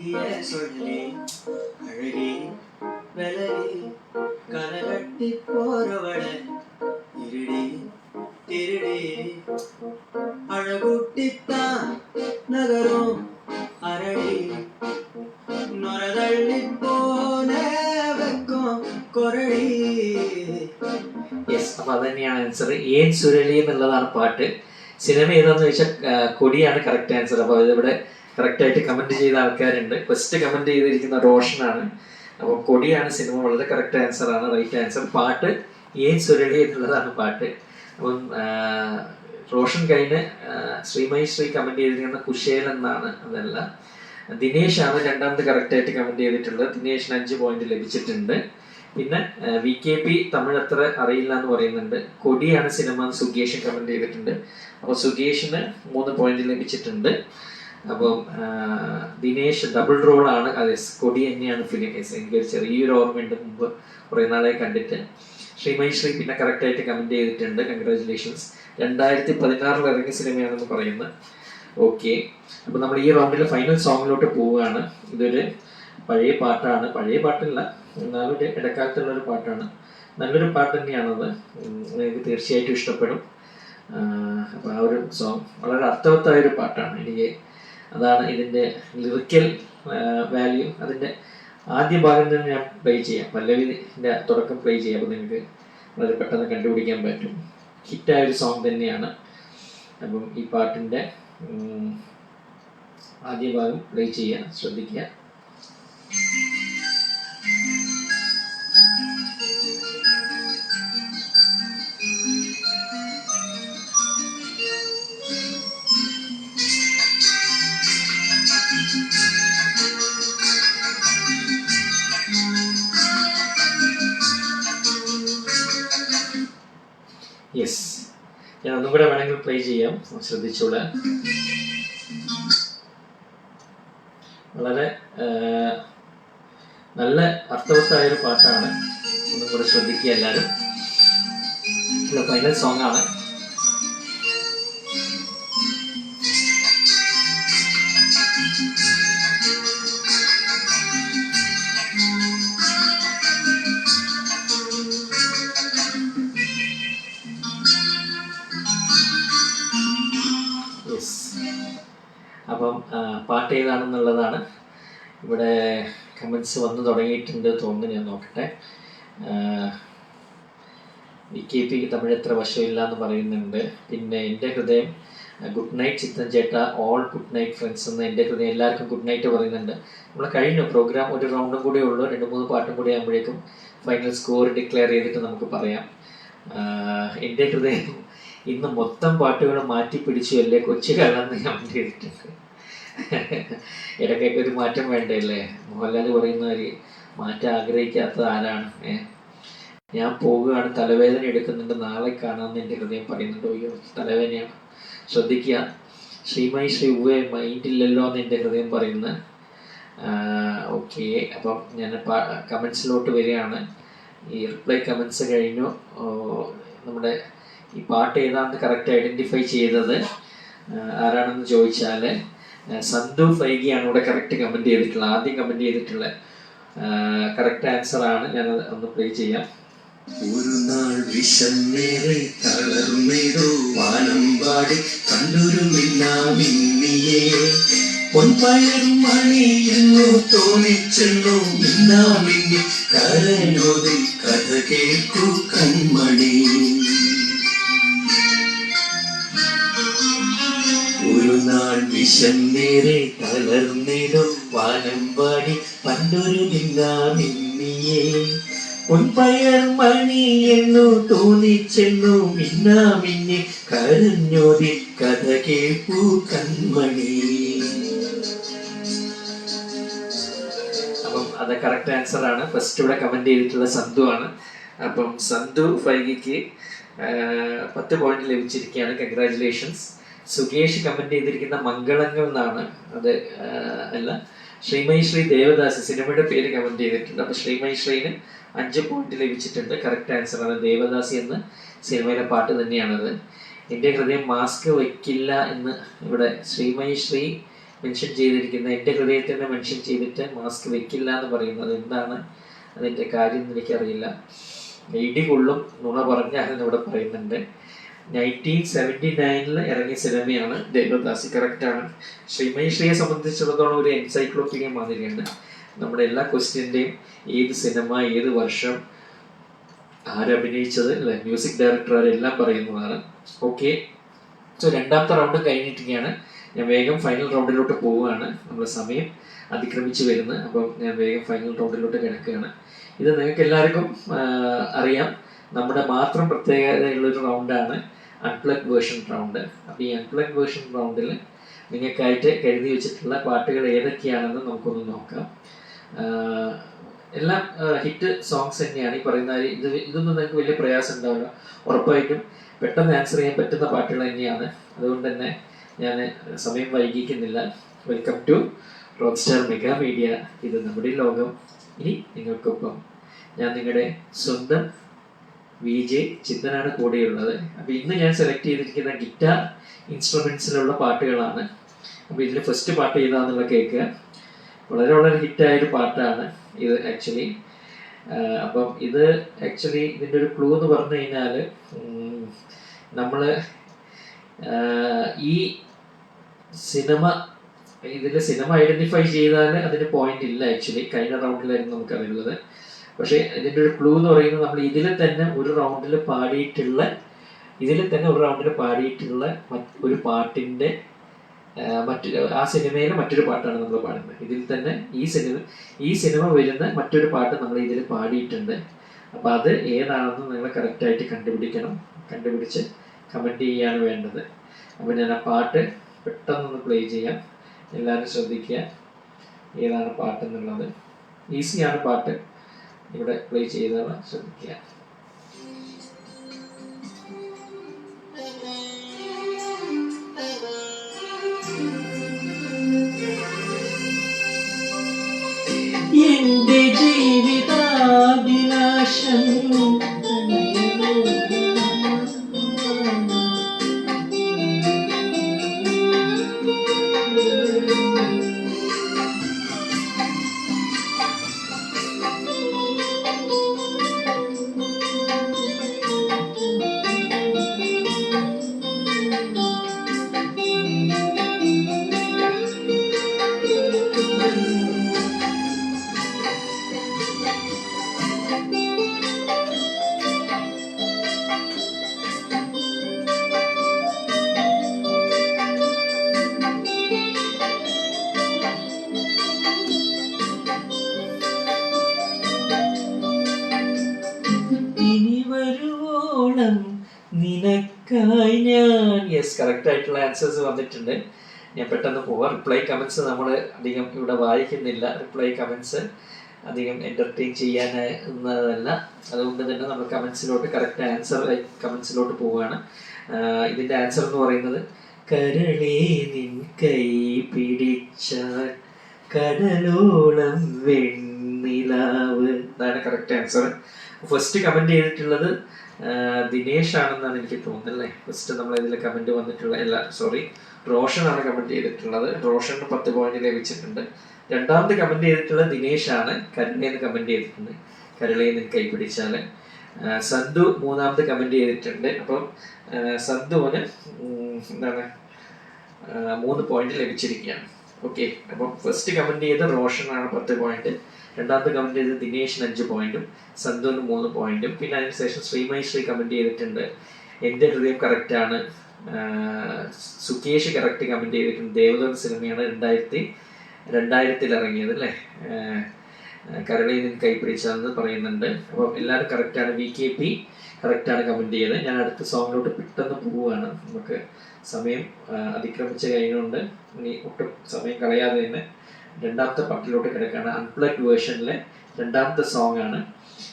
ஏன் சொல்லி அழகே விலகி கனகட்டி போறவள இருடி திருடி அழகுட்டித்தான் நகரும் அரடி நொரதள்ளி போன വെക്കും കൊരടി. യെസ്, അപ്പൊ അത് തന്നെയാണ് ആൻസർ. ഏൻ സുരളി എന്നുള്ളതാണ് പാട്ട്. സിനിമ ഏതാന്ന് ചോദിച്ചാൽ കൊടിയാണ് കറക്റ്റ് ആൻസർ. അപ്പോൾ ഇതിവിടെ കറക്റ്റായിട്ട് കമന്റ് ചെയ്ത ആൾക്കാരുണ്ട്. ഫസ്റ്റ് കമന്റ് ചെയ്തിരിക്കുന്ന റോഷനാണ്. അപ്പോൾ കൊടിയാണ് സിനിമ, വളരെ കറക്റ്റ് ആൻസർ ആണ്, റൈറ്റ് ആൻസർ. പാട്ട് ഏൻ സുരളി എന്നുള്ളതാണ് പാട്ട്. അപ്പം റോഷൻ കഴിഞ്ഞ് ശ്രീമയി ശ്രീ കമന്റ് ചെയ്തിരിക്കുന്ന കുശേൽ എന്നാണ്, അതല്ല. ദിനേശ് ആണ് രണ്ടാമത് കറക്റ്റായിട്ട് കമന്റ് ചെയ്തിട്ടുള്ളത്. ദിനേഷിന് 5 പോയിന്റ് ലഭിച്ചിട്ടുണ്ട്. പിന്നെ VKP തമിഴ് അത്ര അറിയില്ല എന്ന് പറയുന്നുണ്ട്. കൊടിയാണ് സിനിമ എന്ന് സുഗേഷ് കമന്റ് ചെയ്തിട്ടുണ്ട്. അപ്പോൾ സുഗേഷിന് 3 പോയിന്റ് ലഭിച്ചിട്ടുണ്ട്. അപ്പം ദിനേഷ് ഡബിൾ റോളാണ്, അതെ കൊടി തന്നെയാണ് ഫിലിം. എനിക്കൊരു ചെറിയൊരു ഓർമ്മയുണ്ട്, മുമ്പ് കുറേ നാളെ കണ്ടിട്ട്. ശ്രീമയി ശ്രീ പിന്നെ കറക്റ്റായിട്ട് കമന്റ് ചെയ്തിട്ടുണ്ട്, കൺഗ്രാജുലേഷൻസ്. 2016 ഇറങ്ങിയ സിനിമയാണെന്ന് പറയുന്നത്. ഓക്കെ, അപ്പോൾ നമ്മൾ ഈ റൗണ്ടിൽ ഫൈനൽ സോങ്ങിലോട്ട് പോവുകയാണ്. ഇതൊരു പഴയ പാട്ടാണ്, പഴയ പാട്ടല്ല എന്നാലും ഒരു ഇടക്കാലത്തുള്ളൊരു പാട്ടാണ്. നല്ലൊരു പാട്ട് തന്നെയാണത്, നിങ്ങൾക്ക് തീർച്ചയായിട്ടും ഇഷ്ടപ്പെടും. അപ്പോൾ ആ ഒരു സോങ് വളരെ അർത്ഥവത്തായൊരു പാട്ടാണ്. എനിക്ക് അതാണ് ഇതിൻ്റെ ലിറിക്കൽ വാല്യൂ. അതിൻ്റെ ആദ്യ ഭാഗം തന്നെ ഞാൻ പ്ലേ ചെയ്യാം, പല്ലവിൻ്റെ തുടക്കം പ്ലേ ചെയ്യാം. അപ്പോൾ നിങ്ങൾക്ക് വളരെ പെട്ടെന്ന് കണ്ടുപിടിക്കാൻ പറ്റും. ഹിറ്റായൊരു സോങ് തന്നെയാണ്. അപ്പം ഈ പാട്ടിൻ്റെ ആദ്യ ഭാഗം പ്ലേ ചെയ്യാൻ ശ്രദ്ധിക്കുക. യെസ്, ഞാൻ ഒന്നും കൂടെ വേണമെങ്കിൽ പ്ലേ ചെയ്യാം, ശ്രദ്ധിച്ചോളാം. വളരെ നല്ല അർത്ഥവത്തായൊരു പാട്ടാണ്, ഒന്നും കൂടെ ശ്രദ്ധിക്കുക എല്ലാവരും. ഫൈനൽ സോങ് ആണ്. അപ്പം പാട്ട് ഏതാണെന്നുള്ളതാണ്. ഇവിടെ കമൻസ് വന്നു തുടങ്ങിയിട്ടുണ്ട് തോന്നുന്നു, ഞാൻ നോക്കട്ടെ. VKP തമിഴ് എത്ര വശമില്ല എന്ന് പറയുന്നുണ്ട്. പിന്നെ എൻ്റെ ഹൃദയം, ഗുഡ് നൈറ്റ് ചിത്തൻ ചേട്ടാ, ഓൾ ഗുഡ് നൈറ്റ് ഫ്രണ്ട്സ് എന്ന് എൻ്റെ ഹൃദയം എല്ലാവർക്കും ഗുഡ് നൈറ്റ് പറയുന്നുണ്ട്. നമ്മൾ കഴിഞ്ഞു പ്രോഗ്രാം, ഒരു റൗണ്ടും കൂടെ ഉള്ളൂ, 2-3 പാട്ടും കൂടി ആകുമ്പോഴേക്കും ഫൈനൽ സ്കോർ ഡിക്ലെയർ ചെയ്തിട്ട് നമുക്ക് പറയാം. എൻ്റെ ഹൃദയം ഇന്ന് മൊത്തം പാട്ടുകൾ മാറ്റി പിടിച്ചു അല്ലേ കൊച്ചു കള്ളെന്ന് ഞാൻ ചെയ്തിട്ടുണ്ട്. ഇടയ്ക്കൊക്കെ ഒരു മാറ്റം വേണ്ടല്ലേ? മോഹൻലാൽ പറയുന്ന മാതിരി മാറ്റം ആഗ്രഹിക്കാത്തത് ആരാണ്? ഞാൻ പോവുകയാണ്, തലവേദന എടുക്കുന്നുണ്ട്, നാളെ കാണാമെന്ന് എൻ്റെ ഹൃദയം പറയുന്നുണ്ട്. അയ്യോ തലവേദനയാണ്, ശ്രദ്ധിക്കുക. ശ്രീമയി ശ്രീ ഉവ്വേ മൈൻഡില്ലല്ലോ എന്ന് എൻ്റെ ഹൃദയം പറയുന്നത്. ഓക്കെ, അപ്പം ഞാൻ കമൻസിലോട്ട് വരികയാണ്. ഈ റിപ്ലൈ കമൻസ് കഴിഞ്ഞു. നമ്മുടെ ഈ പാട്ട് ഏതാണെന്ന് കറക്റ്റ് ഐഡൻറ്റിഫൈ ചെയ്തത് ആരാണെന്ന് ചോദിച്ചാൽ സന്തു ഫൈഗിയാണ് ഇവിടെ കറക്റ്റ് കമൻറ്റ് ചെയ്തിട്ടുള്ളത്. ആദ്യം കമൻറ്റ് ചെയ്തിട്ടുള്ള കറക്റ്റ് ആൻസർ ആണ്. ഞാൻ ഒന്ന് പ്ലേ ചെയ്യാം. ഒരു നാൾ വിശന്നേറെ തളർന്നേതോ വാനമ്പാടി കണ്ടൊരു മിന്നാമിന്നിയേ പൊൻപയറും മണിയെന്നോ തോന്നിച്ചെന്നോ മിന്നാമിന്നി കരഞ്ഞോതി കഥ കേൾക്കൂ കൺമണി. ഒരു നാൾ വിശന്നേറെ തളർന്നേതോ വാനമ്പാടി പണ്ടൊരു മിന്നാമിന്നിയേ പൊൻപയർ മണി എന്നു തോന്നിച്ചെന്നു മിന്നാമിന്നി കരഞ്ഞോതി കഥ കേൾപ്പൂ കൺമണി. അപ്പം അത് കറക്റ്റ് ആൻസർ ആണ്. ഫസ്റ്റ് ഇവിടെ കമന്റ് ചെയ്തിട്ടുള്ള സന്തു ആണ്. അപ്പം സന്തു ഫൈഗിക്ക് 10 പോയിന്റ് ലഭിച്ചിരിക്കുകയാണ്. കൺഗ്രാറ്റുലേഷൻസ്. സുകേഷ് കമന്റ് ചെയ്തിരിക്കുന്ന മംഗളങ്ങൾ എന്നാണ്, അത് അല്ല. ശ്രീമയി ശ്രീ ദേവദാസ് സിനിമയുടെ പേര് കമന്റ് ചെയ്തിട്ടുണ്ട്. അപ്പൊ ശ്രീമയി ശ്രീന് 5 പോയിന്റ് ലഭിച്ചിട്ടുണ്ട്. കറക്റ്റ് ആൻസർ ആണ് ദേവദാസി എന്ന സിനിമയിലെ പാട്ട് തന്നെയാണത്. എൻ്റെ ഹൃദയം മാസ്ക് വയ്ക്കില്ല എന്ന് ഇവിടെ ശ്രീമയി ശ്രീ മെൻഷൻ ചെയ്തിരിക്കുന്നത്, എൻ്റെ ഹൃദയത്തിൽ തന്നെ മെൻഷൻ ചെയ്തിട്ട് മാസ്ക് വെക്കില്ല എന്ന് പറയുന്നത് എന്താണ് അതിൻ്റെ കാര്യം എന്ന് എനിക്കറിയില്ല. ഇടി കൊള്ളും നുണ പറഞ്ഞാൽ ഇവിടെ പറയുന്നുണ്ട്. 1979 ഇറങ്ങിയ സിനിമയാണ് ദേവദാസി. കറക്റ്റാണ്. ശ്രീയെ സംബന്ധിച്ചിടത്തോളം ഒരു എൻസൈക്ലോപീഡിയ മാതിരിയാണ്. നമ്മുടെ എല്ലാ ക്വസ്റ്റ്യൻ്റെയും ഏത് സിനിമ, ഏത് വർഷം, ആരഭിനയിച്ചത്, അല്ലെ, മ്യൂസിക് ഡയറക്ടർ, അതെല്ലാം പറയുന്നതാണ്. ഓക്കെ, സോ രണ്ടാമത്തെ റൗണ്ട് കഴിഞ്ഞിരിക്കുകയാണ്. ഞാൻ വേഗം ഫൈനൽ റൗണ്ടിലോട്ട് പോവുകയാണ്. നമ്മുടെ സമയം അതിക്രമിച്ച് വരുന്നത്. അപ്പം ഞാൻ വേഗം ഫൈനൽ റൗണ്ടിലോട്ട് കിടക്കുകയാണ്. ഇത് നിങ്ങൾക്ക് എല്ലാവർക്കും അറിയാം, നമ്മുടെ മാത്രം പ്രത്യേകതയുള്ളൊരു റൗണ്ടാണ് അൺപ്ലഗ് വേർഷൻ റൗണ്ട്. അപ്പോൾ ഈ അൺപ്ലഗ് വേർഷൻ റൗണ്ടിൽ നിങ്ങൾക്കായിട്ട് കരുതി വെച്ചിട്ടുള്ള പാട്ടുകൾ ഏതൊക്കെയാണെന്ന് നമുക്കൊന്ന് നോക്കാം. എല്ലാം ഹിറ്റ് സോങ്സ് തന്നെയാണ്. ഈ പറയുന്ന ഇതൊന്നും നിങ്ങൾക്ക് വലിയ പ്രയാസം ഉണ്ടാവില്ല. ഉറപ്പായിട്ടും പെട്ടെന്ന് ആൻസർ ചെയ്യാൻ പറ്റുന്ന പാട്ടുകൾ തന്നെയാണ്. അതുകൊണ്ട് തന്നെ ഞാൻ സമയം വൈകിക്കുന്നില്ല. Welcome to rock star mega media. ഇത് നമ്മുടെ ലോകം. ഇനി നിങ്ങൾക്കൊപ്പം ഞാൻ നിങ്ങളുടെ സ്വന്തം VJ ചിത്തനാണ് കൂടെയുള്ളത്. അപ്പോൾ ഇന്ന് ഞാൻ സെലക്ട് ചെയ്തിരിക്കുന്ന ഗിറ്റാർ ഇൻസ്ട്രുമെൻസിലുള്ള പാട്ടുകളാണ്. അപ്പോൾ ഇതിൽ ഫസ്റ്റ് പാട്ട് ഏതാണെന്നുള്ള കേൾക്കുക. വളരെ വളരെ ഹിറ്റായൊരു പാട്ടാണ് ഇത് ആക്ച്വലി. അപ്പം ഇത് ആക്ച്വലി ഇതിൻ്റെ ഒരു ക്ലൂ എന്ന് പറഞ്ഞു കഴിഞ്ഞാൽ, നമ്മൾ ഈ ഇതിൻ്റെ സിനിമ ഐഡൻറ്റിഫൈ ചെയ്താൽ അതിന് പോയിന്റ് ഇല്ല. ആക്ച്വലി കഴിഞ്ഞ റൗണ്ടിലായിരുന്നു നമുക്കറിയുള്ളത്. പക്ഷേ ഇതിൻ്റെ ഒരു ക്ലൂ എന്ന് പറയുന്നത്, നമ്മൾ ഇതിൽ തന്നെ ഒരു റൗണ്ടിൽ പാടിയിട്ടുള്ള ഒരു പാട്ടിൻ്റെ ആ സിനിമയിലെ മറ്റൊരു പാട്ടാണ് നമ്മൾ പാടുന്നത്. ഇതിൽ തന്നെ ഈ സിനിമ വരുന്ന മറ്റൊരു പാട്ട് നമ്മൾ ഇതിൽ പാടിയിട്ടുണ്ട്. അപ്പോൾ അത് ഏതാണെന്ന് നിങ്ങൾ കറക്റ്റായിട്ട് കണ്ടുപിടിച്ച് കമൻറ്റ് ചെയ്യാണ് വേണ്ടത്. അപ്പോൾ ഞാൻ ആ പാട്ട് പെട്ടെന്നൊന്ന് പ്ലേ ചെയ്യാം. എല്ലാവരും ശ്രദ്ധിക്കുക ഏതാണ് പാട്ടെന്നുള്ളത്. ഈസിയാണ് പാട്ട്. ഇവിടെ പ്ലേ ചെയ്തതാണ്, ശ്രദ്ധിക്കുക. എന്റെ ജീവിതാഭിലാഷം നിനക്കായി ഞാൻ. യെസ്, കറക്റ്റ് ആയിട്ടുള്ള ആൻസേഴ്സ് വന്നിട്ടുണ്ട്. ഞാൻ പെട്ടെന്ന് പോവാം. റിപ്ലൈ കമൻസ് നമ്മൾ അധികം ഇവിടെ വായിക്കുന്നില്ല. റിപ്ലൈ കമൻസ് അധികം എൻ്റർടൈൻ ചെയ്യാനല്ല. അതുകൊണ്ട് തന്നെ നമ്മൾ കറക്റ്റ് ആൻസർ കമൻസിലോട്ട് പോവുകയാണ്. ഇതിൻ്റെ ആൻസർ എന്ന് പറയുന്നത്, കരളേ നിൻ കൈ പിടിച്ചാൽ കടലോളം വെണ്ണിലാവ്. അതാണ് കറക്റ്റ് ആൻസർ. ഫസ്റ്റ് കമൻറ്റ് ചെയ്തിട്ടുള്ളത് ദിനേശ് ആണെന്നാണ് എനിക്ക് തോന്നുന്നത്, അല്ലേ? ഫസ്റ്റ് നമ്മൾ ഇതിൽ കമൻറ്റ് വന്നിട്ടുള്ള റോഷനാണ് കമൻറ്റ് ചെയ്തിട്ടുള്ളത്. റോഷന് 10 പോയിന്റ് ലഭിച്ചിട്ടുണ്ട്. രണ്ടാമത് കമൻറ്റ് ചെയ്തിട്ടുള്ളത് ദിനേശ് ആണ്. കരളേന്ന് കമൻറ്റ് ചെയ്തിട്ടുണ്ട്. കരളേന്ന് കൈപിടിച്ചാൽ. സന്തു മൂന്നാമത് കമൻറ്റ് ചെയ്തിട്ടുണ്ട്. അപ്പം സന്തുവിന് 3 പോയിന്റ് ലഭിച്ചിരിക്കുകയാണ്. ഓക്കെ, അപ്പം ഫസ്റ്റ് കമൻറ്റ് ചെയ്ത് റോഷനാണ് 10 പോയിന്റ്. രണ്ടാമത്തെ കമൻറ്റ് ചെയ്ത് ദിനേശിന് 5 പോയിന്റും സന്തുവിന് 3 പോയിന്റും. പിന്നെ അതിനുശേഷം ശ്രീ കമൻറ്റ് ചെയ്തിട്ടുണ്ട്. എൻ്റെ ഹൃദയം കറക്റ്റാണ്. സുകേഷ് കറക്റ്റ് കമൻറ്റ് ചെയ്തിട്ടുണ്ട്. ദേവദാസി സിനിമയാണ് 2000 ഇറങ്ങിയത്, അല്ലേ? കരളയിൽ നിന്ന് കൈപ്പിടിച്ചതെന്ന് പറയുന്നുണ്ട്. അപ്പം എല്ലാവരും കറക്റ്റാണ്. VKP കറക്റ്റാണ് കമൻറ്റ് ചെയ്തത്. ഞാൻ അടുത്ത സോങ്ങിലോട്ട് പെട്ടെന്ന് പോവുകയാണ്. നമുക്ക് സമയം അതിക്രമിച്ച് കഴിഞ്ഞുകൊണ്ട് ഇനി ഒട്ടും സമയം കളയാതെ തന്നെ രണ്ടാമത്തെ പാട്ടിലോട്ട് കിടക്കുകയാണ്. അൺപ്ലഗ്ഡ് വേർഷനിലെ രണ്ടാമത്തെ സോങ് ആണ്.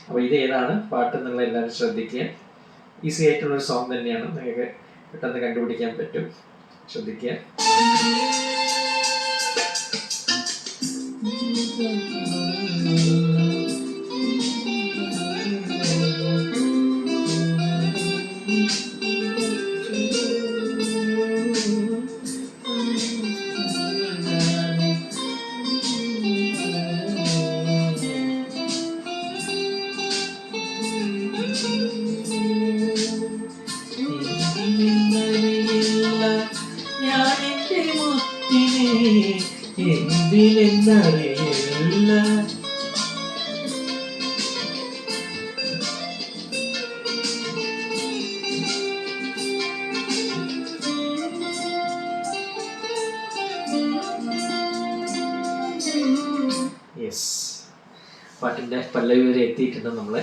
അപ്പോൾ ഇത് ഏതാണ് പാട്ട് എന്നുള്ള എല്ലാവരും ശ്രദ്ധിക്കുക. ഈസി ആയിട്ടുള്ളൊരു സോങ് തന്നെയാണ്. നിങ്ങൾക്ക് പെട്ടെന്ന് കണ്ടുപിടിക്കാൻ പറ്റും. ശ്രദ്ധിക്കുക. എന്നറിയില്ല. യെസ്, പാട്ടിൻ്റെ പല്ലവി വരെ എത്തിയിട്ടുണ്ട് നമ്മൾ.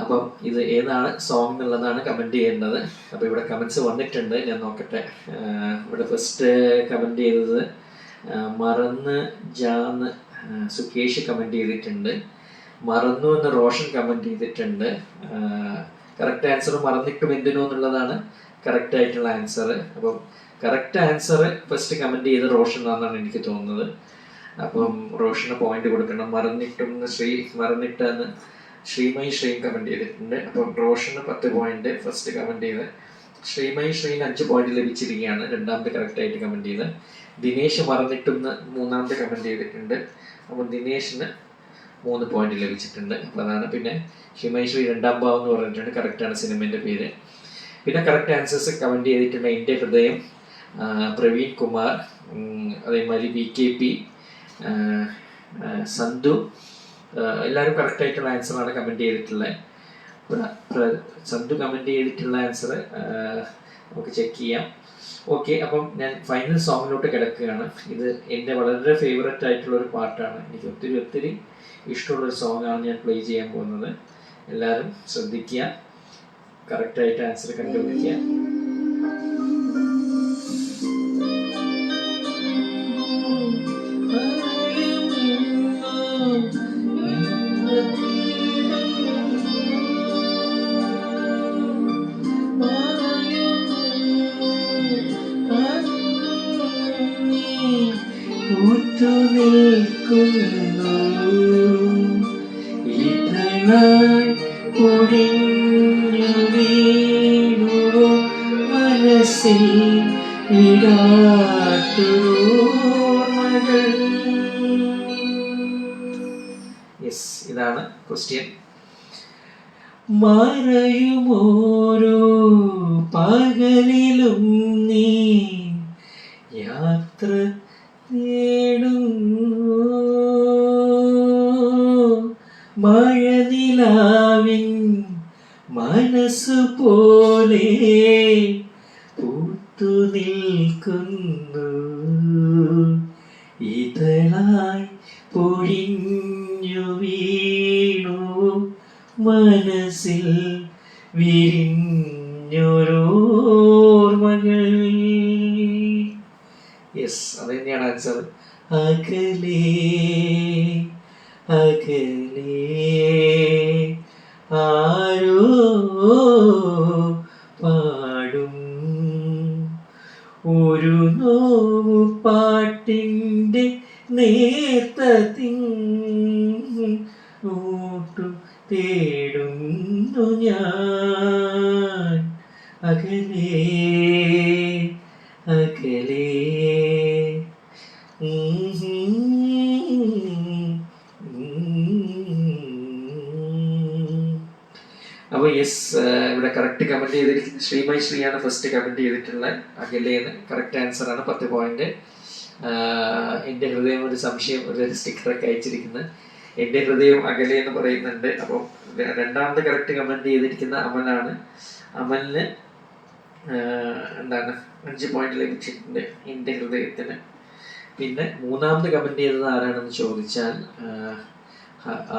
അപ്പം ഇത് ഏതാണ് സോങ് എന്നുള്ളതാണ് കമൻറ്റ് ചെയ്യേണ്ടത്. അപ്പോൾ ഇവിടെ കമൻസ് വന്നിട്ടുണ്ട്, ഞാൻ നോക്കട്ടെ. ഇവിടെ ഫസ്റ്റ് കമൻറ്റ് ചെയ്തത് മറന്ന് ജാന്ന് സുകേഷ് കമൻറ്റ് ചെയ്തിട്ടുണ്ട്. മറന്നു എന്ന് റോഷൻ കമൻറ്റ് ചെയ്തിട്ടുണ്ട്. കറക്റ്റ് ആൻസർ മറന്നിട്ടും എന്തിനോ എന്നുള്ളതാണ് കറക്റ്റ് ആയിട്ടുള്ള ആൻസർ. അപ്പം കറക്റ്റ് ആൻസർ ഫസ്റ്റ് കമൻറ്റ് ചെയ്ത് റോഷൻ എന്നാണ് എനിക്ക് തോന്നുന്നത്. അപ്പം റോഷന് പോയിന്റ് കൊടുക്കണം. മറന്നിട്ടും മറന്നിട്ടെന്ന് ശ്രീമയി ശ്രീൻ കമൻറ്റ് ചെയ്തിട്ടുണ്ട്. അപ്പം റോഷന് 10 പോയിന്റ് ഫസ്റ്റ് കമൻറ്റ് ചെയ്ത്. ശ്രീമയി ശ്രീന് 5 പോയിന്റ് ലഭിച്ചിരിക്കുകയാണ്, രണ്ടാമത്തെ കറക്റ്റായിട്ട് കമൻറ്റ് ചെയ്ത്. ദിനേശ് മറന്നിട്ടും മൂന്നാമത്തെ കമൻറ്റ് ചെയ്തിട്ടുണ്ട്. അപ്പം ദിനേശിന് 3 പോയിന്റ് ലഭിച്ചിട്ടുണ്ട്. അപ്പോൾ അതാണ്. പിന്നെ ശ്രീമയി ശ്രീ രണ്ടാം ഭാവം എന്ന് പറഞ്ഞിട്ടുണ്ട്, കറക്റ്റാണ് സിനിമേൻ്റെ പേര്. പിന്നെ കറക്റ്റ് ആൻസേഴ്സ് കമൻറ്റ് ചെയ്തിട്ടുണ്ട് എൻ്റെ ഹൃദയം, പ്രവീൺ കുമാർ, അതേമാതിരി VKP, സന്ധു. എല്ലാവരും കറക്റ്റായിട്ടുള്ള ആൻസറാണ് കമൻറ്റ് ചെയ്തിട്ടുള്ളത്. സന്ധു കമൻറ്റ് ചെയ്തിട്ടുള്ള ആൻസർ നമുക്ക് ചെക്ക് ചെയ്യാം. ഓക്കെ, അപ്പം ഞാൻ ഫൈനൽ സോങ്ങിലോട്ട് കിടക്കുകയാണ്. ഇത് എൻ്റെ വളരെ ഫേവററ്റ് ആയിട്ടുള്ളൊരു പാട്ടാണ്. എനിക്ക് ഒത്തിരി ഒത്തിരി ഇഷ്ടമുള്ളൊരു സോങ്ങാണ് ഞാൻ പ്ലേ ചെയ്യാൻ പോകുന്നത്. എല്ലാവരും ശ്രദ്ധിക്കുക, കറക്റ്റായിട്ട് ആൻസർ കണ്ടുപിടിക്കുക. നിൽക്കുന്നു ഇതളായി പൊടിഞ്ഞു വീണു മനസ്സിൽ വിടാത്തോർമകൾ. യെസ്, ഇതാണ് ക്വസ്റ്റ്യൻ. മറയുമോരോ പകലിലും നീ യാത്ര മഴനിലാവിൻ മനസ്സു പോലെ പൂത്തു നിൽക്കുന്നു ഇതളായി പൊഴിഞ്ഞു വീണു മനസ്സിൽ വിരിഞ്ഞൊരോർമകൾ. യെസ്, അത് തന്നെയാണ് ആൻസർ. അകലേ അകലേ ആരോ പാടും ഒരു നോവു പാട്ടിൻ്റെ നേർത്ത തിങ്ങോട്ടു തേടുന്നു ഞാൻ. അകലേ അകലേ. അപ്പോൾ യെസ്, ഇവിടെ കറക്റ്റ് കമൻറ്റ് ചെയ്തിരിക്കുന്നത് ശ്രീമയി ശ്രീയാണ് ഫസ്റ്റ് കമൻറ്റ് ചെയ്തിട്ടുള്ളത്. അകലേന്ന് കറക്റ്റ് ആൻസറാണ്, 10 പോയിന്റ്. എൻ്റെ ഹൃദയം ഒരു സംശയം, ഒരു സ്റ്റിക്കറൊക്കെ അയച്ചിരിക്കുന്നത്. എൻ്റെ ഹൃദയം അകലെ എന്ന് പറയുന്നുണ്ട്. അപ്പോൾ രണ്ടാമത്തെ കറക്റ്റ് കമൻറ്റ് ചെയ്തിരിക്കുന്ന അമലാണ്. അമലിന് 5 പോയിന്റ് ലഭിച്ചിട്ടുണ്ട് എൻ്റെ ഹൃദയത്തിന്. പിന്നെ മൂന്നാമത് കമൻറ്റ് ചെയ്തത് ആരാണെന്ന് ചോദിച്ചാൽ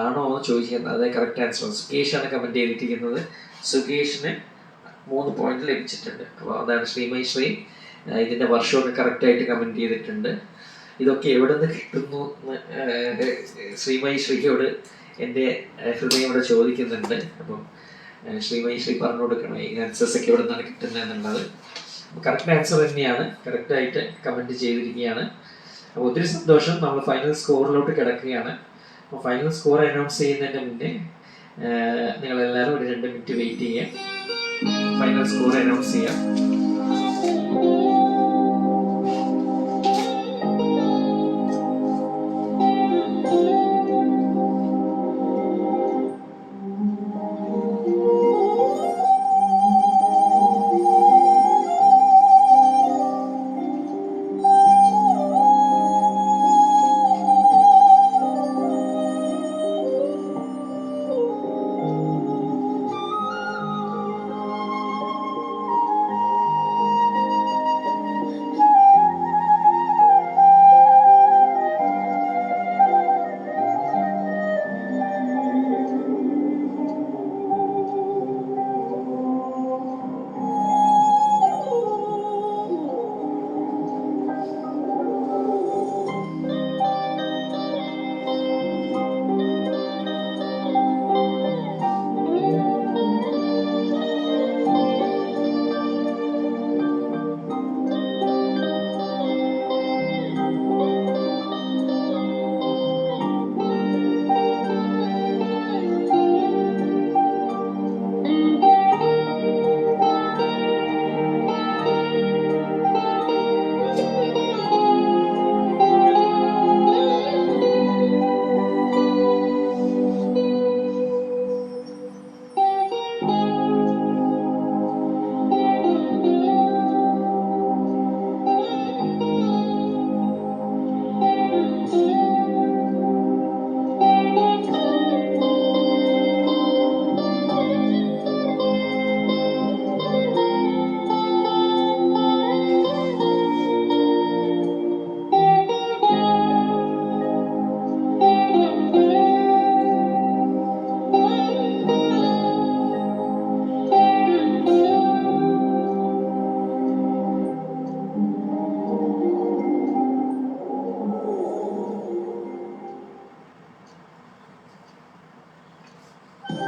ആണോ എന്ന് ചോദിക്കുന്നത്, അതായത് കറക്റ്റ് ആൻസർ സുകേഷാണ് കമൻറ്റ് ചെയ്തിരിക്കുന്നത്. സുകേഷിന് 3 പോയിന്റ് ലഭിച്ചിട്ടുണ്ട്. അപ്പോൾ അതാണ് ശ്രീമയി ശ്രീ. ഇതിൻ്റെ വർഷമൊക്കെ കറക്റ്റായിട്ട് കമൻറ്റ് ചെയ്തിട്ടുണ്ട്. ഇതൊക്കെ എവിടെ നിന്ന് കിട്ടുന്നു എന്ന് ശ്രീമയി ശ്രീയോട് എൻ്റെ ഹൃദയം ഇവിടെ ചോദിക്കുന്നുണ്ട്. അപ്പം ശ്രീമയി ശ്രീ പറഞ്ഞു കൊടുക്കണം ഈ ആൻസേഴ്സ് ഒക്കെ എവിടെ നിന്നാണ് കിട്ടുന്നത് എന്നുള്ളത്. കറക്റ്റ് ആൻസർ തന്നെയാണ്, കറക്റ്റായിട്ട് കമൻറ്റ് ചെയ്തിരിക്കുകയാണ്. അപ്പോൾ ഒത്തിരി സന്തോഷം. നമ്മൾ ഫൈനൽ സ്കോറിലോട്ട് കിടക്കുകയാണ്. അപ്പോൾ ഫൈനൽ സ്കോർ അനൗൺസ് ചെയ്യുന്നതിൻ്റെ മുന്നേ നിങ്ങളെല്ലാവരും ഒരു 2 മിനിറ്റ് വെയിറ്റ് ചെയ്യാം. ഫൈനൽ സ്കോർ അനൗൺസ് ചെയ്യാം. ഓക്കെ,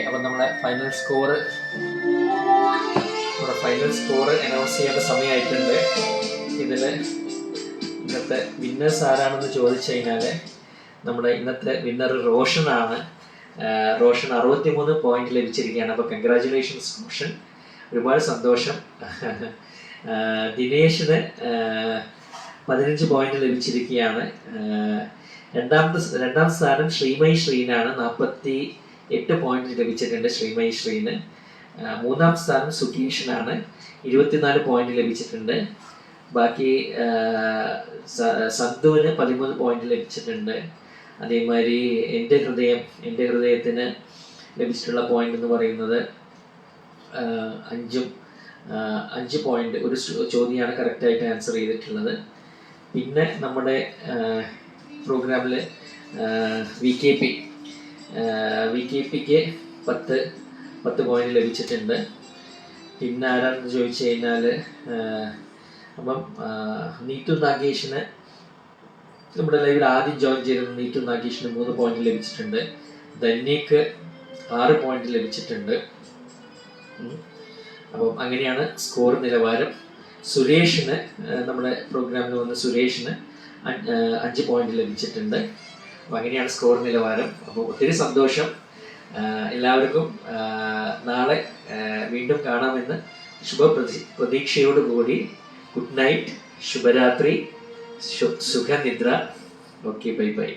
അപ്പം നമ്മളെ ഫൈനൽ സ്കോർ അനൗൺസ് ചെയ്യേണ്ട സമയമായിട്ടുണ്ട്. ഇതിൽ ഇന്നത്തെ വിന്നേഴ്സ് ആരാണെന്ന് ചോദിച്ചു കഴിഞ്ഞാൽ നമ്മുടെ ഇന്നത്തെ വിന്നർ റോഷനാണ്. റോഷൻ 63 പോയിന്റ് ലഭിച്ചിരിക്കുകയാണ്. അപ്പോൾ കൺഗ്രാജുലേഷൻസ് റോഷൻ, ഒരുപാട് സന്തോഷം. ദിനേശിന് 15 പോയിന്റ് ലഭിച്ചിരിക്കുകയാണ്. രണ്ടാം സ്ഥാനം ശ്രീമയി ശ്രീനാണ്, 48 പോയിന്റ് ലഭിച്ചിട്ടുണ്ട് ശ്രീമയി ശ്രീന്. മൂന്നാം സ്ഥാനം സുകേഷിനാണ്, 24 പോയിന്റ് ലഭിച്ചിട്ടുണ്ട്. ബാക്കി സന്തുവിന് 13 പോയിന്റ് ലഭിച്ചിട്ടുണ്ട്. അതേമാതിരി എൻ്റെ ഹൃദയത്തിന് ലഭിച്ചിട്ടുള്ള പോയിന്റ് എന്ന് പറയുന്നത് 5 പോയിന്റ്. ഒരു ചോദ്യമാണ് കറക്റ്റായിട്ട് ആൻസർ ചെയ്തിട്ടുള്ളത്. പിന്നെ നമ്മുടെ പ്രോഗ്രാമിൽ വി കെ പിക്ക് 10 പോയിന്റ് ലഭിച്ചിട്ടുണ്ട്. പിന്നെ ആരാണെന്ന് ചോദിച്ചു കഴിഞ്ഞാൽ അപ്പം നീതു നാഗേഷിന്, നമ്മുടെ ലൈവിൽ ആദ്യം ജോയിൻ ചെയ്തിരുന്ന നീതു നാഗേഷിന് 3 പോയിന്റ് ലഭിച്ചിട്ടുണ്ട്. ധന്യക്ക് 6 പോയിന്റ് ലഭിച്ചിട്ടുണ്ട്. അപ്പം അങ്ങനെയാണ് സ്കോർ നിലവാരം. സുരേഷിന്, നമ്മുടെ പ്രോഗ്രാമിൽ വന്ന സുരേഷിന് 5 പോയിന്റ് ലഭിച്ചിട്ടുണ്ട്. അപ്പം അങ്ങനെയാണ് സ്കോർ നിലവാരം. അപ്പോൾ ഒത്തിരി സന്തോഷം. എല്ലാവർക്കും നാളെ വീണ്ടും കാണാമെന്ന് പ്രതീക്ഷയോടുകൂടി ഗുഡ് നൈറ്റ്, ശുഭരാത്രി, സുഖനിദ്ര. Okay, bye bye.